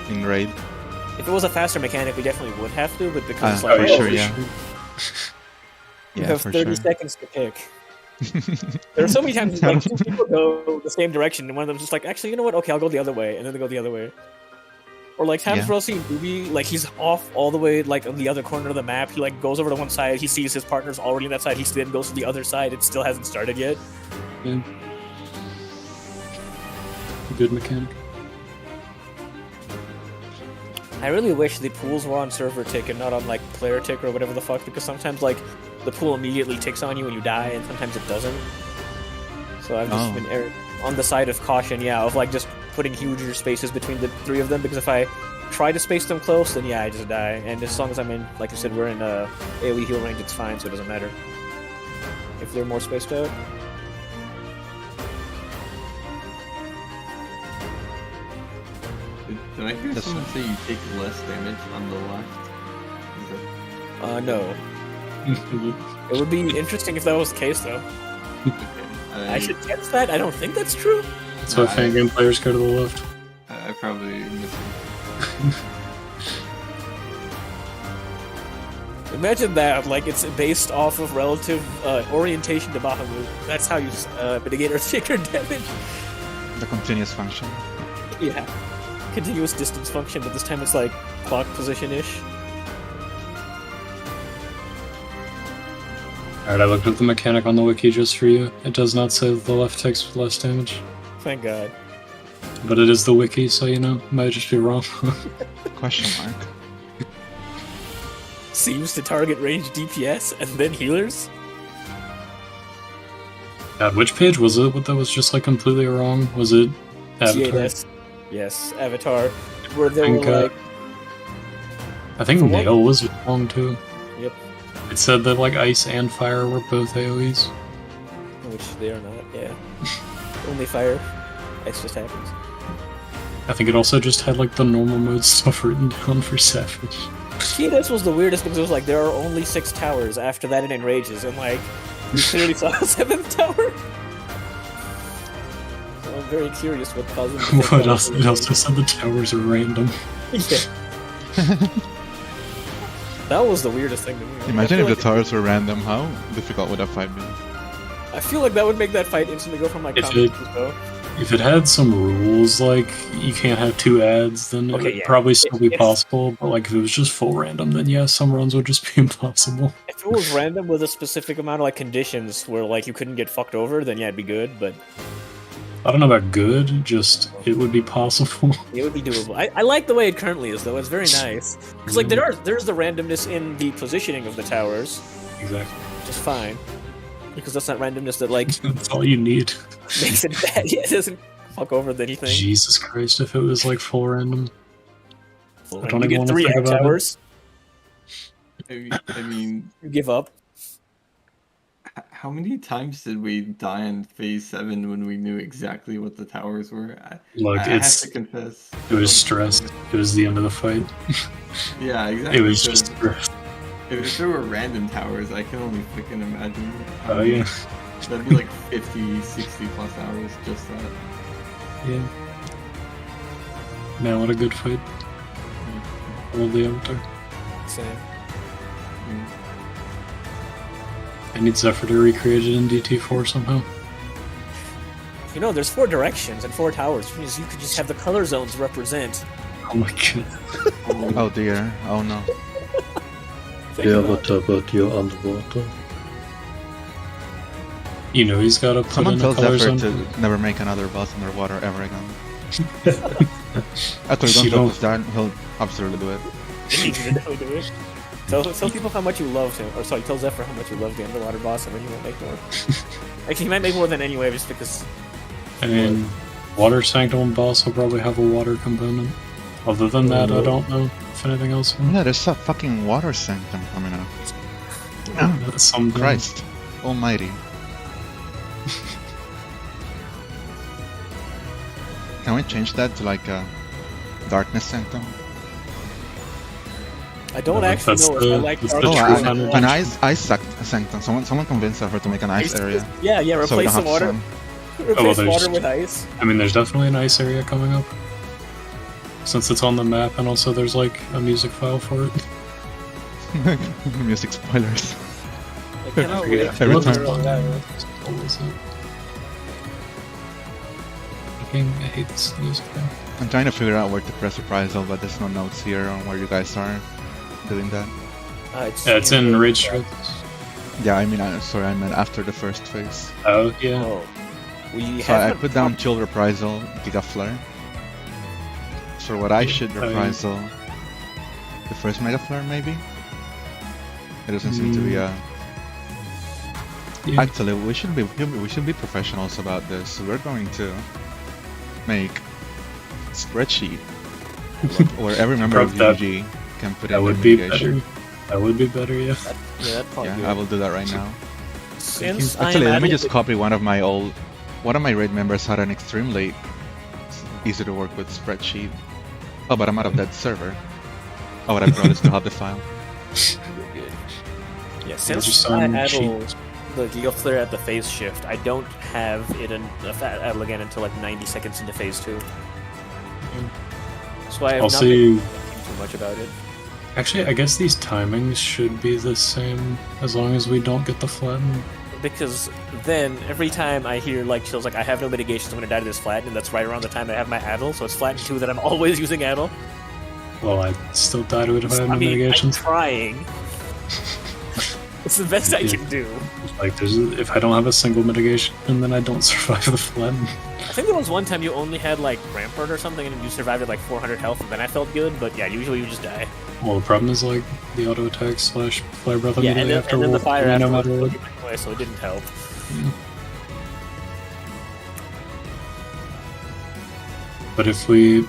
[SPEAKER 9] in Raid.
[SPEAKER 3] If it was a faster mechanic, we definitely would have to, but because it's
[SPEAKER 9] Oh,
[SPEAKER 3] like
[SPEAKER 9] for
[SPEAKER 3] oh,
[SPEAKER 9] sure,
[SPEAKER 8] for
[SPEAKER 9] yeah.
[SPEAKER 3] you
[SPEAKER 9] Yeah,
[SPEAKER 3] have
[SPEAKER 9] for
[SPEAKER 3] 30
[SPEAKER 9] sure.
[SPEAKER 3] seconds to pick. There are so many times like 2 people go the same direction, and one of them's just like, actually, you know what? Okay, I'll go the other way, and then they go the other way. Or like times
[SPEAKER 9] Yeah.
[SPEAKER 3] where I'll see Booby, like he's off all the way like on the other corner of the map. He like goes over to one side, he sees his partner's already on that side, he then goes to the other side, it still hasn't started yet.
[SPEAKER 8] Yeah. Good mechanic.
[SPEAKER 3] I really wish the pools were on server tick and not on like player tick or whatever the fuck, because sometimes like the pool immediately ticks on you and you die, and sometimes it doesn't. So I've just
[SPEAKER 9] Oh.
[SPEAKER 3] been on the side of caution, yeah, of like just putting huger spaces between the 3 of them, because if I try to space them close, then yeah, I just die. And as long as I'm in, like you said, we're in AoE heal range, it's fine, so it doesn't matter if they're more spaced out.
[SPEAKER 2] Did I hear
[SPEAKER 9] That's
[SPEAKER 2] someone say you take less damage on the left? Is
[SPEAKER 3] No. It would be interesting if that was the case, though.
[SPEAKER 2] that, okay.
[SPEAKER 3] I should guess that. I don't think that's true.
[SPEAKER 8] That's why fan game players go to the left.
[SPEAKER 2] I probably missed it.
[SPEAKER 3] Imagine that, like, it's based off of relative orientation to Bahamut. That's how you mitigate Earthshaker damage.
[SPEAKER 9] The continuous function.
[SPEAKER 3] Yeah. Continuous distance function, but this time it's like clock position-ish.
[SPEAKER 8] Alright, I looked at the mechanic on the wiki just for you. It does not say that the left takes less damage.
[SPEAKER 3] Thank God.
[SPEAKER 8] But it is the wiki, so you know, might just be wrong.
[SPEAKER 9] Question mark.
[SPEAKER 3] Seems to target range DPS and then healers?
[SPEAKER 8] God, which page was it? What that was just like completely wrong? Was it Avatar?
[SPEAKER 3] GAS. Yes, Avatar. Where they
[SPEAKER 8] think,
[SPEAKER 3] were like...
[SPEAKER 8] I think
[SPEAKER 3] For what?
[SPEAKER 8] Nail was wrong too.
[SPEAKER 3] Yep.
[SPEAKER 8] It said that like ice and fire were both AoEs.
[SPEAKER 3] Which they are not, yeah. Only fire. Ice just happens.
[SPEAKER 8] I think it also just had like the normal mode stuff written down for Savage.
[SPEAKER 3] GAS was the weirdest because it was like, there are only 6 towers. After that it enrages, and like, you clearly saw a 7th tower. So I'm very curious what caused them to
[SPEAKER 8] What else? It also said the towers are random.
[SPEAKER 3] Yeah. That was the weirdest thing to me.
[SPEAKER 9] Imagine
[SPEAKER 3] I
[SPEAKER 9] if
[SPEAKER 3] feel
[SPEAKER 9] the towers were random. How difficult would that fight be?
[SPEAKER 3] I feel like that would make that fight instantly go from like
[SPEAKER 8] If
[SPEAKER 3] combat
[SPEAKER 8] it-
[SPEAKER 3] to bow.
[SPEAKER 8] If it had some rules like you can't have 2 ads, then it
[SPEAKER 3] Okay,
[SPEAKER 8] would
[SPEAKER 3] yeah.
[SPEAKER 8] probably still be
[SPEAKER 3] If-
[SPEAKER 8] possible. But like if it was just full random, then yeah, some runs would just be impossible.
[SPEAKER 3] If it was random with a specific amount of like conditions where like you couldn't get fucked over, then yeah, it'd be good. But
[SPEAKER 8] I don't know about good, just it would be possible.
[SPEAKER 3] it would be doable. I like the way it currently is, though. It's very nice. Because like there's the randomness in the positioning of the towers,
[SPEAKER 8] Exactly.
[SPEAKER 3] which is fine. Because that's not randomness that like
[SPEAKER 8] That's all you need.
[SPEAKER 3] makes it bad. Yeah, it doesn't fuck over anything.
[SPEAKER 8] Jesus Christ, if it was like full random.
[SPEAKER 3] Well,
[SPEAKER 8] I don't
[SPEAKER 3] you
[SPEAKER 8] even
[SPEAKER 3] get
[SPEAKER 8] wanna
[SPEAKER 3] 3
[SPEAKER 8] think
[SPEAKER 3] egg
[SPEAKER 8] about it.
[SPEAKER 3] towers.
[SPEAKER 2] I mean,
[SPEAKER 3] You give up.
[SPEAKER 2] how many times did we die in phase 7 when we knew exactly what the towers were?
[SPEAKER 8] Like
[SPEAKER 2] I have
[SPEAKER 8] it's
[SPEAKER 2] to confess.
[SPEAKER 8] it was stress. It was the end of the fight.
[SPEAKER 2] Yeah, exactly.
[SPEAKER 8] It was
[SPEAKER 2] so
[SPEAKER 8] just stress.
[SPEAKER 2] if there were random towers, I can only freaking imagine. how
[SPEAKER 8] Oh
[SPEAKER 2] many-
[SPEAKER 8] yeah.
[SPEAKER 2] That'd be like 50, 60 plus hours just that.
[SPEAKER 8] Yeah. Man, what a good fight. I love the Avatar.
[SPEAKER 3] Same.
[SPEAKER 8] I need Zephyr to recreate it in DT4 somehow.
[SPEAKER 3] You know, there's 4 directions and 4 towers, which means you could just have the color zones represent.
[SPEAKER 8] Oh my god.
[SPEAKER 9] Oh dear. Oh no.
[SPEAKER 3] Think
[SPEAKER 6] Yeah,
[SPEAKER 3] about
[SPEAKER 6] but you're underwater.
[SPEAKER 8] You know he's gotta put
[SPEAKER 9] Someone
[SPEAKER 8] in a
[SPEAKER 9] tell
[SPEAKER 8] color
[SPEAKER 9] Zephyr
[SPEAKER 8] zone.
[SPEAKER 9] to never make another boss underwater ever again. After
[SPEAKER 8] You
[SPEAKER 9] Gonzo
[SPEAKER 8] don't-
[SPEAKER 9] goes down, he'll absolutely do it.
[SPEAKER 3] it. You can definitely do it. Tell people how much you loved him. Or sorry, tell Zephyr how much you loved the underwater boss, and then he won't make more. Actually, he might make more than anyway, just because.
[SPEAKER 8] I mean, Water Sanctum boss will probably have a water component. Other than that, I don't know if anything else will.
[SPEAKER 9] Yeah, there's a fucking water sanctum coming up.
[SPEAKER 8] That's some
[SPEAKER 9] Christ almighty. Can we change that to like a darkness sanctum?
[SPEAKER 3] I don't
[SPEAKER 8] No,
[SPEAKER 3] actually
[SPEAKER 8] that's
[SPEAKER 3] know if
[SPEAKER 8] the-
[SPEAKER 3] I like
[SPEAKER 8] that's
[SPEAKER 3] dark
[SPEAKER 8] the
[SPEAKER 9] Oh,
[SPEAKER 8] true
[SPEAKER 3] Ice.
[SPEAKER 8] final
[SPEAKER 9] an ice sanctum. Someone convince Zephyr to make an ice area.
[SPEAKER 3] Yeah,
[SPEAKER 9] So we
[SPEAKER 3] replace
[SPEAKER 9] don't
[SPEAKER 3] the
[SPEAKER 9] have
[SPEAKER 3] water.
[SPEAKER 9] sun.
[SPEAKER 3] Replace
[SPEAKER 8] there's-
[SPEAKER 3] water with ice.
[SPEAKER 8] I mean, there's definitely an ice area coming up. Since it's on the map, and also there's like a music file for it.
[SPEAKER 9] Music spoilers.
[SPEAKER 3] I cannot wait.
[SPEAKER 8] Yeah,
[SPEAKER 9] Every
[SPEAKER 8] I love
[SPEAKER 9] time.
[SPEAKER 8] this one. It's always it. I hate this music thing.
[SPEAKER 9] I'm trying to figure out where to press reprisal, but there's no notes here on where you guys are doing that.
[SPEAKER 8] Yeah, it's in Raid Strikes.
[SPEAKER 9] Yeah, I mean, sorry, I meant after the first phase.
[SPEAKER 8] Oh, yeah.
[SPEAKER 3] Oh. We
[SPEAKER 9] So I
[SPEAKER 3] haven't
[SPEAKER 9] put down Chill Reprisal, Giga Flare. For what I should
[SPEAKER 8] Oh, yeah.
[SPEAKER 9] reprisal, the first Mega Flare maybe? It doesn't seem to be a...
[SPEAKER 8] Yeah.
[SPEAKER 9] Actually, we should be professionals about this. We're going to make a spreadsheet where every member of
[SPEAKER 8] That-
[SPEAKER 9] GGG can put
[SPEAKER 8] That
[SPEAKER 9] in
[SPEAKER 8] would
[SPEAKER 9] their
[SPEAKER 8] be
[SPEAKER 9] mitigation.
[SPEAKER 8] better. That would be better, yeah.
[SPEAKER 3] Yeah, that'd probably
[SPEAKER 9] Yeah, I will do that right now.
[SPEAKER 3] Since I
[SPEAKER 9] Actually,
[SPEAKER 3] am
[SPEAKER 9] let me
[SPEAKER 3] adding
[SPEAKER 9] just
[SPEAKER 3] the-
[SPEAKER 9] copy one of my raid members had an extremely easy to work with spreadsheet. Oh, but I'm out of that server. Oh, what I brought is to have the file.
[SPEAKER 3] Yeah,
[SPEAKER 8] just
[SPEAKER 3] since
[SPEAKER 8] on
[SPEAKER 3] I
[SPEAKER 8] cheat.
[SPEAKER 3] addle the Giga Flare at the phase shift, I don't have it in addle again until like 90 seconds into phase 2. So I have
[SPEAKER 8] I'll
[SPEAKER 3] not
[SPEAKER 8] see.
[SPEAKER 3] been thinking too much about it.
[SPEAKER 8] Actually, I guess these timings should be the same as long as we don't get the flatten.
[SPEAKER 3] Because then every time I hear like Chill's like I have no mitigations, I'm gonna die to this flatten, and that's right around the time I have my addle, so it's flatten 2 that I'm always using addle.
[SPEAKER 8] Well, I'd still die to it if I had no
[SPEAKER 3] I mean, I'm
[SPEAKER 8] mitigations.
[SPEAKER 3] trying. It's the best I can do.
[SPEAKER 8] Like, if I don't have a single mitigation, and then I don't survive the flatten.
[SPEAKER 3] I think there was one time you only had like Rampart or something, and you survived at like 400 health, and then I felt good. But yeah, usually you just die.
[SPEAKER 8] Well, the problem is like the auto attack / flare breath
[SPEAKER 3] Yeah,
[SPEAKER 8] immediately after
[SPEAKER 3] and then the fire
[SPEAKER 8] no
[SPEAKER 3] afterwards
[SPEAKER 8] matter what.
[SPEAKER 3] took you away, so it didn't help.
[SPEAKER 8] But if we,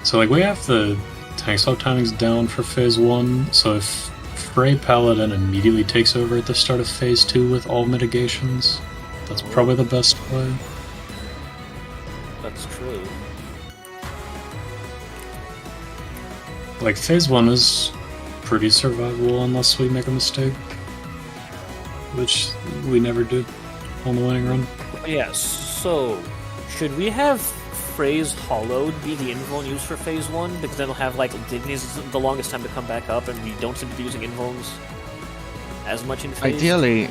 [SPEAKER 8] so like we have the tank swap timings down for phase 1, so if Frey Paladin immediately takes over at the start of phase 2 with all mitigations, that's probably the best play.
[SPEAKER 3] That's true.
[SPEAKER 8] Like phase 1 is pretty survivable unless we make a mistake, which we never did on the winning run.
[SPEAKER 3] Yeah, so should we have Frey's Hollowed be the invuln used for phase 1? Because then it'll have like Dignity's the longest time to come back up, and we don't seem to be using invulns as much in phase.
[SPEAKER 9] Ideally,
[SPEAKER 3] Or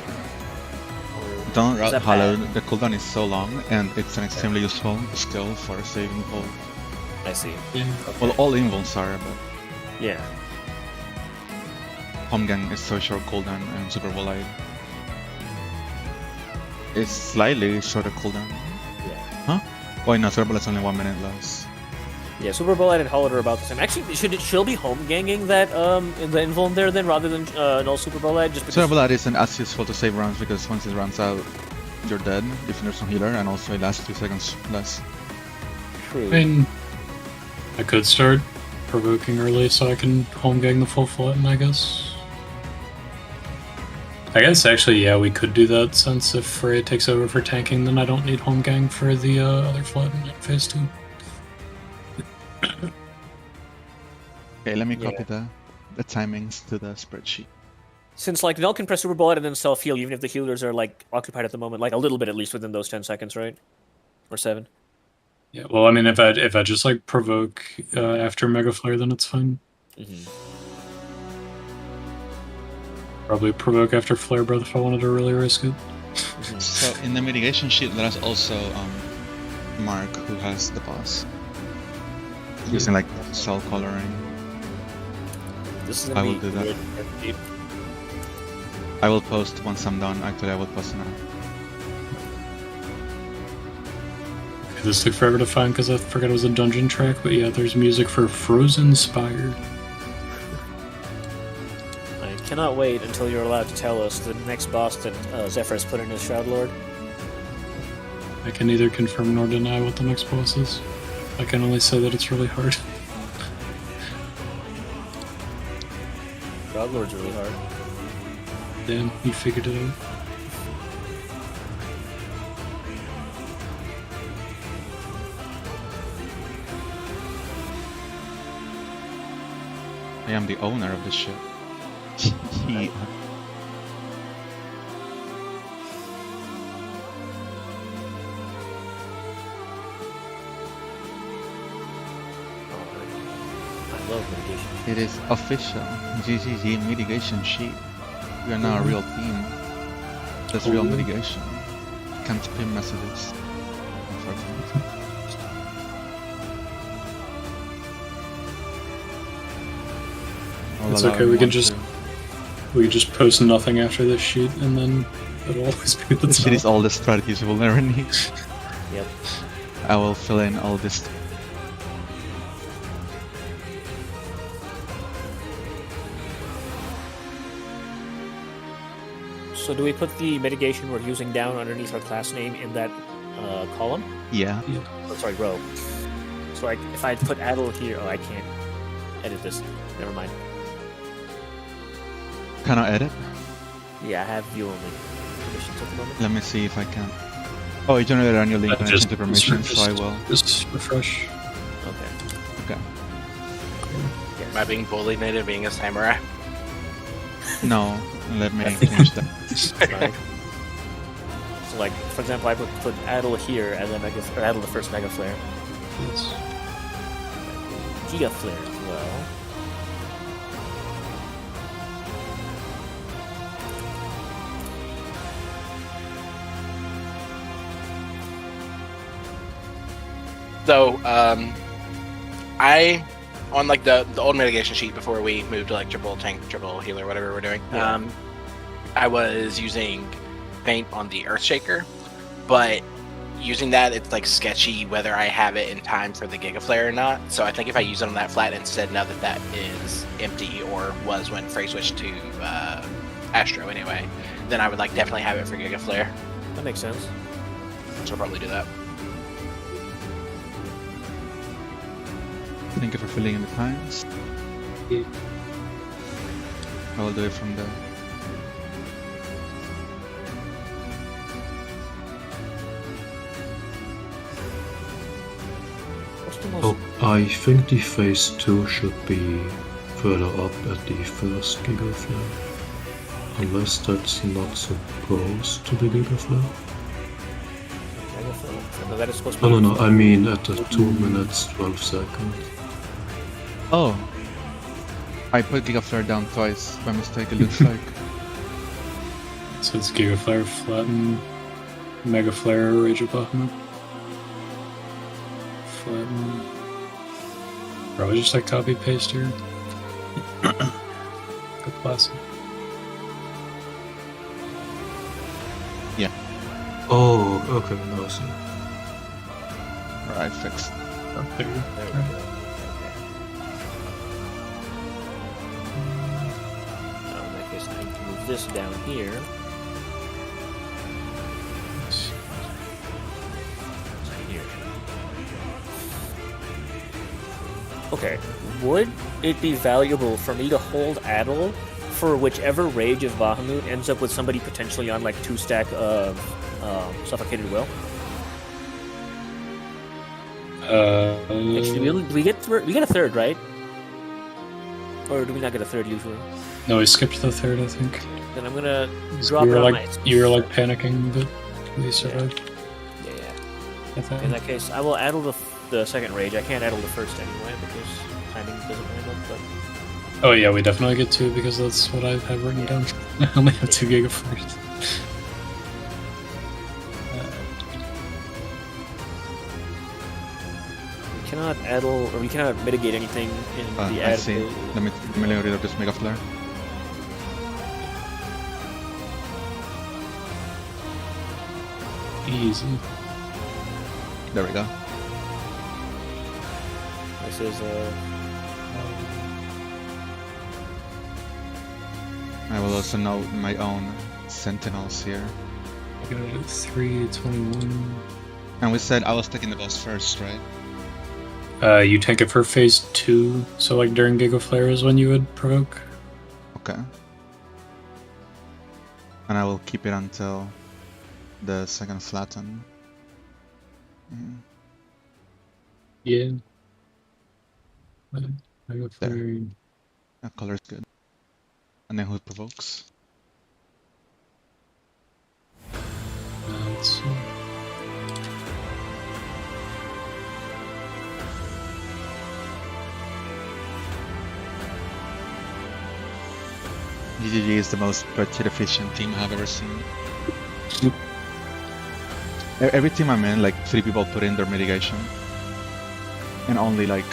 [SPEAKER 9] don't
[SPEAKER 3] is
[SPEAKER 9] route
[SPEAKER 3] that
[SPEAKER 9] Hollow.
[SPEAKER 3] bad?
[SPEAKER 9] The cooldown is so long, and it's an extremely useful skill for saving all.
[SPEAKER 3] I see.
[SPEAKER 9] Well, all invulns are, but
[SPEAKER 3] Yeah.
[SPEAKER 9] Home Gang is so short cooldown, and Super Bowl Light is slightly shorter cooldown.
[SPEAKER 3] Yeah.
[SPEAKER 9] Huh? Oh, no, Super Bowl is only 1 minute less.
[SPEAKER 3] Yeah, Super Bowl and Hollowed are about the same. Actually, she'll be home ganging that the invuln there then, rather than no Super Bowl just because.
[SPEAKER 9] Super Bowl Light isn't as useful to save rounds because once it runs out, you're dead if there's no healer, and also it lasts 2 seconds less.
[SPEAKER 3] True.
[SPEAKER 8] I mean, I could start provoking early so I can home gang the full flatten, I guess. I guess actually, yeah, we could do that since if Frey takes over for tanking, then I don't need home gang for the other flatten in phase 2.
[SPEAKER 9] Okay, let me copy the timings to the spreadsheet.
[SPEAKER 3] Since like Null can press Super Bowl and then self heal, even if the healers are like occupied at the moment, like a little bit at least within those 10 seconds, right? Or 7.
[SPEAKER 8] Yeah, well, I mean, if I just like provoke after Mega Flare, then it's fine.
[SPEAKER 3] Mm-hmm.
[SPEAKER 8] Probably provoke after Flare Breath if I wanted to really risk it.
[SPEAKER 3] Mm-hmm.
[SPEAKER 9] So in the mitigation sheet, let us also mark who has the boss. Using like cell coloring.
[SPEAKER 3] This is
[SPEAKER 9] I
[SPEAKER 3] gonna
[SPEAKER 9] will
[SPEAKER 3] be
[SPEAKER 9] do that.
[SPEAKER 3] weird.
[SPEAKER 9] I will post once I'm done. Actually, I will post now.
[SPEAKER 8] Okay, this took forever to find because I forgot it was a dungeon track, but yeah, there's music for Frozen Spire.
[SPEAKER 3] I cannot wait until you're allowed to tell us the next boss that Zephyr has put in his Shroud Lord.
[SPEAKER 8] I can neither confirm nor deny what the next boss is. I can only say that it's really hard.
[SPEAKER 3] Shroud Lord's really hard.
[SPEAKER 8] Damn, you figured it out.
[SPEAKER 9] I am the owner of this ship. Yeah.
[SPEAKER 3] I love mitigation.
[SPEAKER 9] It is official. GGG mitigation sheet. We are now a real team. That's real mitigation. Can't spam messages. Unfortunately. I'll
[SPEAKER 8] It's
[SPEAKER 9] allow
[SPEAKER 8] okay, we can
[SPEAKER 9] everyone
[SPEAKER 8] we can just post nothing after this sheet, and then it'll always be the
[SPEAKER 9] This sheet is
[SPEAKER 8] top.
[SPEAKER 9] all the strategies we'll never need.
[SPEAKER 3] Yep.
[SPEAKER 9] I will fill in all this.
[SPEAKER 3] So do we put the mitigation we're using down underneath our class name in that column?
[SPEAKER 9] Yeah.
[SPEAKER 3] Oh, sorry, row. So like, if I put Adel here, oh, I can't edit this. Never mind.
[SPEAKER 9] Can I edit?
[SPEAKER 3] Yeah, I have view only permissions at the moment.
[SPEAKER 9] Let me see if I can. Oh, you generated a new link and I changed the permissions, so I will.
[SPEAKER 8] Just refresh.
[SPEAKER 3] Okay.
[SPEAKER 9] Okay.
[SPEAKER 3] Yes.
[SPEAKER 4] Am I being bullied into being a samurai?
[SPEAKER 9] No, let me change that.
[SPEAKER 3] Right. So like, for example, I put Adel here and then Adel the first Mega Flare.
[SPEAKER 8] Yes.
[SPEAKER 3] Giga Flare as well.
[SPEAKER 4] So, I on like the old mitigation sheet before we moved to like triple tank, triple healer, whatever we're doing.
[SPEAKER 3] Yeah.
[SPEAKER 4] I was using Faint on the Earthshaker, but using that, it's like sketchy whether I have it in time for the Giga Flare or not. So I think if I use it on that flat instead, now that that is empty, or was when Frey switched to Astro anyway, then I would like definitely have it for Giga Flare.
[SPEAKER 3] That makes sense.
[SPEAKER 4] So I'll probably do that.
[SPEAKER 9] Thank you for filling in the times.
[SPEAKER 8] Yeah.
[SPEAKER 9] I will do it from there.
[SPEAKER 3] What's the most...
[SPEAKER 6] Oh, I think the phase 2 should be further up at the first Giga Flare. Unless that's not supposed to be Giga Flare.
[SPEAKER 3] No, that is supposed to
[SPEAKER 6] No,
[SPEAKER 3] be...
[SPEAKER 6] no, no, I mean at the 2 minutes 12 seconds.
[SPEAKER 9] Oh! I put Giga Flare down twice by mistake, it looks like.
[SPEAKER 8] So it's Giga Flare, Flatten, Mega Flare, Rage of Bahamut. Flatten. Probably just like copy paste here. Good classic.
[SPEAKER 6] Oh, okay, now I see.
[SPEAKER 9] Alright, fixed.
[SPEAKER 8] Oh, there you go.
[SPEAKER 3] There we
[SPEAKER 8] Right.
[SPEAKER 3] go. Oh, in that case, I need to move this down here. Here. Okay, would it be valuable for me to hold Adel for whichever Rage of Bahamut ends up with somebody potentially on like 2-stack of Suffocated Will? Actually, do we get a third, right? Or do we not get a third usually?
[SPEAKER 8] No, I skipped the third, I think.
[SPEAKER 3] Then I'm gonna
[SPEAKER 8] 'Cause
[SPEAKER 3] drop
[SPEAKER 8] you
[SPEAKER 3] it
[SPEAKER 8] were
[SPEAKER 3] on
[SPEAKER 8] like
[SPEAKER 3] my...
[SPEAKER 8] you were like panicking, but we survived.
[SPEAKER 3] Yeah, yeah.
[SPEAKER 8] I think.
[SPEAKER 3] In that case, I will addle the second Rage. I can't addle the first anyway because timing doesn't line up, but...
[SPEAKER 8] Oh yeah, we definitely get 2 because that's what I have written down. I only have 2 Giga Flares.
[SPEAKER 3] We cannot addle, or we cannot mitigate anything in the
[SPEAKER 9] I
[SPEAKER 3] add.
[SPEAKER 9] see. Let me get rid of this Mega Flare.
[SPEAKER 8] Easy.
[SPEAKER 9] There we go.
[SPEAKER 3] This is
[SPEAKER 9] I will also note my own sentinels here.
[SPEAKER 8] I got it at 321.
[SPEAKER 9] And we said I was taking the boss first, right?
[SPEAKER 8] You tank it for phase 2, so like during Giga Flare is when you would provoke.
[SPEAKER 9] Okay. And I will keep it until the second flatten.
[SPEAKER 8] Yeah. Giga Flare.
[SPEAKER 9] That color's good. And then who provokes?
[SPEAKER 8] Let's see.
[SPEAKER 9] GGG is the most budget efficient team I've ever seen. Every team I'm in, like 3 people put in their mitigation. And only like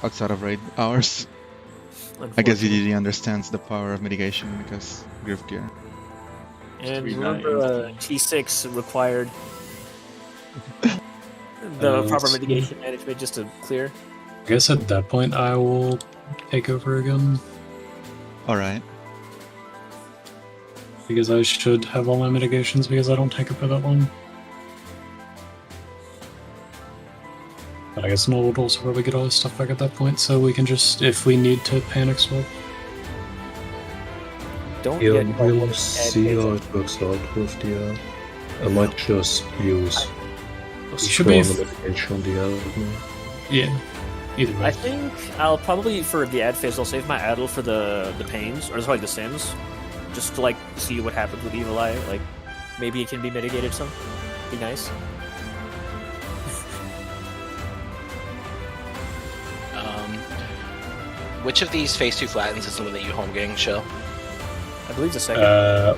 [SPEAKER 9] outside of raid hours. I guess GGG understands the power of mitigation because Groove Gear.
[SPEAKER 3] and
[SPEAKER 2] Three
[SPEAKER 3] remember, T6 required the proper
[SPEAKER 8] let's see.
[SPEAKER 3] mitigation management just to clear.
[SPEAKER 8] I guess at that point I will take over again.
[SPEAKER 9] Alright.
[SPEAKER 8] Because I should have all my mitigations because I don't take it for that long. But I guess Noel would also probably get all his stuff back at that point, so we can just, if we need to panic swap.
[SPEAKER 3] Don't
[SPEAKER 6] Yeah,
[SPEAKER 3] get
[SPEAKER 6] we'll see how it works out with the I might just use a
[SPEAKER 8] should be
[SPEAKER 6] strong mitigation on the other.
[SPEAKER 8] Yeah. Either way.
[SPEAKER 3] I think I'll probably, for the ad phase, I'll save my Adel for the pains, or sorry, the Sims, just to like see what happens with Evil Eye. Like, maybe it can be mitigated some. Be nice.
[SPEAKER 4] Which of these phase 2 flattens is the one that you home gang show?
[SPEAKER 3] I believe the second.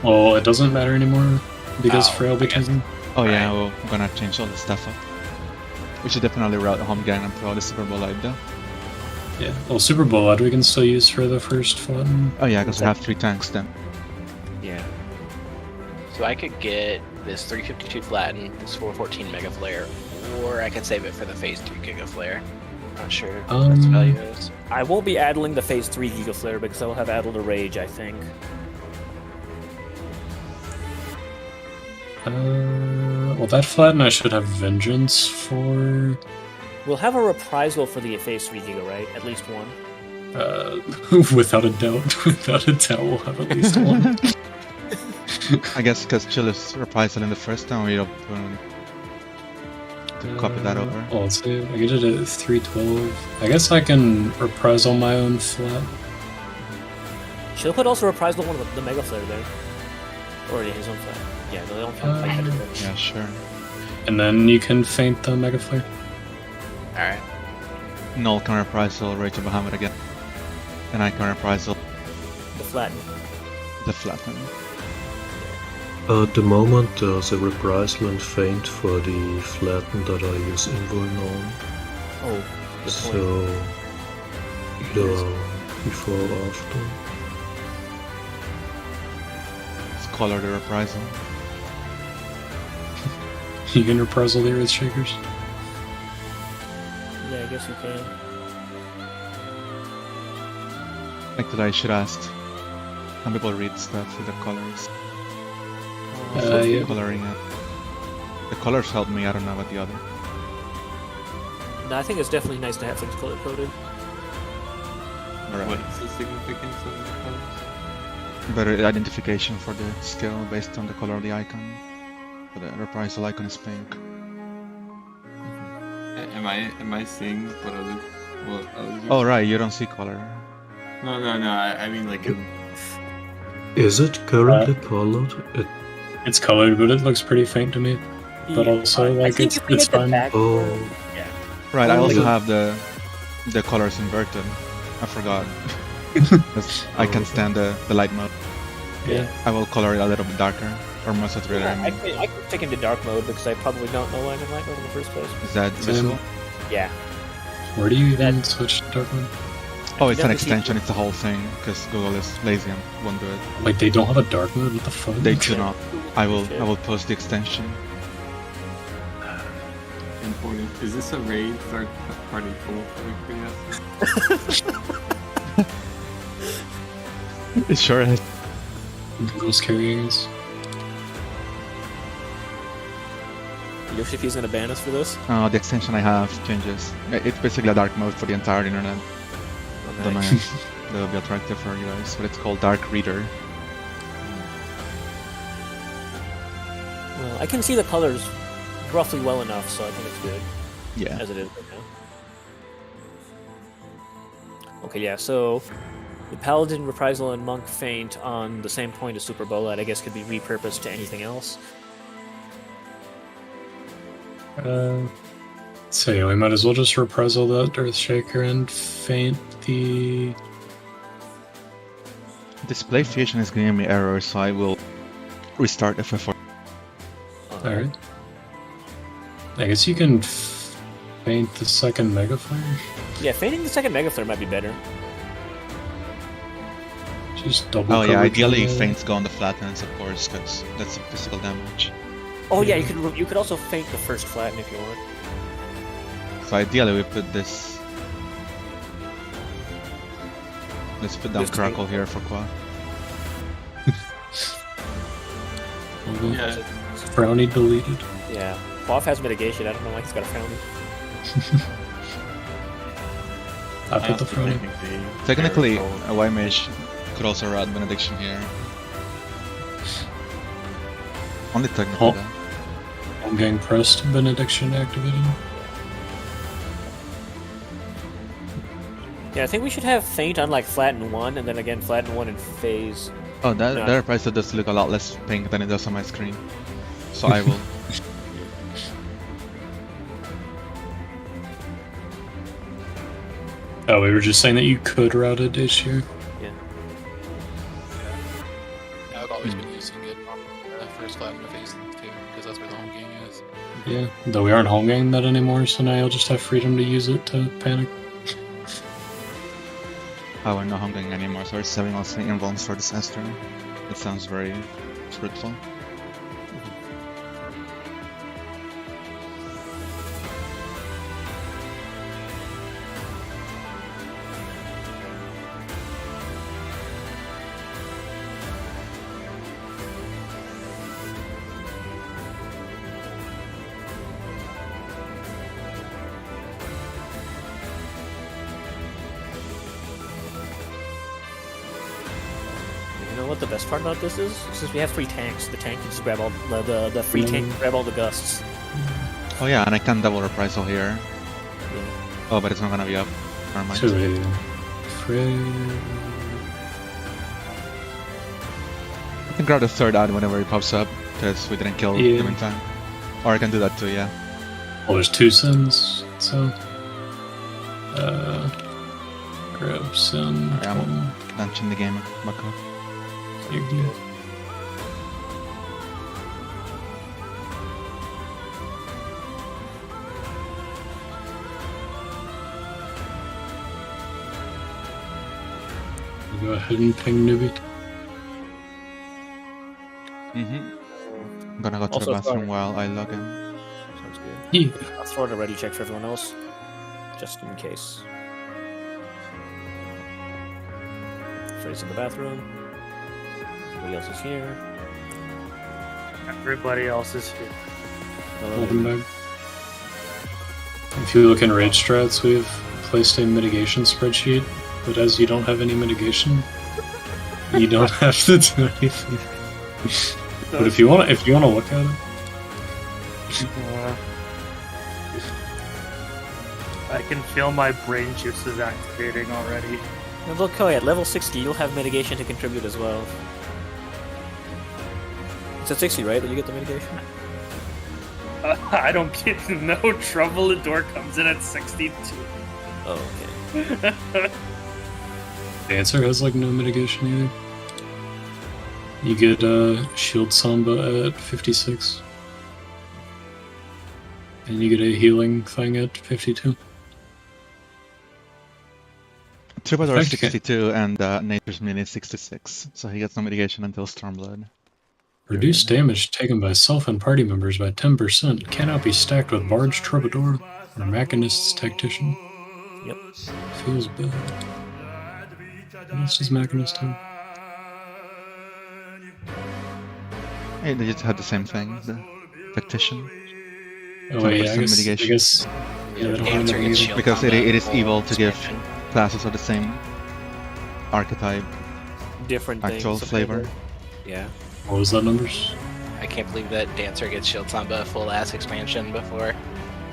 [SPEAKER 8] Well, it doesn't matter anymore because
[SPEAKER 4] Oh,
[SPEAKER 8] Frail
[SPEAKER 4] I guess.
[SPEAKER 8] became.
[SPEAKER 9] Oh yeah, well, I'm gonna change all the stuff up. We should definitely route home gang and throw the Super Bowl light though.
[SPEAKER 8] Yeah. Well, Super Bowl we can still use for the first flatten.
[SPEAKER 9] Oh yeah, because we have 3 tanks then.
[SPEAKER 3] Yeah.
[SPEAKER 4] So I could get this 352 flatten, this 414 mega flare, or I could save it for the phase 3 giga flare. Not sure what its value is.
[SPEAKER 3] I won't be addling the phase 3 Giga Flare because I will have addled a Rage, I think.
[SPEAKER 8] Well, that flatten I should have Vengeance for.
[SPEAKER 3] We'll have a reprisal for the phase 3 Giga, right? At least one.
[SPEAKER 8] Without a doubt, we'll have at least one.
[SPEAKER 9] I guess because Chili's reprisal in the first time, we don't to copy that over.
[SPEAKER 8] Oh, let's see. I get it at 312. I guess I can reprisal my own flat.
[SPEAKER 3] She'll put also reprisal one of the Mega Flare there. Or his own flat. Yeah, the own flat.
[SPEAKER 9] Yeah, sure.
[SPEAKER 8] And then you can feint the Mega Flare.
[SPEAKER 4] Alright.
[SPEAKER 9] Null can reprisal Rachel Bahamut again. And I can reprisal
[SPEAKER 3] The flatten.
[SPEAKER 9] the flatten.
[SPEAKER 6] At the moment, there's a reprisal and feint for the flatten that I use invuln on.
[SPEAKER 3] Oh, good
[SPEAKER 6] So,
[SPEAKER 3] point.
[SPEAKER 6] either before or after.
[SPEAKER 9] Let's color the reprisal.
[SPEAKER 8] You can reprisal the Earth Shakers.
[SPEAKER 3] Yeah, I guess you can.
[SPEAKER 9] Like that I should ask. Some people read stuff with the colors.
[SPEAKER 8] Yeah.
[SPEAKER 9] Coloring it. The colors help me, I don't know about the other.
[SPEAKER 3] No, I think it's definitely nice to have things color coded.
[SPEAKER 9] Alright.
[SPEAKER 2] What is the significance of the colors?
[SPEAKER 9] Better identification for the skill based on the color of the icon. But the reprisal icon is pink.
[SPEAKER 2] Am I seeing what other?
[SPEAKER 9] Oh right, you don't see color.
[SPEAKER 2] No. I mean like.
[SPEAKER 6] Is it currently colored?
[SPEAKER 8] It's colored, but it looks pretty faint to me. But also,
[SPEAKER 3] I
[SPEAKER 8] like,
[SPEAKER 3] think
[SPEAKER 8] it's
[SPEAKER 3] if we make the
[SPEAKER 8] fine.
[SPEAKER 3] back-
[SPEAKER 6] Oh,
[SPEAKER 3] Yeah.
[SPEAKER 9] Right, I
[SPEAKER 6] Oh,
[SPEAKER 9] also
[SPEAKER 6] like-
[SPEAKER 9] have the colors inverted. I forgot. 'Cause I can't stand the light mode.
[SPEAKER 8] Yeah.
[SPEAKER 9] I will color it a little bit darker. Or more saturated, I
[SPEAKER 3] I
[SPEAKER 9] mean.
[SPEAKER 3] can take him to dark mode because I probably don't know why I'm in light mode in the first place.
[SPEAKER 9] Is that visible?
[SPEAKER 3] Yeah.
[SPEAKER 8] Where do you even switch to dark mode?
[SPEAKER 9] Oh, it's an
[SPEAKER 3] Definitely.
[SPEAKER 9] extension, it's the whole thing. Because Google is lazy and won't do it.
[SPEAKER 8] Like, they don't have a dark mode? What the fuck?
[SPEAKER 9] They do not. I will post the extension.
[SPEAKER 2] Important. Is this a raid third party pool for
[SPEAKER 9] It sure is.
[SPEAKER 8] Google's carrying us.
[SPEAKER 3] Yoshifi's gonna ban us for this?
[SPEAKER 9] The extension I have changes. It's basically a dark mode for the entire internet.
[SPEAKER 3] Oh,
[SPEAKER 9] Don't know
[SPEAKER 3] nice.
[SPEAKER 9] if that will be attractive for you guys, but it's called Dark Reader.
[SPEAKER 3] Well, I can see the colors roughly well enough, so I think it's good
[SPEAKER 9] Yeah.
[SPEAKER 3] as it is right now. Okay, yeah, so the Paladin, Reprisal, and Monk Feint on the same point as Super Bolad, I guess, could be repurposed to anything else.
[SPEAKER 8] So yeah, we might as well just reprisal that Earthshaker and feint the...
[SPEAKER 9] Display Fusion is giving me errors, so I will restart FF4.
[SPEAKER 8] Alright. I guess you can feint the second Mega Flare?
[SPEAKER 3] Yeah, feinting the second Mega Flare might be better.
[SPEAKER 8] Just double
[SPEAKER 9] Oh yeah,
[SPEAKER 8] coverage
[SPEAKER 9] ideally
[SPEAKER 8] on the-
[SPEAKER 9] Feints go on the flattens, of course, because that's the physical damage.
[SPEAKER 3] Oh yeah, you could also feint the first flatten if you want.
[SPEAKER 9] So ideally we put this... Let's put down
[SPEAKER 3] This
[SPEAKER 9] Crackle here for Qua.
[SPEAKER 2] Yeah.
[SPEAKER 8] Brownie deleted.
[SPEAKER 3] Yeah, Quaff has mitigation. I don't know why he's got a frowny.
[SPEAKER 8] I put the frowny.
[SPEAKER 9] Technically, a Y Mage could also run Benediction here. Only technically
[SPEAKER 8] Oh.
[SPEAKER 9] though.
[SPEAKER 8] I'm getting pressed. Benediction activated.
[SPEAKER 3] Yeah, I think we should have feint on like flatten 1, and then again flatten 1 in phase.
[SPEAKER 9] Oh, that
[SPEAKER 3] No.
[SPEAKER 9] their price does look a lot less pink than it does on my screen. So I will.
[SPEAKER 8] Oh, we were just saying that you could route it this year.
[SPEAKER 3] Yeah.
[SPEAKER 7] Yeah, I've always been using it on the first flatten of phase 2, because that's where the home game is.
[SPEAKER 8] Yeah, though we aren't home gaming that anymore, so now you'll just have freedom to use it to panic.
[SPEAKER 9] Oh, we're not hungering anymore, so we're selling also invulns for disaster. That sounds very fruitful.
[SPEAKER 3] You know what the best part about this is? Since we have 3 tanks, the tank can just grab all the free tank can grab all the gusts.
[SPEAKER 9] Oh yeah, and I can double reprisal here.
[SPEAKER 3] Yeah.
[SPEAKER 9] Oh, but it's not gonna be up. Never mind.
[SPEAKER 8] So Frey.
[SPEAKER 9] I can grab the third ad whenever he pops up, because we didn't kill
[SPEAKER 8] Yeah.
[SPEAKER 9] him in time. Or I can do that too, yeah.
[SPEAKER 8] Well, there's 2 sins, so grab sin.
[SPEAKER 9] Alright, I'm launching the game back up.
[SPEAKER 8] Mhm. Go ahead and ping newbie.
[SPEAKER 9] I'm gonna go to
[SPEAKER 3] Also
[SPEAKER 9] the bathroom
[SPEAKER 3] sorry.
[SPEAKER 9] while I log in.
[SPEAKER 3] Sounds good.
[SPEAKER 8] Yeah.
[SPEAKER 3] I'll throw it a ready check for everyone else, just in case. Frey's in the bathroom. Everybody else is here.
[SPEAKER 1] Everybody else is here.
[SPEAKER 8] Welcome back. If you look in raid strats, we've placed a mitigation spreadsheet, but as you don't have any mitigation, you don't have to do anything. But if you want to look at it,
[SPEAKER 1] I can feel my brain juices activating already.
[SPEAKER 3] And look, oh, at level 60, you'll have mitigation to contribute as well. It's at 60, right, that you get the mitigation?
[SPEAKER 1] I don't get no trouble. The door comes in at 62.
[SPEAKER 3] Oh, okay.
[SPEAKER 8] the answer has like no mitigation either. You get shield samba at 56, and you get a healing thing at 52.
[SPEAKER 9] Troubadour
[SPEAKER 8] Okay.
[SPEAKER 9] 62 and Nature's Melee 66, so he gets no mitigation until Stormblood.
[SPEAKER 8] Reduced damage taken by self and party members by 10% cannot be stacked with Barge Troubadour or Machinist's Tactician.
[SPEAKER 3] Yep.
[SPEAKER 8] Feels bad. What else does Machinist have?
[SPEAKER 9] Hey, they just had the same thing, the Tactician.
[SPEAKER 8] Oh wait, yeah,
[SPEAKER 9] 10% mitigation.
[SPEAKER 8] I guess yeah, they don't have
[SPEAKER 4] Answer
[SPEAKER 8] that
[SPEAKER 4] gets
[SPEAKER 8] either.
[SPEAKER 4] shield
[SPEAKER 9] Because it
[SPEAKER 4] combo
[SPEAKER 9] is evil to give
[SPEAKER 4] expansion.
[SPEAKER 9] classes of the same archetype
[SPEAKER 3] Different
[SPEAKER 9] actual
[SPEAKER 3] things.
[SPEAKER 9] flavor.
[SPEAKER 3] Yeah.
[SPEAKER 8] What was that numbers?
[SPEAKER 4] I can't believe that Dancer gets Shield Samba full ass expansion before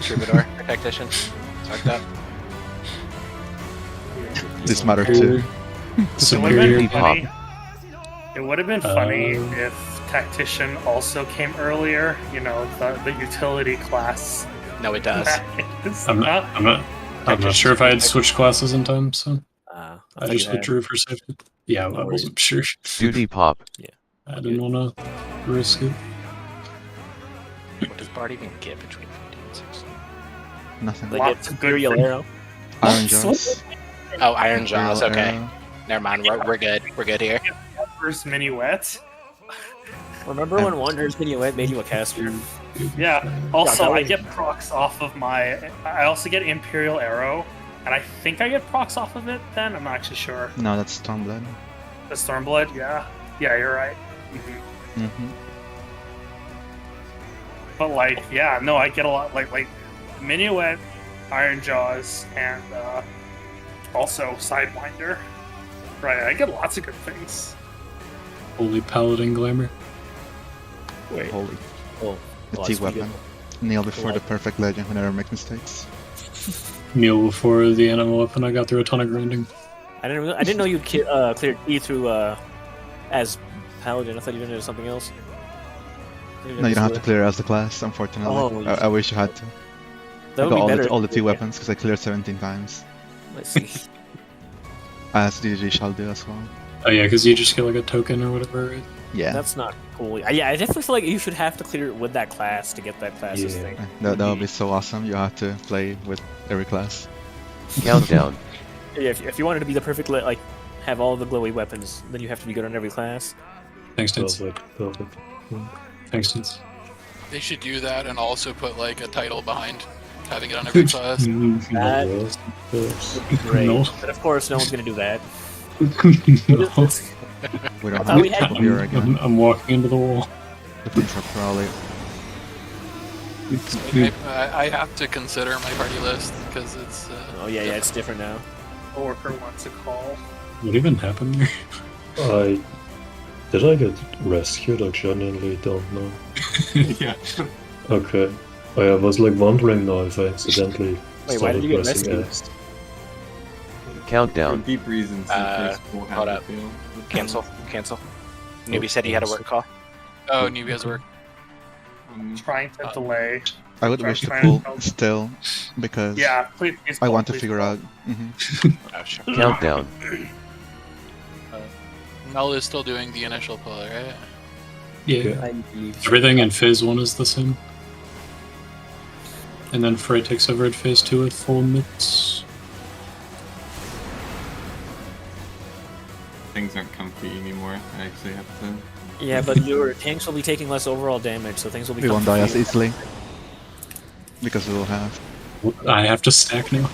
[SPEAKER 4] Troubadour or Tactician. Fucked up.
[SPEAKER 9] This matter too.
[SPEAKER 1] It would have been
[SPEAKER 5] Superior
[SPEAKER 1] funny. It would have been funny
[SPEAKER 8] Uh,
[SPEAKER 1] if Tactician also came earlier. You know, the utility class.
[SPEAKER 4] No, it does.
[SPEAKER 8] I'm not sure if I had switched classes in time, so
[SPEAKER 3] I
[SPEAKER 8] I
[SPEAKER 3] thought
[SPEAKER 8] just
[SPEAKER 3] you had-
[SPEAKER 8] withdrew for safety. Yeah,
[SPEAKER 3] No
[SPEAKER 8] I
[SPEAKER 3] worries.
[SPEAKER 8] wasn't sure.
[SPEAKER 5] Duty pop.
[SPEAKER 8] I didn't want to risk it.
[SPEAKER 4] What does Bard even get between 50 and 60?
[SPEAKER 9] Nothing.
[SPEAKER 3] They
[SPEAKER 1] Lots
[SPEAKER 3] get
[SPEAKER 1] of good
[SPEAKER 3] Imperial
[SPEAKER 1] things.
[SPEAKER 3] Arrow.
[SPEAKER 9] Iron Jaws.
[SPEAKER 4] Oh, Iron Jaws.
[SPEAKER 9] Imperial
[SPEAKER 4] Okay,
[SPEAKER 9] Arrow.
[SPEAKER 4] never mind. We're good. We're good here.
[SPEAKER 1] First minuet.
[SPEAKER 3] Remember when Wanderer's Minuet made you a caster?
[SPEAKER 1] Yeah. Also,
[SPEAKER 3] that
[SPEAKER 1] I
[SPEAKER 3] was-
[SPEAKER 1] get procs off of my. I also get Imperial Arrow, and I think I get procs off of it. Then I'm not actually sure.
[SPEAKER 9] No, that's Stormblood.
[SPEAKER 1] The Stormblood. Yeah. Yeah, you're right.
[SPEAKER 9] Mm-hmm.
[SPEAKER 1] But like, yeah, no, I get a lot like Minuet, Iron Jaws, and also Sidewinder. Right, I get lots of good things.
[SPEAKER 8] Holy Paladin Glamour.
[SPEAKER 3] Wait.
[SPEAKER 9] Holy.
[SPEAKER 3] Oh.
[SPEAKER 9] The
[SPEAKER 3] well,
[SPEAKER 9] T
[SPEAKER 3] that's pretty
[SPEAKER 9] weapon. Kneel before the perfect legend who never makes mistakes.
[SPEAKER 8] Meal before the animal weapon. I got through a ton of grinding.
[SPEAKER 3] I didn't know you cleared E through as Paladin. I thought you did it as something else.
[SPEAKER 9] No, you don't have to clear as the class, unfortunately.
[SPEAKER 3] Oh, you
[SPEAKER 9] I wish you had to.
[SPEAKER 3] That
[SPEAKER 9] I
[SPEAKER 3] would
[SPEAKER 9] got
[SPEAKER 3] be
[SPEAKER 9] all
[SPEAKER 3] better.
[SPEAKER 9] the, all the T weapons because I cleared 17 times.
[SPEAKER 3] Let's see.
[SPEAKER 9] As GGG shall do as well.
[SPEAKER 8] Oh yeah, because you just get like a token or whatever, right?
[SPEAKER 9] Yeah.
[SPEAKER 3] That's not cool. Yeah, I definitely feel like you should have to clear it with that class to get that class's
[SPEAKER 8] Yeah.
[SPEAKER 3] thing.
[SPEAKER 9] That would be so awesome. You have to play with every class.
[SPEAKER 5] Countdown.
[SPEAKER 3] Yeah, if you wanted to be the perfect, like, have all the glowy weapons, then you have to be good on every class.
[SPEAKER 8] Thanks, Tits.
[SPEAKER 6] Perfect.
[SPEAKER 8] Thanks, Tits.
[SPEAKER 7] They should do that and also put like a title behind having it on every class.
[SPEAKER 3] That
[SPEAKER 6] Yes, yes.
[SPEAKER 3] would be great.
[SPEAKER 8] No.
[SPEAKER 3] But of course, no one's gonna do that.
[SPEAKER 8] No.
[SPEAKER 9] We don't
[SPEAKER 3] I thought
[SPEAKER 9] have
[SPEAKER 3] we had-
[SPEAKER 9] people here again.
[SPEAKER 8] I'm walking into the wall.
[SPEAKER 9] Looking for Crowley.
[SPEAKER 7] I have to consider my party list because it's.
[SPEAKER 3] Oh yeah, it's different now.
[SPEAKER 1] Worker wants a call.
[SPEAKER 8] What even happened there?
[SPEAKER 6] Did I get rescued? I genuinely don't know.
[SPEAKER 2] Yeah.
[SPEAKER 6] Okay. I was like wondering now if I accidentally
[SPEAKER 3] Wait, why did
[SPEAKER 6] started
[SPEAKER 3] you get
[SPEAKER 6] pressing
[SPEAKER 3] rescued?
[SPEAKER 6] X.
[SPEAKER 2] For
[SPEAKER 5] Countdown.
[SPEAKER 2] deep reasons, the first will have
[SPEAKER 4] hold
[SPEAKER 2] to
[SPEAKER 4] up.
[SPEAKER 2] fail.
[SPEAKER 4] Cancel. Newbie said he had a work call.
[SPEAKER 7] Oh, newbie has work.
[SPEAKER 1] Trying to delay.
[SPEAKER 9] I would
[SPEAKER 1] Try-
[SPEAKER 9] wish to
[SPEAKER 1] try
[SPEAKER 9] pull
[SPEAKER 1] and-
[SPEAKER 9] still because
[SPEAKER 1] Yeah, please
[SPEAKER 9] I
[SPEAKER 1] call,
[SPEAKER 9] want to
[SPEAKER 1] please
[SPEAKER 9] figure
[SPEAKER 1] call.
[SPEAKER 9] out.
[SPEAKER 4] Oh, sure.
[SPEAKER 5] Countdown.
[SPEAKER 7] Mel is still doing the initial pull, right?
[SPEAKER 8] Yeah. Everything in phase 1 is the same. And then Frey takes over at phase 2 with full mitts.
[SPEAKER 2] Things aren't comfy anymore. I actually have to.
[SPEAKER 3] Yeah, but your tanks will be taking less overall damage, so things will be.
[SPEAKER 9] We won't die as
[SPEAKER 3] comfy.
[SPEAKER 9] easily because we will have.
[SPEAKER 8] I have to stack now.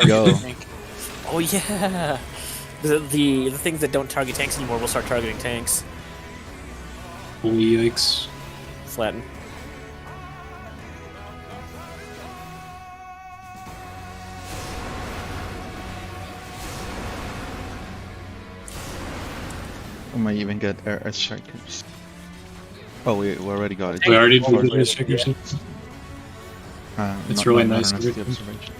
[SPEAKER 9] Yo.
[SPEAKER 3] Oh yeah. The things that don't target tanks anymore will start targeting tanks.
[SPEAKER 8] Holy yikes.
[SPEAKER 3] Flatten.
[SPEAKER 9] We might even get air strikers. Oh, we already got it.
[SPEAKER 8] We already
[SPEAKER 3] Oh,
[SPEAKER 8] did the
[SPEAKER 3] yeah.
[SPEAKER 8] shakers.
[SPEAKER 3] Yeah.
[SPEAKER 8] It's
[SPEAKER 9] Not-
[SPEAKER 8] really
[SPEAKER 9] not
[SPEAKER 8] nice
[SPEAKER 9] on
[SPEAKER 8] to
[SPEAKER 9] the
[SPEAKER 8] be-
[SPEAKER 9] observation.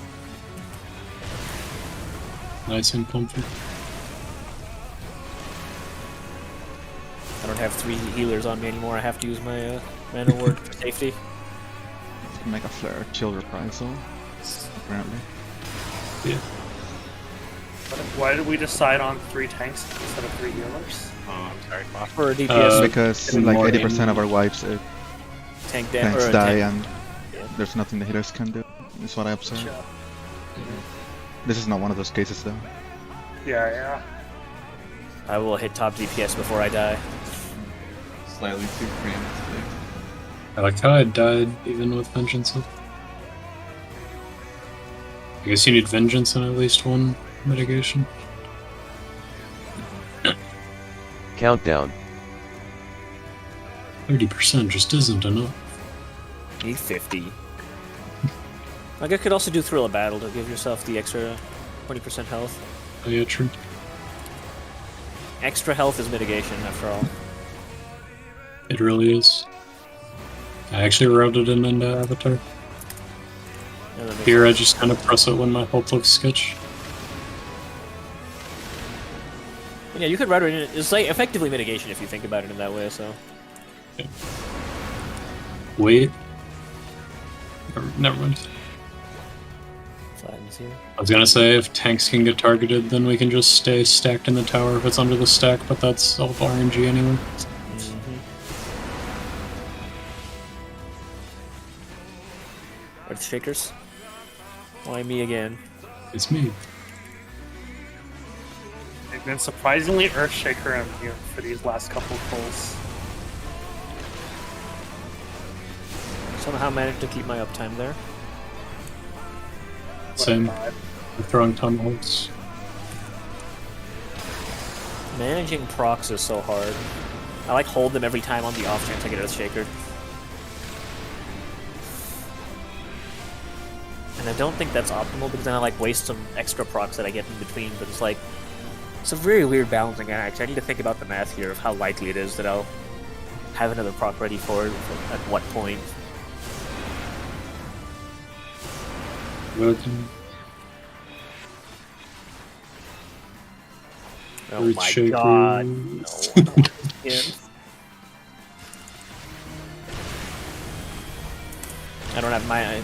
[SPEAKER 8] Nice and comfy.
[SPEAKER 3] I don't have 3 healers on me anymore. I have to use my mana ward for safety.
[SPEAKER 9] Mega flare, chill reprisal. Apparently.
[SPEAKER 1] Why did we decide on 3 tanks instead of 3 healers?
[SPEAKER 2] Oh,
[SPEAKER 4] Sorry, Moth.
[SPEAKER 3] For a DPS,
[SPEAKER 9] Because
[SPEAKER 8] and
[SPEAKER 9] like
[SPEAKER 8] more
[SPEAKER 9] 80% of
[SPEAKER 8] in-
[SPEAKER 9] our wipes,
[SPEAKER 3] tank
[SPEAKER 9] tanks die, and
[SPEAKER 3] Yeah.
[SPEAKER 9] there's nothing the healers can do. Is what I observed.
[SPEAKER 1] Sure.
[SPEAKER 9] This is not one of those cases though.
[SPEAKER 1] Yeah.
[SPEAKER 3] I will hit top DPS before I die.
[SPEAKER 2] slightly too cramped.
[SPEAKER 8] I like how I died even with Vengeance up. I guess you need Vengeance and at least 1 mitigation.
[SPEAKER 5] Countdown.
[SPEAKER 8] 30% just isn't enough.
[SPEAKER 3] Need 50. Like I could also do Thrill of Battle to give yourself the extra 20% health.
[SPEAKER 8] Oh yeah, true.
[SPEAKER 3] Extra health is mitigation, after all.
[SPEAKER 8] It really is. I actually routed it into Avatar.
[SPEAKER 3] Yeah, that makes
[SPEAKER 8] Here I
[SPEAKER 3] sense.
[SPEAKER 8] just kind of press it when my health looks sketch.
[SPEAKER 3] Yeah, you could route it in. It's like effectively mitigation if you think about it in that way. So
[SPEAKER 8] Wait. Never mind.
[SPEAKER 3] flattens here.
[SPEAKER 8] I was gonna say, if tanks can get targeted, then we can just stay stacked in the tower if it's under the stack, but that's all RNG anyway.
[SPEAKER 3] Earthshakers. Why me again?
[SPEAKER 8] It's me.
[SPEAKER 1] They've been surprisingly Earthshaker immune for these last couple of pulls.
[SPEAKER 3] Somehow managed to keep my uptime there.
[SPEAKER 8] Same.
[SPEAKER 1] What a vibe.
[SPEAKER 8] We're throwing tomahawks.
[SPEAKER 3] Managing procs is so hard. I like hold them every time on the off chance I get Earthshaker. And I don't think that's optimal because then I like waste some extra procs that I get in between, but it's like it's a very weird balancing act. I need to think about the math here of how likely it is that I'll have another proc ready for it at what point.
[SPEAKER 8] Welcome.
[SPEAKER 3] Oh my
[SPEAKER 8] Earthshaker.
[SPEAKER 3] god. No. Again. I don't have my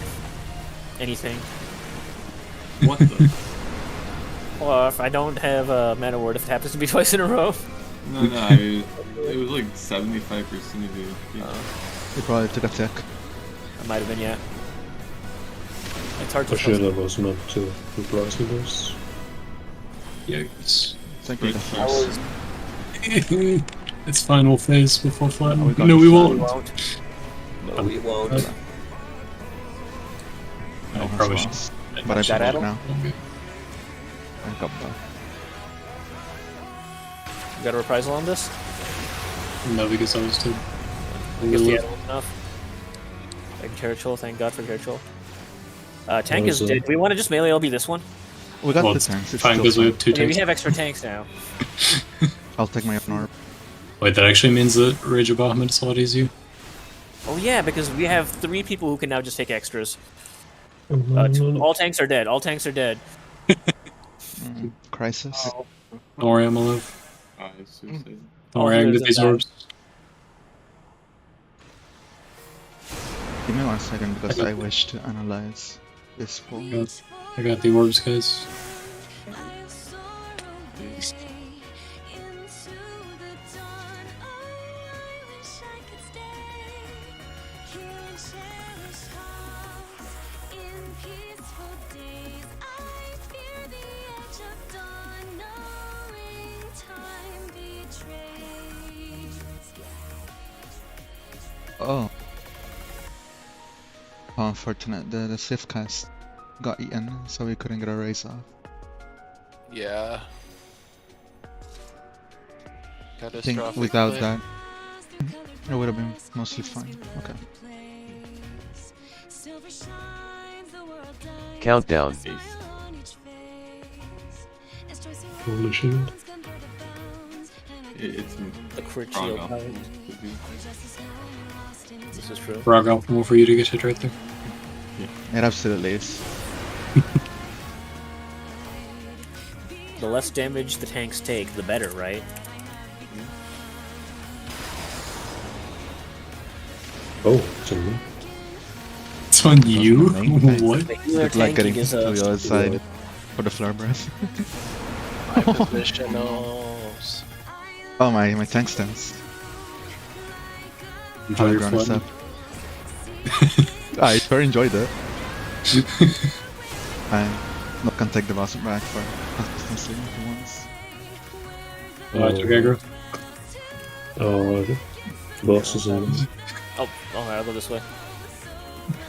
[SPEAKER 3] anything.
[SPEAKER 2] What the?
[SPEAKER 3] Well, if I don't have a mana ward, if it happens to be twice in a row.
[SPEAKER 2] No, it was like 75% of it. Yeah.
[SPEAKER 9] We probably took a tick.
[SPEAKER 3] I might have been, yeah. It's hard to
[SPEAKER 6] For sure that was meant to reply to this.
[SPEAKER 8] Yikes.
[SPEAKER 9] Thank you.
[SPEAKER 2] Great
[SPEAKER 3] I
[SPEAKER 2] first.
[SPEAKER 3] was
[SPEAKER 8] It's final phase before flatten.
[SPEAKER 9] Oh, we got
[SPEAKER 8] No, we
[SPEAKER 9] the
[SPEAKER 8] won't.
[SPEAKER 3] No, we won't.
[SPEAKER 8] I
[SPEAKER 9] Oh,
[SPEAKER 8] probably
[SPEAKER 9] that's
[SPEAKER 8] should.
[SPEAKER 9] lost. But I should
[SPEAKER 3] Got
[SPEAKER 9] look
[SPEAKER 3] Adam?
[SPEAKER 9] now. I got that.
[SPEAKER 3] You got a reprisal on this?
[SPEAKER 8] No, because I was too.
[SPEAKER 3] I guess the Adam was enough. Thank Carachol, thank God for Carachol. Tank is dead. Do we want to just melee LB this one?
[SPEAKER 9] We got
[SPEAKER 8] Well,
[SPEAKER 9] the
[SPEAKER 8] it's
[SPEAKER 9] tanks. It's
[SPEAKER 8] fine
[SPEAKER 9] still
[SPEAKER 8] because we
[SPEAKER 9] fine.
[SPEAKER 8] have 2
[SPEAKER 3] Okay, we
[SPEAKER 8] tanks.
[SPEAKER 3] have extra tanks now.
[SPEAKER 9] I'll take my own orb.
[SPEAKER 8] Wait, that actually means that Rage of Bahamut is a lot easier.
[SPEAKER 3] Oh yeah, because we have 3 people who can now just take extras.
[SPEAKER 6] Mm,
[SPEAKER 3] All tanks are dead. All tanks are dead.
[SPEAKER 9] Crisis.
[SPEAKER 8] Don't worry, I'm alive.
[SPEAKER 2] Suicide.
[SPEAKER 8] Don't
[SPEAKER 3] Oh,
[SPEAKER 8] worry, I can
[SPEAKER 3] here's
[SPEAKER 8] get these
[SPEAKER 3] the
[SPEAKER 8] orbs.
[SPEAKER 9] Give me 1 second because I wish to analyze this pool.
[SPEAKER 8] I got the orbs, guys.
[SPEAKER 9] Oh. How unfortunate. The Swift cast got eaten, so we couldn't get a raise off.
[SPEAKER 7] Yeah.
[SPEAKER 9] I think
[SPEAKER 7] Catastrophic
[SPEAKER 9] without
[SPEAKER 7] play.
[SPEAKER 9] that, it would have been mostly fine. Okay.
[SPEAKER 5] Countdown.
[SPEAKER 6] Holy shit.
[SPEAKER 2] It's
[SPEAKER 3] The crit
[SPEAKER 2] wrong
[SPEAKER 3] shield.
[SPEAKER 2] now.
[SPEAKER 3] This is true.
[SPEAKER 8] Frog optimal for you to get hit right there.
[SPEAKER 9] It absolutely is.
[SPEAKER 3] The less damage the tanks take, the better, right?
[SPEAKER 6] Oh, it's on me.
[SPEAKER 8] It's on you?
[SPEAKER 9] the main thing.
[SPEAKER 8] What?
[SPEAKER 3] The healer
[SPEAKER 9] Good luck
[SPEAKER 3] tanking
[SPEAKER 9] getting
[SPEAKER 3] is
[SPEAKER 9] to
[SPEAKER 3] a
[SPEAKER 9] the other side for the flare breath.
[SPEAKER 7] My positionals.
[SPEAKER 9] Oh, my tank stance.
[SPEAKER 8] Enjoy your
[SPEAKER 9] Runner
[SPEAKER 8] flood.
[SPEAKER 9] I sure enjoyed it. I'm not gonna take the boss back for consistency for once.
[SPEAKER 8] Alright, okay, girl.
[SPEAKER 6] Oh, the boss is on.
[SPEAKER 3] Oh, alright, I'll go this way.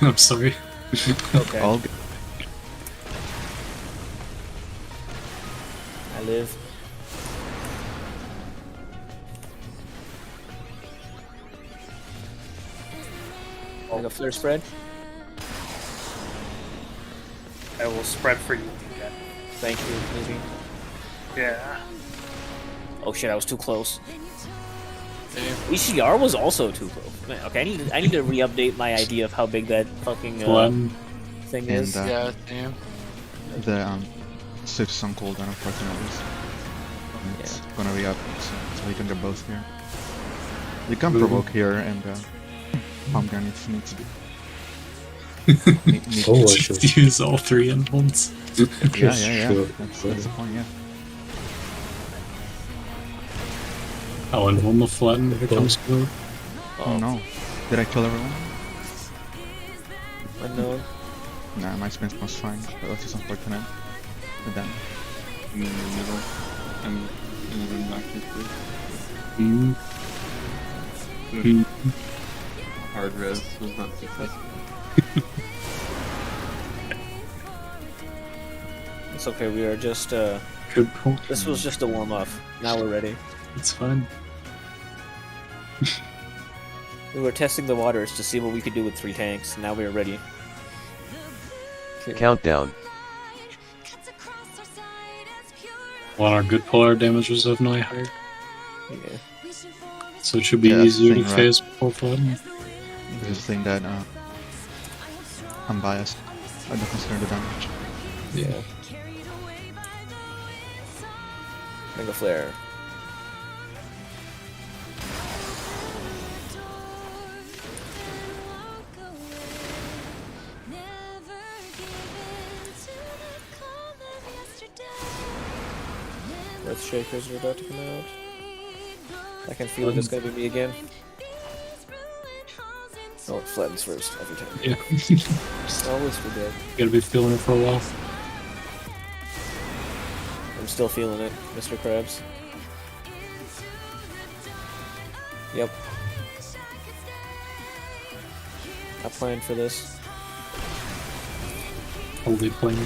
[SPEAKER 8] I'm sorry.
[SPEAKER 3] Okay.
[SPEAKER 9] All good.
[SPEAKER 3] I live. Like a flare spread.
[SPEAKER 1] I will spread for you.
[SPEAKER 3] Thank you, maybe.
[SPEAKER 1] Yeah.
[SPEAKER 3] Oh shit, I was too close.
[SPEAKER 7] Damn.
[SPEAKER 3] ECR was also too close. Man, okay, I need to re-update my idea of how big that fucking
[SPEAKER 8] Flood.
[SPEAKER 3] thing
[SPEAKER 9] And
[SPEAKER 3] is.
[SPEAKER 7] Yeah, damn.
[SPEAKER 9] the Swift is on cooldown, unfortunately. It's gonna re-up, so we can get both here. We can provoke here and pump grenades needs to be. Need
[SPEAKER 6] Oh, I
[SPEAKER 8] Just
[SPEAKER 6] should.
[SPEAKER 8] use all 3 at once.
[SPEAKER 9] yeah.
[SPEAKER 6] Sure.
[SPEAKER 9] That's the point, yeah.
[SPEAKER 8] I'll invuln the flatten if it comes through.
[SPEAKER 9] Oh no. Did I kill everyone?
[SPEAKER 3] Unknown.
[SPEAKER 9] Nah, my spin was fine, but that's just unfortunate. But then,
[SPEAKER 2] I'm in the middle. I'm in the room back to
[SPEAKER 8] Mm.
[SPEAKER 2] Hard res was not successful.
[SPEAKER 3] It's okay, we are just
[SPEAKER 8] Good point.
[SPEAKER 3] this was just a warm-up. Now we're ready.
[SPEAKER 8] It's fine.
[SPEAKER 3] We were testing the waters to see what we could do with 3 tanks. Now we are ready.
[SPEAKER 5] Countdown.
[SPEAKER 8] Well, our good polar damage was definitely higher.
[SPEAKER 3] Yeah.
[SPEAKER 8] So it should be
[SPEAKER 9] Yeah,
[SPEAKER 8] easier to
[SPEAKER 9] thing, right?
[SPEAKER 8] phase before flooding.
[SPEAKER 9] there's a thing that I'm biased. I don't consider the damage.
[SPEAKER 8] Yeah.
[SPEAKER 3] Mega flare. Earth Shakers are about to come out. I can feel it, it's gonna be me again. Oh, it flattens first every time.
[SPEAKER 8] Yeah.
[SPEAKER 3] Always forget.
[SPEAKER 8] Gotta be feeling it for a while.
[SPEAKER 3] I'm still feeling it, Mr. Krabs. Yep. I planned for this.
[SPEAKER 8] Holy plane.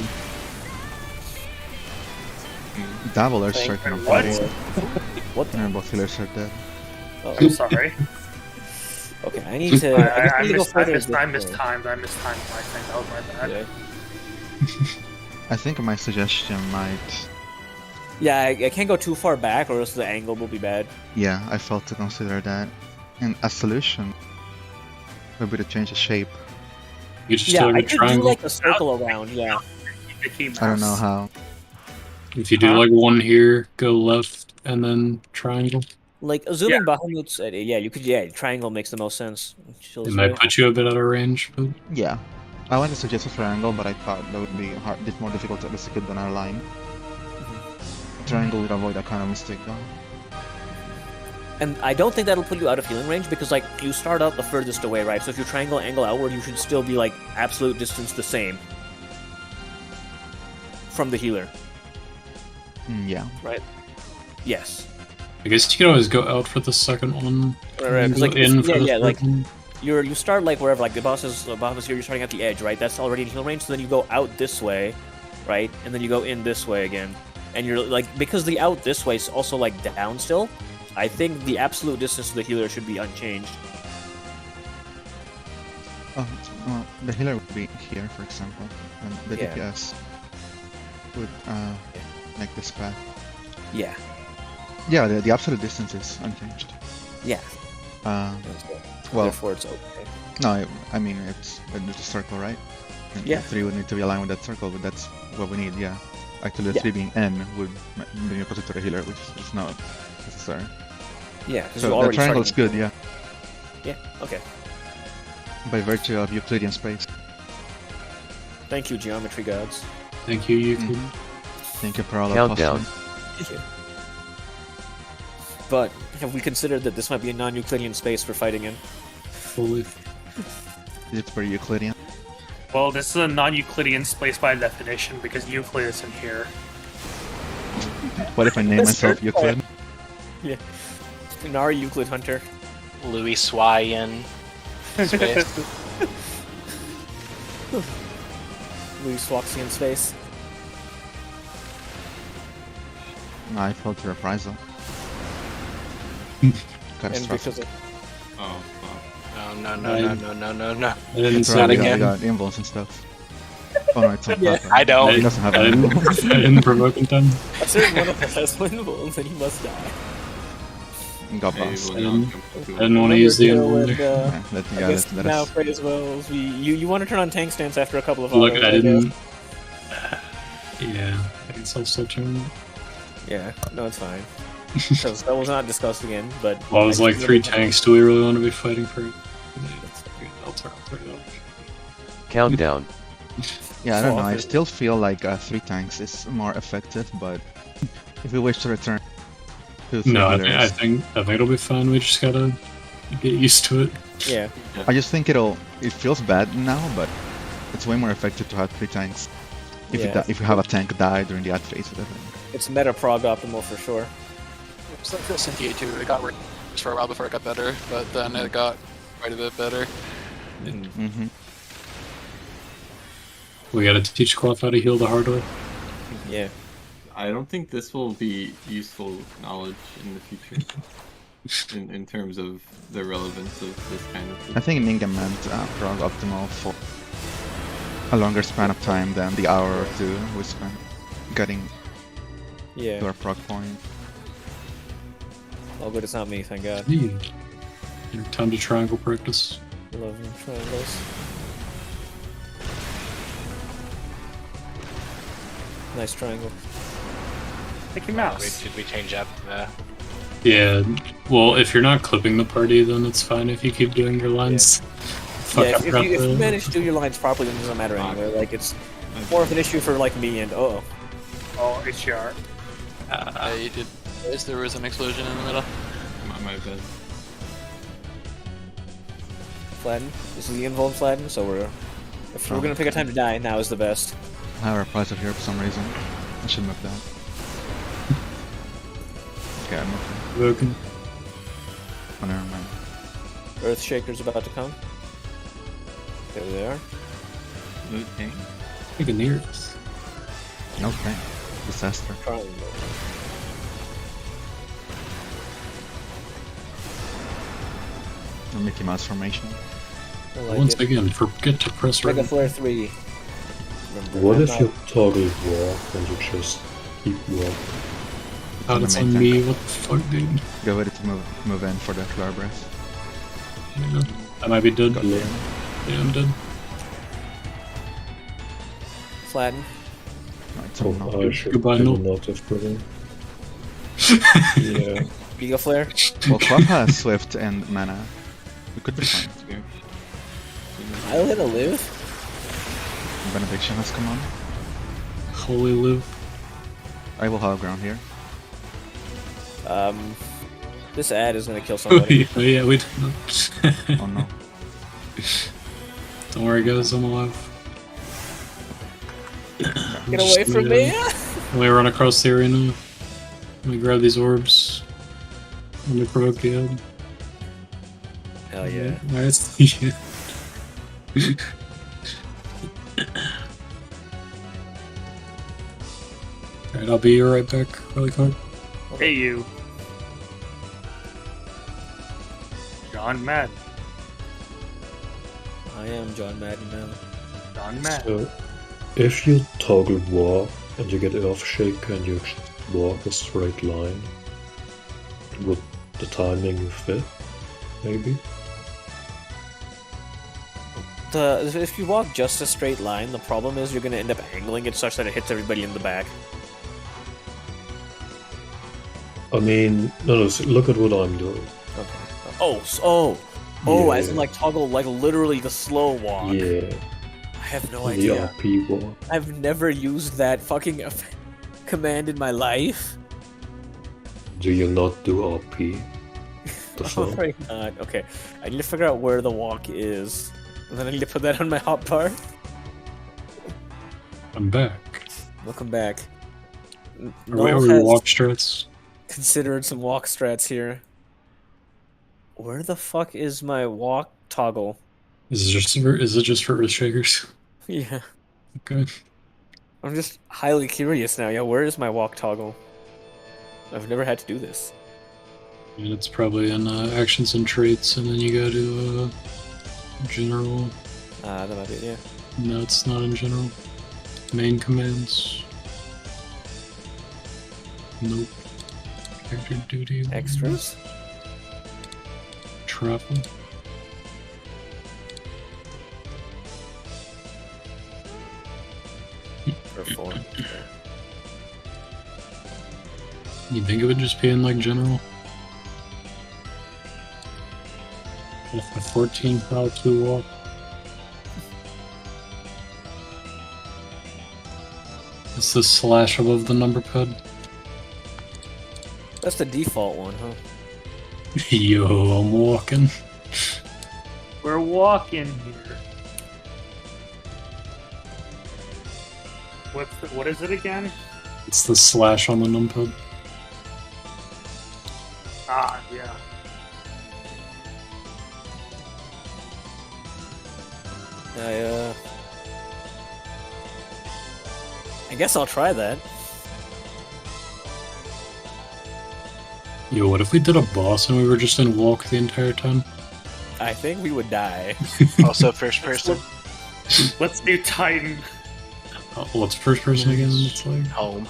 [SPEAKER 9] Double Earth
[SPEAKER 3] Thank
[SPEAKER 9] Striker.
[SPEAKER 1] What?
[SPEAKER 3] What the?
[SPEAKER 9] And both healers are dead.
[SPEAKER 3] Oh,
[SPEAKER 1] I'm sorry.
[SPEAKER 3] okay, I need to.
[SPEAKER 1] I
[SPEAKER 3] need to go further this way.
[SPEAKER 1] mistimed. I mistimed my thing. That was my bad.
[SPEAKER 3] Yeah.
[SPEAKER 9] I think my suggestion might.
[SPEAKER 3] Yeah, I can't go too far back, or else the angle will be bad.
[SPEAKER 9] Yeah, I failed to consider that. And a solution would be to change the shape.
[SPEAKER 8] You just
[SPEAKER 3] Yeah,
[SPEAKER 8] do like
[SPEAKER 3] I
[SPEAKER 8] a
[SPEAKER 3] could do
[SPEAKER 8] triangle.
[SPEAKER 3] like a circle around. Yeah.
[SPEAKER 1] The key
[SPEAKER 9] I don't know
[SPEAKER 1] mouse.
[SPEAKER 9] how.
[SPEAKER 8] If you do like one here, go left, and then triangle.
[SPEAKER 3] Like zooming Bahamut's. Yeah, you could. Yeah, triangle makes the most sense.
[SPEAKER 8] It might put you a bit out of range, but
[SPEAKER 9] Yeah. I wanted to suggest a triangle, but I thought that would be hard, bit more difficult to execute than our line. Triangle would avoid that kind of mistake though.
[SPEAKER 3] And I don't think that'll put you out of healing range because like you start out the furthest away, right? So if you triangle angle outward, you should still be like absolute distance the same from the healer,
[SPEAKER 9] Yeah.
[SPEAKER 3] right? Yes.
[SPEAKER 8] I guess you can always go out for the second one.
[SPEAKER 3] Right,
[SPEAKER 8] and
[SPEAKER 3] 'cause,
[SPEAKER 8] go
[SPEAKER 3] like,
[SPEAKER 8] in for
[SPEAKER 3] yeah,
[SPEAKER 8] the
[SPEAKER 3] yeah,
[SPEAKER 8] third
[SPEAKER 3] like-
[SPEAKER 8] one.
[SPEAKER 3] You start like wherever, like the boss is here. You're starting at the edge, right? That's already in heal range. So then you go out this way, right? And then you go in this way again. And you're like because the out this way is also like down still. I think the absolute distance to the healer should be unchanged.
[SPEAKER 9] Oh, well, the healer would be here, for example, and the
[SPEAKER 3] Yeah.
[SPEAKER 9] DPS would make this path.
[SPEAKER 3] Yeah.
[SPEAKER 9] Yeah, the absolute distance is unchanged.
[SPEAKER 3] Yeah.
[SPEAKER 9] Well,
[SPEAKER 3] Therefore, it's okay.
[SPEAKER 9] no, I mean it's a circle, right? And
[SPEAKER 3] Yeah.
[SPEAKER 9] 3 would need to be aligned with that circle, but that's what we need. Yeah. Actually, the
[SPEAKER 3] Yeah.
[SPEAKER 9] 3 being N would bring it closer to the healer, which is not necessary.
[SPEAKER 3] Yeah. 'Cause you
[SPEAKER 9] So the
[SPEAKER 3] already
[SPEAKER 9] triangle is
[SPEAKER 3] started-
[SPEAKER 9] good, yeah,
[SPEAKER 3] Yeah. Okay.
[SPEAKER 9] by virtue of Euclidean space.
[SPEAKER 3] Thank you, geometry gods.
[SPEAKER 8] Thank you, Euclid.
[SPEAKER 9] Thank you, Parallel
[SPEAKER 5] Countdown.
[SPEAKER 9] Cluster.
[SPEAKER 3] But have we considered that this might be a non-Euclidean space for fighting in?
[SPEAKER 8] Fully.
[SPEAKER 9] It's pretty Euclidean.
[SPEAKER 1] Well, this is a non-Euclidean space by definition because Euclid is in here.
[SPEAKER 9] What if I name
[SPEAKER 3] That's
[SPEAKER 9] myself
[SPEAKER 3] fair.
[SPEAKER 9] Euclid?
[SPEAKER 3] Yeah. Nari Euclid Hunter.
[SPEAKER 4] Louis Swyan space.
[SPEAKER 3] Louis Swaxian space.
[SPEAKER 9] No, I failed to reprisal.
[SPEAKER 3] And
[SPEAKER 9] Catastrophic.
[SPEAKER 3] because of
[SPEAKER 2] Oh, fuck.
[SPEAKER 4] No.
[SPEAKER 8] I didn't
[SPEAKER 9] It's
[SPEAKER 8] say
[SPEAKER 9] alright,
[SPEAKER 4] again.
[SPEAKER 9] we got invulns and stuff. Oh no, it's not
[SPEAKER 3] Yeah,
[SPEAKER 9] that,
[SPEAKER 4] I
[SPEAKER 9] right?
[SPEAKER 4] don't.
[SPEAKER 9] He doesn't have
[SPEAKER 8] I
[SPEAKER 9] any
[SPEAKER 8] didn't,
[SPEAKER 9] invulns.
[SPEAKER 8] I didn't provoke in time.
[SPEAKER 3] a certain one of us has windmills and he must die.
[SPEAKER 9] Got
[SPEAKER 2] They
[SPEAKER 9] boss.
[SPEAKER 2] will
[SPEAKER 8] I
[SPEAKER 2] not
[SPEAKER 8] didn't-
[SPEAKER 2] come to
[SPEAKER 8] I didn't want to use the
[SPEAKER 3] Remember,
[SPEAKER 8] invuln there.
[SPEAKER 9] Yeah,
[SPEAKER 3] I guess
[SPEAKER 9] let
[SPEAKER 3] now
[SPEAKER 9] us.
[SPEAKER 3] play as well as you want to turn on tank stance after a couple of
[SPEAKER 8] Look,
[SPEAKER 3] autos,
[SPEAKER 8] I
[SPEAKER 3] guess.
[SPEAKER 8] didn't. Yeah, I guess I'll still turn.
[SPEAKER 3] Yeah, no, it's fine. Because that was not discussed again, but...
[SPEAKER 8] Well, I was like
[SPEAKER 3] just
[SPEAKER 8] 3
[SPEAKER 3] remember-
[SPEAKER 8] tanks. Do we really want to be fighting for it? I'll turn it off.
[SPEAKER 5] Countdown.
[SPEAKER 9] Yeah, I don't know. I
[SPEAKER 3] Often.
[SPEAKER 9] still feel like 3 tanks is more effective, but if we wish to return to 3
[SPEAKER 8] No, I
[SPEAKER 9] healers,
[SPEAKER 8] think it'll be fine. We just gotta get used to it.
[SPEAKER 3] Yeah,
[SPEAKER 9] I just think it feels bad now, but it's way more effective to have 3 tanks. If
[SPEAKER 3] Yeah.
[SPEAKER 9] if you have a tank die during the ad phase, whatever.
[SPEAKER 3] it's meta prog optimal for sure.
[SPEAKER 7] It's like this in TA2, it got worse for a while before it got better, but then it got quite a bit better.
[SPEAKER 9] Mm-hmm.
[SPEAKER 8] We gotta teach Quaff how to heal the hard way.
[SPEAKER 3] Yeah.
[SPEAKER 2] I don't think this will be useful knowledge in the future. in terms of the relevance of this kind of thing.
[SPEAKER 9] I think Ninja meant prog optimal for a longer span of time than the hour or 2 we spent getting
[SPEAKER 3] Yeah.
[SPEAKER 9] to our prog point.
[SPEAKER 3] Oh, but it's not me, thank God.
[SPEAKER 8] Yeah. Time to triangle practice.
[SPEAKER 3] Love triangles. Nice triangle.
[SPEAKER 1] Mickey
[SPEAKER 4] Wait,
[SPEAKER 1] Mouse.
[SPEAKER 4] did we change up the...
[SPEAKER 8] Yeah, well, if you're not clipping the party, then it's fine if you keep doing your lines. Fuck,
[SPEAKER 3] Yeah,
[SPEAKER 8] I
[SPEAKER 3] if
[SPEAKER 8] forgot
[SPEAKER 3] you
[SPEAKER 8] the-
[SPEAKER 3] manage to do your lines properly, then it doesn't matter anyway. Like, it's more of an issue for, like, me and... Oh.
[SPEAKER 1] Oh, HCR.
[SPEAKER 7] You did. There was an explosion in the middle.
[SPEAKER 2] My bad.
[SPEAKER 3] Flatten. This is the invuln flatten, so if we're gonna pick a time to die, now is the best.
[SPEAKER 9] I have a prize of here for some reason. I should move that. Okay, I moved that.
[SPEAKER 8] Provoking.
[SPEAKER 9] Oh, never mind.
[SPEAKER 3] Earthshaker's about to come. There they are.
[SPEAKER 2] Okay.
[SPEAKER 8] You can hear this.
[SPEAKER 9] Okay. Disaster.
[SPEAKER 3] Triangle.
[SPEAKER 9] The Mickey Mouse formation.
[SPEAKER 3] I like
[SPEAKER 8] Once
[SPEAKER 3] it.
[SPEAKER 8] again, forget to press
[SPEAKER 3] Mega
[SPEAKER 8] right.
[SPEAKER 3] Flare 3. Remember,
[SPEAKER 6] What
[SPEAKER 3] I'm
[SPEAKER 6] if
[SPEAKER 3] not-
[SPEAKER 6] you toggle walk and you just keep walking?
[SPEAKER 8] God, it's on me. What the fuck, dude?
[SPEAKER 9] Get ready to move in for the flower breath.
[SPEAKER 8] Yeah. I might be dead.
[SPEAKER 9] Got
[SPEAKER 8] Yeah,
[SPEAKER 9] in.
[SPEAKER 8] I'm dead.
[SPEAKER 3] Flatten?
[SPEAKER 9] No, it's
[SPEAKER 6] Oh,
[SPEAKER 9] not.
[SPEAKER 6] I should
[SPEAKER 8] Goodbye,
[SPEAKER 6] do
[SPEAKER 8] no.
[SPEAKER 6] not have driven. Yeah.
[SPEAKER 3] Mega Flare?
[SPEAKER 9] Well, Club has Swift and mana. We could be fine.
[SPEAKER 3] I'll hit a live.
[SPEAKER 9] Benediction has come on.
[SPEAKER 8] Holy live.
[SPEAKER 9] I will high ground here.
[SPEAKER 3] This ad is gonna kill somebody.
[SPEAKER 8] Yeah, we don't know.
[SPEAKER 9] Oh no.
[SPEAKER 8] Don't worry, guys, I'm alive.
[SPEAKER 3] Get away from me!
[SPEAKER 8] Let me run across the arena. Let me grab these orbs. Let me provoke the ad.
[SPEAKER 3] Hell yeah.
[SPEAKER 8] Alright. Alright, I'll be right back really quick.
[SPEAKER 1] Hey, you. John Madden.
[SPEAKER 3] I am John Madden now.
[SPEAKER 1] John Madden.
[SPEAKER 6] So, if you toggle walk and you get Earthshaker and you walk a straight line, would the timing fit? Maybe?
[SPEAKER 3] If you walk just a straight line, the problem is you're gonna end up angling it such that it hits everybody in the back.
[SPEAKER 6] I mean, no, look at what I'm doing.
[SPEAKER 3] Okay. As in
[SPEAKER 6] Yeah.
[SPEAKER 3] like toggle, like literally the slow walk.
[SPEAKER 6] Yeah,
[SPEAKER 3] I have no
[SPEAKER 6] the
[SPEAKER 3] idea.
[SPEAKER 6] RP walk.
[SPEAKER 3] I've never used that fucking command in my life.
[SPEAKER 6] Do you not do RP? The
[SPEAKER 3] Oh
[SPEAKER 6] fuck?
[SPEAKER 3] my god. Okay, I need to figure out where the walk is. And then I need to put that on my hotbar.
[SPEAKER 8] I'm back.
[SPEAKER 3] Welcome back.
[SPEAKER 8] Are we
[SPEAKER 3] Noel has
[SPEAKER 8] walk strats?
[SPEAKER 3] considered some walk strats here. Where the fuck is my walk toggle?
[SPEAKER 8] Is it just for Earthshakers?
[SPEAKER 3] Yeah.
[SPEAKER 8] Okay.
[SPEAKER 3] I'm just highly curious now. Yeah, where is my walk toggle? I've never had to do this.
[SPEAKER 8] And it's probably in actions and traits, and then you go to general.
[SPEAKER 3] That might be it, yeah.
[SPEAKER 8] No, it's not in general. Main commands. Nope. Character duty.
[SPEAKER 3] Extras?
[SPEAKER 8] Travel.
[SPEAKER 3] Perform.
[SPEAKER 8] You think it would just be in like general? If a 14 how to walk. It's the slash above the number pad.
[SPEAKER 3] That's the default one, huh?
[SPEAKER 8] Yo, I'm walking.
[SPEAKER 1] We're walking here. What is it again?
[SPEAKER 8] It's the slash on the numpad.
[SPEAKER 1] Ah, yeah.
[SPEAKER 3] I guess I'll try that.
[SPEAKER 8] Yo, what if we did a boss and we were just in walk the entire time?
[SPEAKER 3] I think we would die.
[SPEAKER 4] Also first person.
[SPEAKER 1] Let's do Titan.
[SPEAKER 8] Oh, what's first person again? It's like
[SPEAKER 4] Home.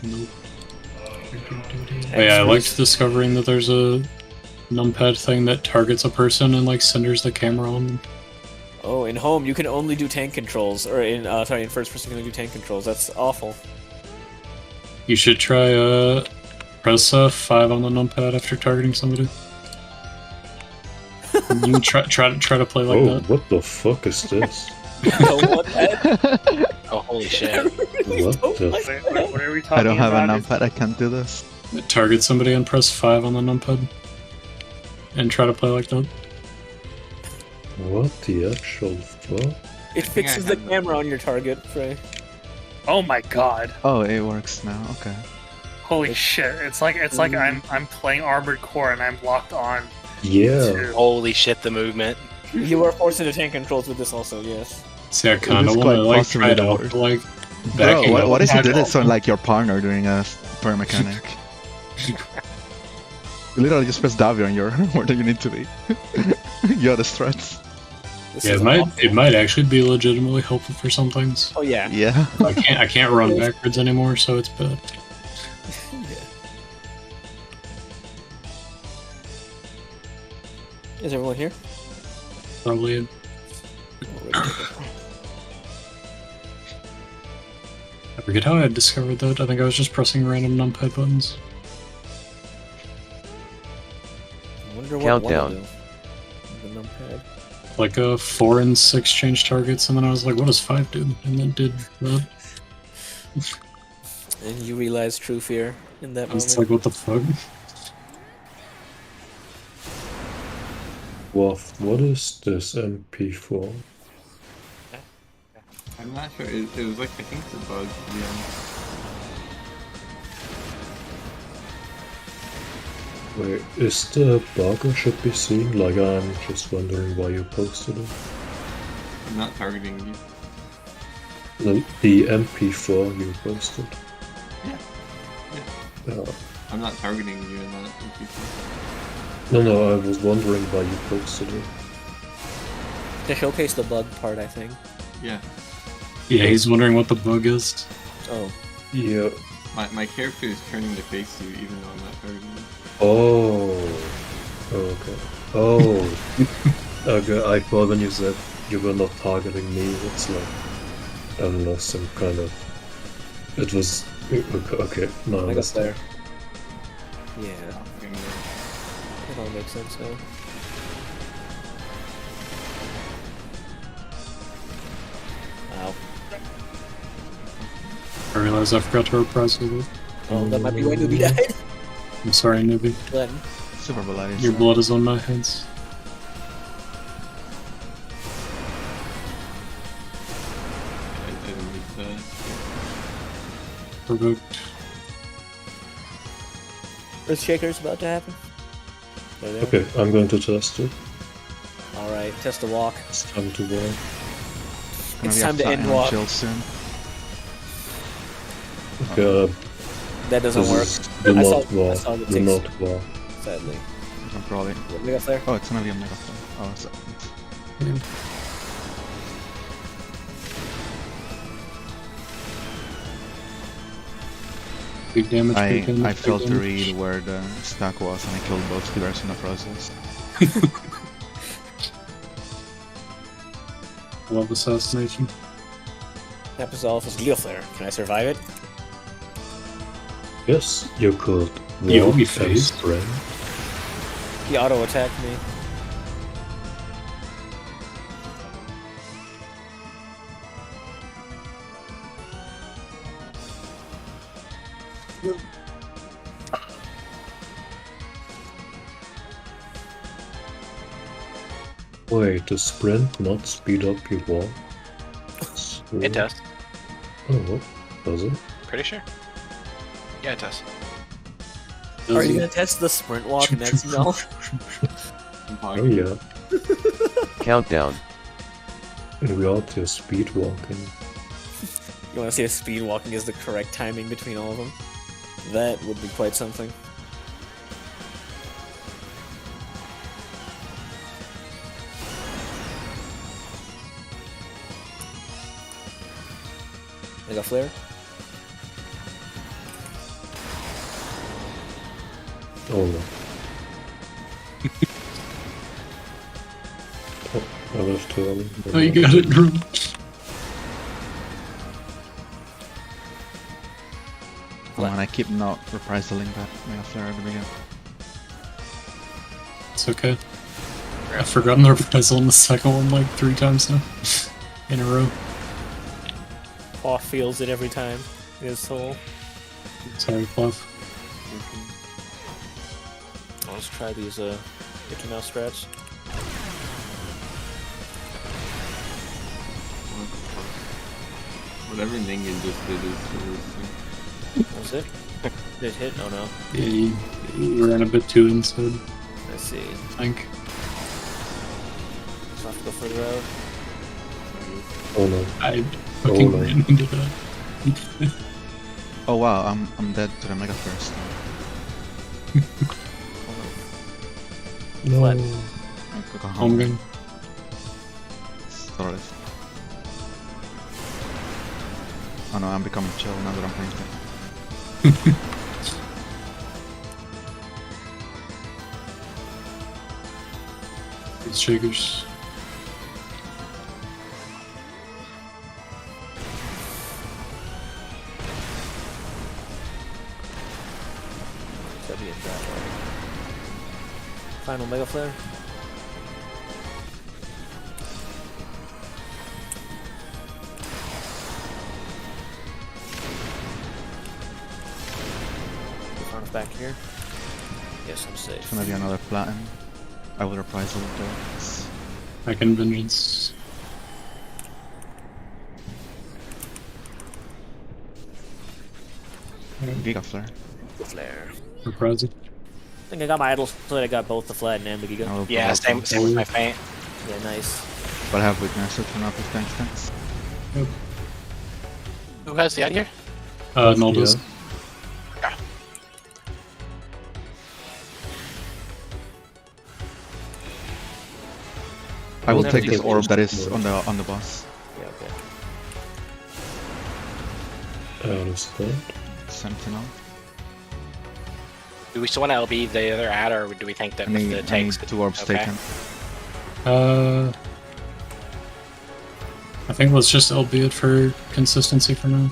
[SPEAKER 8] nope. Oh, yeah, I liked discovering that there's a numpad thing that targets a person and like centers the camera on them.
[SPEAKER 3] Oh, in home you can only do tank controls, or in in first person you can only do tank controls. That's awful.
[SPEAKER 8] You should try press 5 on the numpad after targeting somebody. You can try to play like
[SPEAKER 6] Oh,
[SPEAKER 8] that.
[SPEAKER 6] what the fuck is this?
[SPEAKER 3] Don't want that.
[SPEAKER 4] Oh, holy shit.
[SPEAKER 6] What the
[SPEAKER 3] like
[SPEAKER 6] f-
[SPEAKER 1] What are we talking
[SPEAKER 9] I don't have a
[SPEAKER 1] about?
[SPEAKER 9] numpad, I can't do this.
[SPEAKER 8] Target somebody and press 5 on the numpad. And try to play like that.
[SPEAKER 6] What the actual fuck?
[SPEAKER 3] It fixes the camera on your target, Frey.
[SPEAKER 1] Oh my god.
[SPEAKER 9] Oh, it works now, okay.
[SPEAKER 1] Holy shit. It's like I'm playing Armored Core and I'm locked on
[SPEAKER 6] Yeah.
[SPEAKER 4] Holy shit, the movement.
[SPEAKER 3] You were forced into tank controls with this also, yes.
[SPEAKER 8] See, I kind
[SPEAKER 9] is
[SPEAKER 8] of want
[SPEAKER 9] quite
[SPEAKER 8] to like
[SPEAKER 9] possibly
[SPEAKER 8] try it
[SPEAKER 9] the
[SPEAKER 8] out,
[SPEAKER 9] worst.
[SPEAKER 8] but, like
[SPEAKER 9] Bro,
[SPEAKER 8] backing up
[SPEAKER 9] what if you
[SPEAKER 8] back
[SPEAKER 9] did it
[SPEAKER 8] off.
[SPEAKER 9] so like your partner doing a per mechanic? You literally just press W and you're where you need to be. You're the strats.
[SPEAKER 3] This
[SPEAKER 8] Yeah,
[SPEAKER 3] is
[SPEAKER 8] it might actually be legitimately helpful for some things.
[SPEAKER 3] Oh yeah.
[SPEAKER 9] Yeah.
[SPEAKER 8] I can't run backwards anymore, so it's bad.
[SPEAKER 3] Is everyone here?
[SPEAKER 8] Probably. I forget how I discovered that. I think I was just pressing random numpad buttons.
[SPEAKER 3] I wonder what
[SPEAKER 5] Countdown.
[SPEAKER 3] one will do. The numpad.
[SPEAKER 8] Like 4 and 6 change targets, and then I was like, what does 5 do? And then did that.
[SPEAKER 3] And you realize true fear in that
[SPEAKER 8] I was
[SPEAKER 3] moment.
[SPEAKER 8] like, what the fuck?
[SPEAKER 6] Wolf, what is this MP4?
[SPEAKER 2] I'm not sure. It was like, I think it's a bug, yeah.
[SPEAKER 6] Wait, is the bug I should be seeing? Like, I'm just wondering why you posted it.
[SPEAKER 2] I'm not targeting you.
[SPEAKER 6] The MP4 you posted.
[SPEAKER 2] Yeah.
[SPEAKER 6] Yeah.
[SPEAKER 2] I'm not targeting you in that.
[SPEAKER 6] No, I was wondering why you posted it.
[SPEAKER 3] To showcase the bug part, I think.
[SPEAKER 2] Yeah.
[SPEAKER 8] Yeah, he's wondering what the bug is.
[SPEAKER 3] Oh.
[SPEAKER 6] Yeah.
[SPEAKER 2] My character is turning to face you even though I'm not targeting you.
[SPEAKER 6] Oh. Okay. Oh. Okay, I thought when you said you were not targeting me, it's like, I don't know, some kind of... It was... Okay, no, I
[SPEAKER 3] I got
[SPEAKER 6] understand.
[SPEAKER 3] there. Yeah. It all makes sense now. Ow.
[SPEAKER 8] I realized I forgot to reprise with it.
[SPEAKER 3] Oh, that might be why Newbie died.
[SPEAKER 8] I'm sorry, newbie.
[SPEAKER 3] Glenn.
[SPEAKER 9] Super bloody.
[SPEAKER 8] Your blood is on my hands.
[SPEAKER 2] I didn't miss that.
[SPEAKER 8] Provoked.
[SPEAKER 3] Earthshaker's about to happen. There they are.
[SPEAKER 6] Okay, I'm going to test it.
[SPEAKER 3] Alright, test the walk.
[SPEAKER 6] It's time to walk.
[SPEAKER 3] It's time to end walk.
[SPEAKER 9] Chill soon.
[SPEAKER 6] Okay,
[SPEAKER 3] That doesn't
[SPEAKER 6] this
[SPEAKER 3] work.
[SPEAKER 6] is the
[SPEAKER 3] I saw-
[SPEAKER 6] not
[SPEAKER 3] I
[SPEAKER 6] walk.
[SPEAKER 3] saw the
[SPEAKER 6] The
[SPEAKER 3] ticks.
[SPEAKER 6] not walk.
[SPEAKER 3] Sadly.
[SPEAKER 9] You can probably.
[SPEAKER 3] What we got there?
[SPEAKER 9] Oh, it's gonna be a mega flare. Oh, it's
[SPEAKER 8] Big damage. big damage,
[SPEAKER 9] I
[SPEAKER 8] big
[SPEAKER 9] failed to
[SPEAKER 8] damage.
[SPEAKER 9] read where the stack was and I killed both killers in the process.
[SPEAKER 8] Love assassination.
[SPEAKER 3] Episolve is Leo Flare. Can I survive it?
[SPEAKER 6] Yes, you could
[SPEAKER 8] You'll
[SPEAKER 6] walk
[SPEAKER 8] be
[SPEAKER 6] and
[SPEAKER 8] phased.
[SPEAKER 6] sprint.
[SPEAKER 3] He auto attacked me.
[SPEAKER 6] Wait, does sprint not speed up your walk?
[SPEAKER 4] It does.
[SPEAKER 6] Oh, does it?
[SPEAKER 4] Pretty sure. Yeah, it does.
[SPEAKER 3] Are you gonna test the sprint walk next? No.
[SPEAKER 6] Oh yeah.
[SPEAKER 5] Countdown.
[SPEAKER 6] And we are to speed walking.
[SPEAKER 3] You wanna see if speed walking is the correct timing between all of them? That would be quite something. I got flare.
[SPEAKER 6] Oh no. Oh, I left too early.
[SPEAKER 8] Oh, you got it, Drew.
[SPEAKER 9] Oh, and I keep not reprising that mega flare at the beginning.
[SPEAKER 8] It's okay. I've forgotten the reprisal in the second one like 3 times now. In a row.
[SPEAKER 3] Paw feels it every time. His soul.
[SPEAKER 8] Sorry, Fluff.
[SPEAKER 3] Let's try these get to mouse strats.
[SPEAKER 2] Whatever Ningen just did is really
[SPEAKER 3] Was it? Did it hit? Oh no.
[SPEAKER 8] Yeah, you ran a bit too inside.
[SPEAKER 3] Let's see.
[SPEAKER 8] I think.
[SPEAKER 3] So I have to go further out.
[SPEAKER 6] Oh no.
[SPEAKER 8] I fucking
[SPEAKER 6] no.
[SPEAKER 8] ran into that.
[SPEAKER 9] Oh wow, I'm dead to the Mega first.
[SPEAKER 6] No.
[SPEAKER 3] Flat.
[SPEAKER 9] I go
[SPEAKER 8] Home gun.
[SPEAKER 9] Sorry. Oh no, I'm becoming chill now that I'm playing thing.
[SPEAKER 8] These shakers.
[SPEAKER 3] That'd be a drop. Final Mega Flare. Found back here. Yes, I'm safe.
[SPEAKER 9] It's gonna be another flatten. I will reprise all of those.
[SPEAKER 8] Back in vengeance.
[SPEAKER 9] Giga Flare.
[SPEAKER 3] Flare.
[SPEAKER 8] Reprising.
[SPEAKER 3] I think I got my idle so that I got both the Flatten and the Giga.
[SPEAKER 9] I will
[SPEAKER 4] Yeah,
[SPEAKER 9] put
[SPEAKER 4] same
[SPEAKER 9] up
[SPEAKER 4] same with my feint.
[SPEAKER 3] Yeah, nice.
[SPEAKER 9] But I have weakness, so turn up with thanks.
[SPEAKER 8] Yep.
[SPEAKER 4] Who has the idea?
[SPEAKER 8] Noldas.
[SPEAKER 9] I will
[SPEAKER 3] Never
[SPEAKER 9] take this
[SPEAKER 3] take
[SPEAKER 9] orb
[SPEAKER 3] it.
[SPEAKER 9] that is on the boss.
[SPEAKER 3] Yeah, okay.
[SPEAKER 6] I understand.
[SPEAKER 9] Sentinel.
[SPEAKER 4] Do we still want to LB the other ad, or do we think that
[SPEAKER 9] I
[SPEAKER 4] with
[SPEAKER 9] need,
[SPEAKER 4] the
[SPEAKER 9] I need
[SPEAKER 4] tanks?
[SPEAKER 9] 2 orbs
[SPEAKER 4] okay.
[SPEAKER 9] taken.
[SPEAKER 8] I think let's just LB it for consistency for now.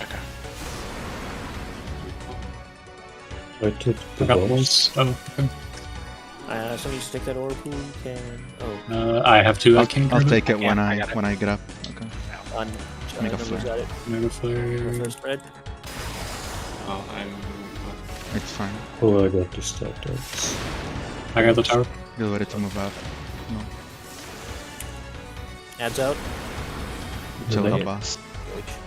[SPEAKER 4] Okay.
[SPEAKER 6] I took the
[SPEAKER 8] I got
[SPEAKER 6] boss.
[SPEAKER 8] once. Oh, okay.
[SPEAKER 3] Somebody just take that orb. Who can? Oh,
[SPEAKER 8] I have 2. I can't
[SPEAKER 9] I'll
[SPEAKER 8] grab
[SPEAKER 9] take it
[SPEAKER 4] I
[SPEAKER 9] when
[SPEAKER 4] got
[SPEAKER 9] I
[SPEAKER 4] it.
[SPEAKER 9] when I get up. Okay.
[SPEAKER 3] on.
[SPEAKER 9] Mega
[SPEAKER 3] Numbers
[SPEAKER 9] Flare.
[SPEAKER 3] got it.
[SPEAKER 8] it. Mega Flare.
[SPEAKER 3] First spread.
[SPEAKER 2] Oh, I'm.
[SPEAKER 9] It's fine.
[SPEAKER 6] Oh, I got the stat dice.
[SPEAKER 8] I got the tower.
[SPEAKER 9] You're ready to move up. No.
[SPEAKER 3] Adds out.
[SPEAKER 9] Chill
[SPEAKER 6] Yeah.
[SPEAKER 9] the boss.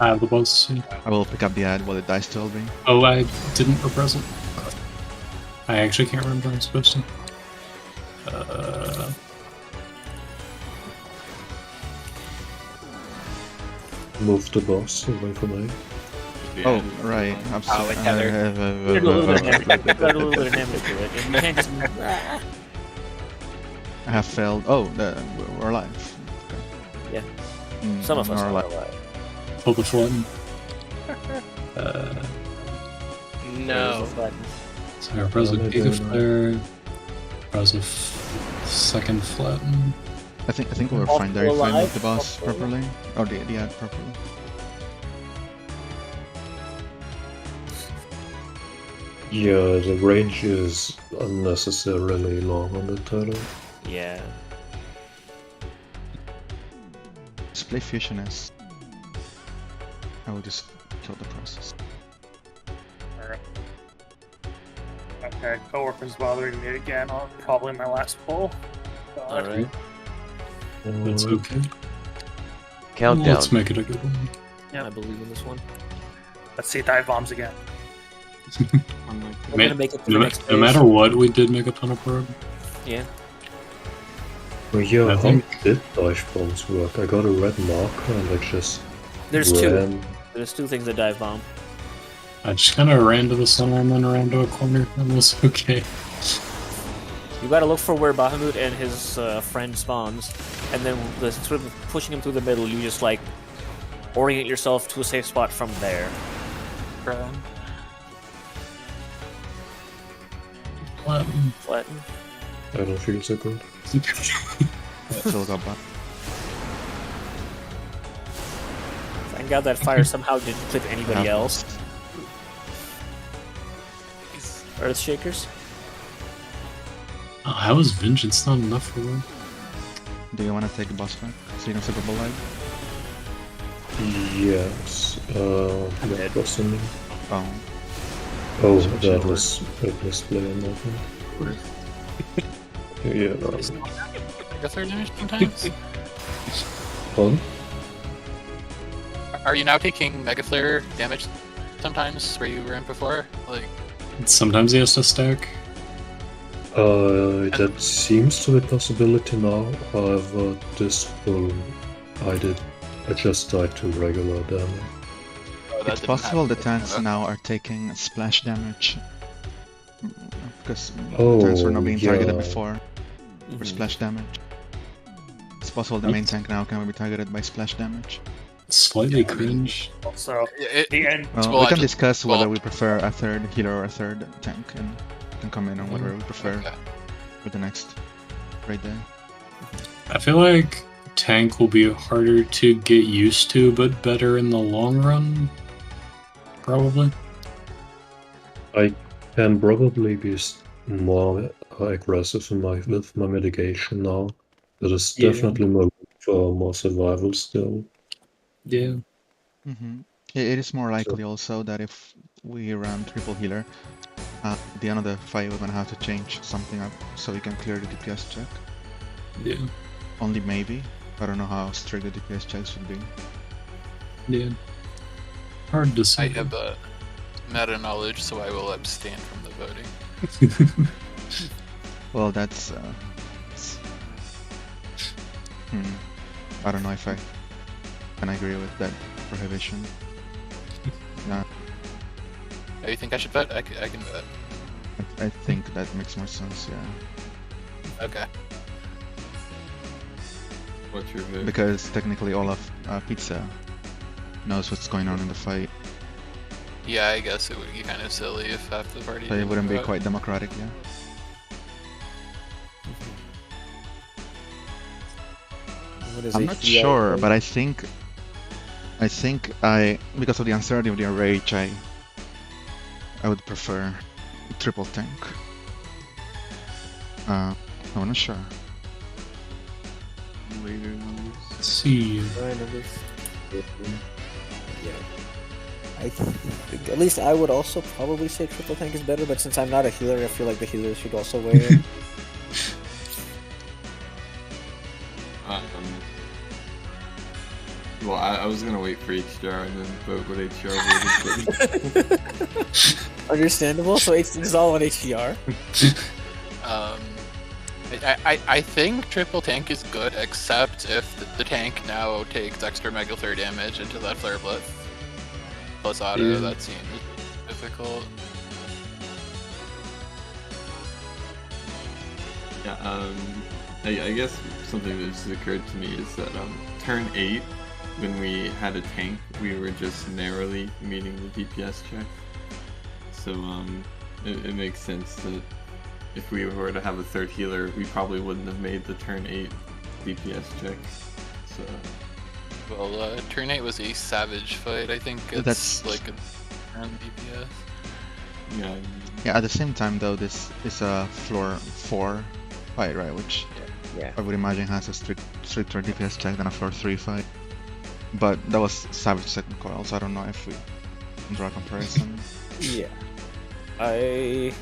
[SPEAKER 8] I have the boss. Yeah.
[SPEAKER 9] I will pick up the ad while it dies to LB.
[SPEAKER 8] Oh, I didn't repress it. I actually can't remember I'm supposed to.
[SPEAKER 6] Move the boss away from me.
[SPEAKER 9] Oh, right. Absolutely.
[SPEAKER 4] with Tether.
[SPEAKER 3] Did a little bit of damage. Got a little bit of damage to it. And you can't just.
[SPEAKER 9] I have failed. Oh, we're alive.
[SPEAKER 3] Yeah.
[SPEAKER 9] Mm,
[SPEAKER 3] Some of us
[SPEAKER 9] we're
[SPEAKER 3] are
[SPEAKER 9] alive.
[SPEAKER 3] alive.
[SPEAKER 8] Pull the flood.
[SPEAKER 4] No.
[SPEAKER 8] So I press a Giga Flare. Press a second flatten.
[SPEAKER 9] I think we were
[SPEAKER 3] All
[SPEAKER 9] fine there if I
[SPEAKER 3] alive?
[SPEAKER 9] moved the boss
[SPEAKER 3] All alive?
[SPEAKER 9] properly. Or the ad properly.
[SPEAKER 6] Yeah, the range is unnecessarily long on the title.
[SPEAKER 3] Yeah.
[SPEAKER 9] Display Fusionist. I will just kill the process.
[SPEAKER 1] Alright. Okay, coworker's bothering me again on probably my last pull. God.
[SPEAKER 3] Alright.
[SPEAKER 8] It's okay.
[SPEAKER 5] Countdown.
[SPEAKER 8] Let's make it a good one.
[SPEAKER 3] I believe in this one.
[SPEAKER 1] Let's see dive bombs again.
[SPEAKER 3] We're gonna make it to the next
[SPEAKER 8] No
[SPEAKER 3] phase.
[SPEAKER 8] matter what, we did make a ton of probe.
[SPEAKER 3] Yeah.
[SPEAKER 6] Well, yeah,
[SPEAKER 8] I
[SPEAKER 6] how
[SPEAKER 8] think-
[SPEAKER 6] did dive bombs work? I got a red marker and I just
[SPEAKER 3] There's two.
[SPEAKER 6] ran.
[SPEAKER 3] There's 2 things that dive bomb.
[SPEAKER 8] I just kind of ran to the center and then around to a corner. That was okay.
[SPEAKER 3] You gotta look for where Bahamut and his friend spawns, and then sort of pushing him through the middle, you just like orient yourself to a safe spot from there.
[SPEAKER 8] Flatten.
[SPEAKER 3] Flatten.
[SPEAKER 6] I don't feel so good.
[SPEAKER 9] Still got back.
[SPEAKER 3] Thank God that fire somehow didn't clip anybody else. Earth Shakers.
[SPEAKER 8] Oh, how is vengeance not enough for them?
[SPEAKER 9] Do you want to take the boss fight? So you can super alive?
[SPEAKER 6] Yes. Yeah, crossing.
[SPEAKER 9] Oh.
[SPEAKER 6] Oh,
[SPEAKER 9] So
[SPEAKER 6] that
[SPEAKER 9] chill.
[SPEAKER 6] was a misplay on that one. Yeah, no.
[SPEAKER 7] Mega Flare damage sometimes?
[SPEAKER 6] Fun?
[SPEAKER 7] Are you now taking Mega Flare damage sometimes where you were in before? Like,
[SPEAKER 8] Sometimes he has to stack.
[SPEAKER 6] That seems to be a possibility now. However, this pull I just died to regular damage.
[SPEAKER 4] Oh, that
[SPEAKER 9] It's
[SPEAKER 4] didn't
[SPEAKER 9] possible the
[SPEAKER 4] happen.
[SPEAKER 9] tanks now are taking splash damage. Because
[SPEAKER 6] Oh,
[SPEAKER 9] the tanks were not being targeted
[SPEAKER 6] yeah.
[SPEAKER 9] before for splash damage. It's possible the main tank now can be targeted by splash damage.
[SPEAKER 8] Slightly cringe.
[SPEAKER 1] Also,
[SPEAKER 7] It-
[SPEAKER 1] the end.
[SPEAKER 9] Well,
[SPEAKER 7] Well,
[SPEAKER 9] we
[SPEAKER 7] I
[SPEAKER 9] can
[SPEAKER 7] just-
[SPEAKER 9] discuss whether
[SPEAKER 7] well-
[SPEAKER 9] we prefer a third healer or a third tank, and can come in on whether we prefer
[SPEAKER 7] Okay.
[SPEAKER 9] for the next raid day.
[SPEAKER 8] I feel like tank will be harder to get used to, but better in the long run. Probably.
[SPEAKER 6] I can probably be more aggressive with my mitigation now. There is
[SPEAKER 8] Yeah.
[SPEAKER 6] definitely more room for more survival still.
[SPEAKER 8] Yeah.
[SPEAKER 9] It is more likely also that if we run triple healer, at the end of the fight we're gonna have to change something up so we can clear the DPS check.
[SPEAKER 8] Yeah.
[SPEAKER 9] Only maybe. I don't know how strict the DPS checks would be.
[SPEAKER 8] Yeah. Hard to
[SPEAKER 7] I
[SPEAKER 8] say.
[SPEAKER 7] have meta knowledge, so I will abstain from the voting.
[SPEAKER 9] Well, that's I don't know if I can agree with that prohibition. No,
[SPEAKER 7] Oh, you think I should vote? I can vote.
[SPEAKER 9] I think that makes more sense. Yeah,
[SPEAKER 7] Okay.
[SPEAKER 2] What's your vote?
[SPEAKER 9] because technically all of Pizza knows what's going on in the fight,
[SPEAKER 7] Yeah, I guess it would be kind of silly if half the party.
[SPEAKER 9] so it
[SPEAKER 7] didn't
[SPEAKER 9] wouldn't be
[SPEAKER 7] vote.
[SPEAKER 9] quite democratic. Yeah.
[SPEAKER 3] What is
[SPEAKER 9] I'm
[SPEAKER 3] a
[SPEAKER 9] not
[SPEAKER 3] heal
[SPEAKER 9] sure,
[SPEAKER 3] rate?
[SPEAKER 9] but I think because of the uncertainty of the enrage, I would prefer triple tank. I'm not sure.
[SPEAKER 2] Later numbers.
[SPEAKER 8] Let's see.
[SPEAKER 3] Kind of this. Yeah. I think, at least I would also probably say triple tank is better, but since I'm not a healer, I feel like the healers should also weigh in.
[SPEAKER 2] Well, I was gonna wait for HDR and then vote what HDR voted.
[SPEAKER 3] Understandable. So this is all on HDR.
[SPEAKER 7] I think triple tank is good, except if the tank now takes extra Mega Flare damage into that Flare Blitz plus auto.
[SPEAKER 2] Yeah.
[SPEAKER 7] That seems difficult.
[SPEAKER 2] Yeah, I guess something that just occurred to me is that turn 8, when we had a tank, we were just narrowly meeting the DPS check. So it makes sense that if we were to have a third healer, we probably wouldn't have made the turn 8 DPS check. So
[SPEAKER 7] Well, turn 8 was a savage fight. I think it's
[SPEAKER 9] That's-
[SPEAKER 7] like a turn DPS.
[SPEAKER 2] yeah,
[SPEAKER 9] Yeah. At the same time, though, this is a floor 4 fight, right? Which
[SPEAKER 3] Yeah.
[SPEAKER 9] I would imagine has a stricter DPS check than a floor 3 fight. But that was Savage second coil, so I don't know if we can draw a comparison.
[SPEAKER 3] Yeah. I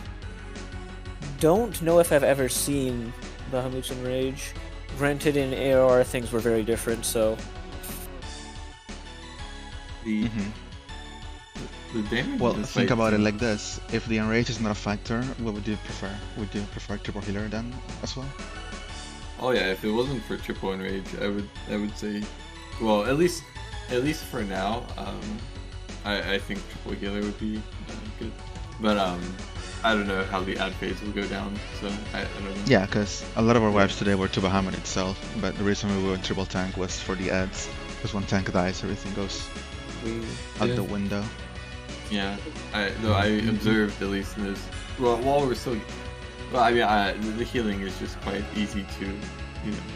[SPEAKER 3] don't know if I've ever seen Bahamut's Enrage. Granted, in AOR things were very different, so
[SPEAKER 2] the
[SPEAKER 9] Mhm.
[SPEAKER 2] the damage.
[SPEAKER 9] Well,
[SPEAKER 2] in this
[SPEAKER 9] think
[SPEAKER 2] fight
[SPEAKER 9] about it
[SPEAKER 2] seems-
[SPEAKER 9] like this: if the enrage is not a factor, what would you prefer? Would you prefer triple healer then as well?
[SPEAKER 2] Oh yeah, if it wasn't for triple enrage, I would say, well, at least for now, I think triple healer would be good. But I don't know how the ad phase will go down, so I don't know.
[SPEAKER 9] Yeah, because a lot of our webs today were to Bahamut itself, but the reason we went triple tank was for the ads. Because when tank dies, everything goes out
[SPEAKER 2] Yeah.
[SPEAKER 9] the window.
[SPEAKER 2] Yeah, I observed at least in this. Well, while we're still, well, I mean, the healing is just quite easy to,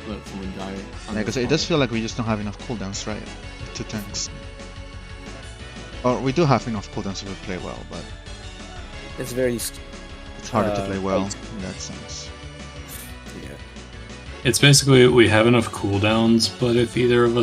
[SPEAKER 2] let someone die.
[SPEAKER 9] Yeah, because it does feel like we just don't have enough cooldowns, right? To tanks. Or we do have enough cooldowns if we play well, but
[SPEAKER 3] it's very
[SPEAKER 9] it's harder to play well
[SPEAKER 3] tight.
[SPEAKER 9] in that sense.
[SPEAKER 3] Yeah.
[SPEAKER 8] It's basically we have enough cooldowns, but if either of us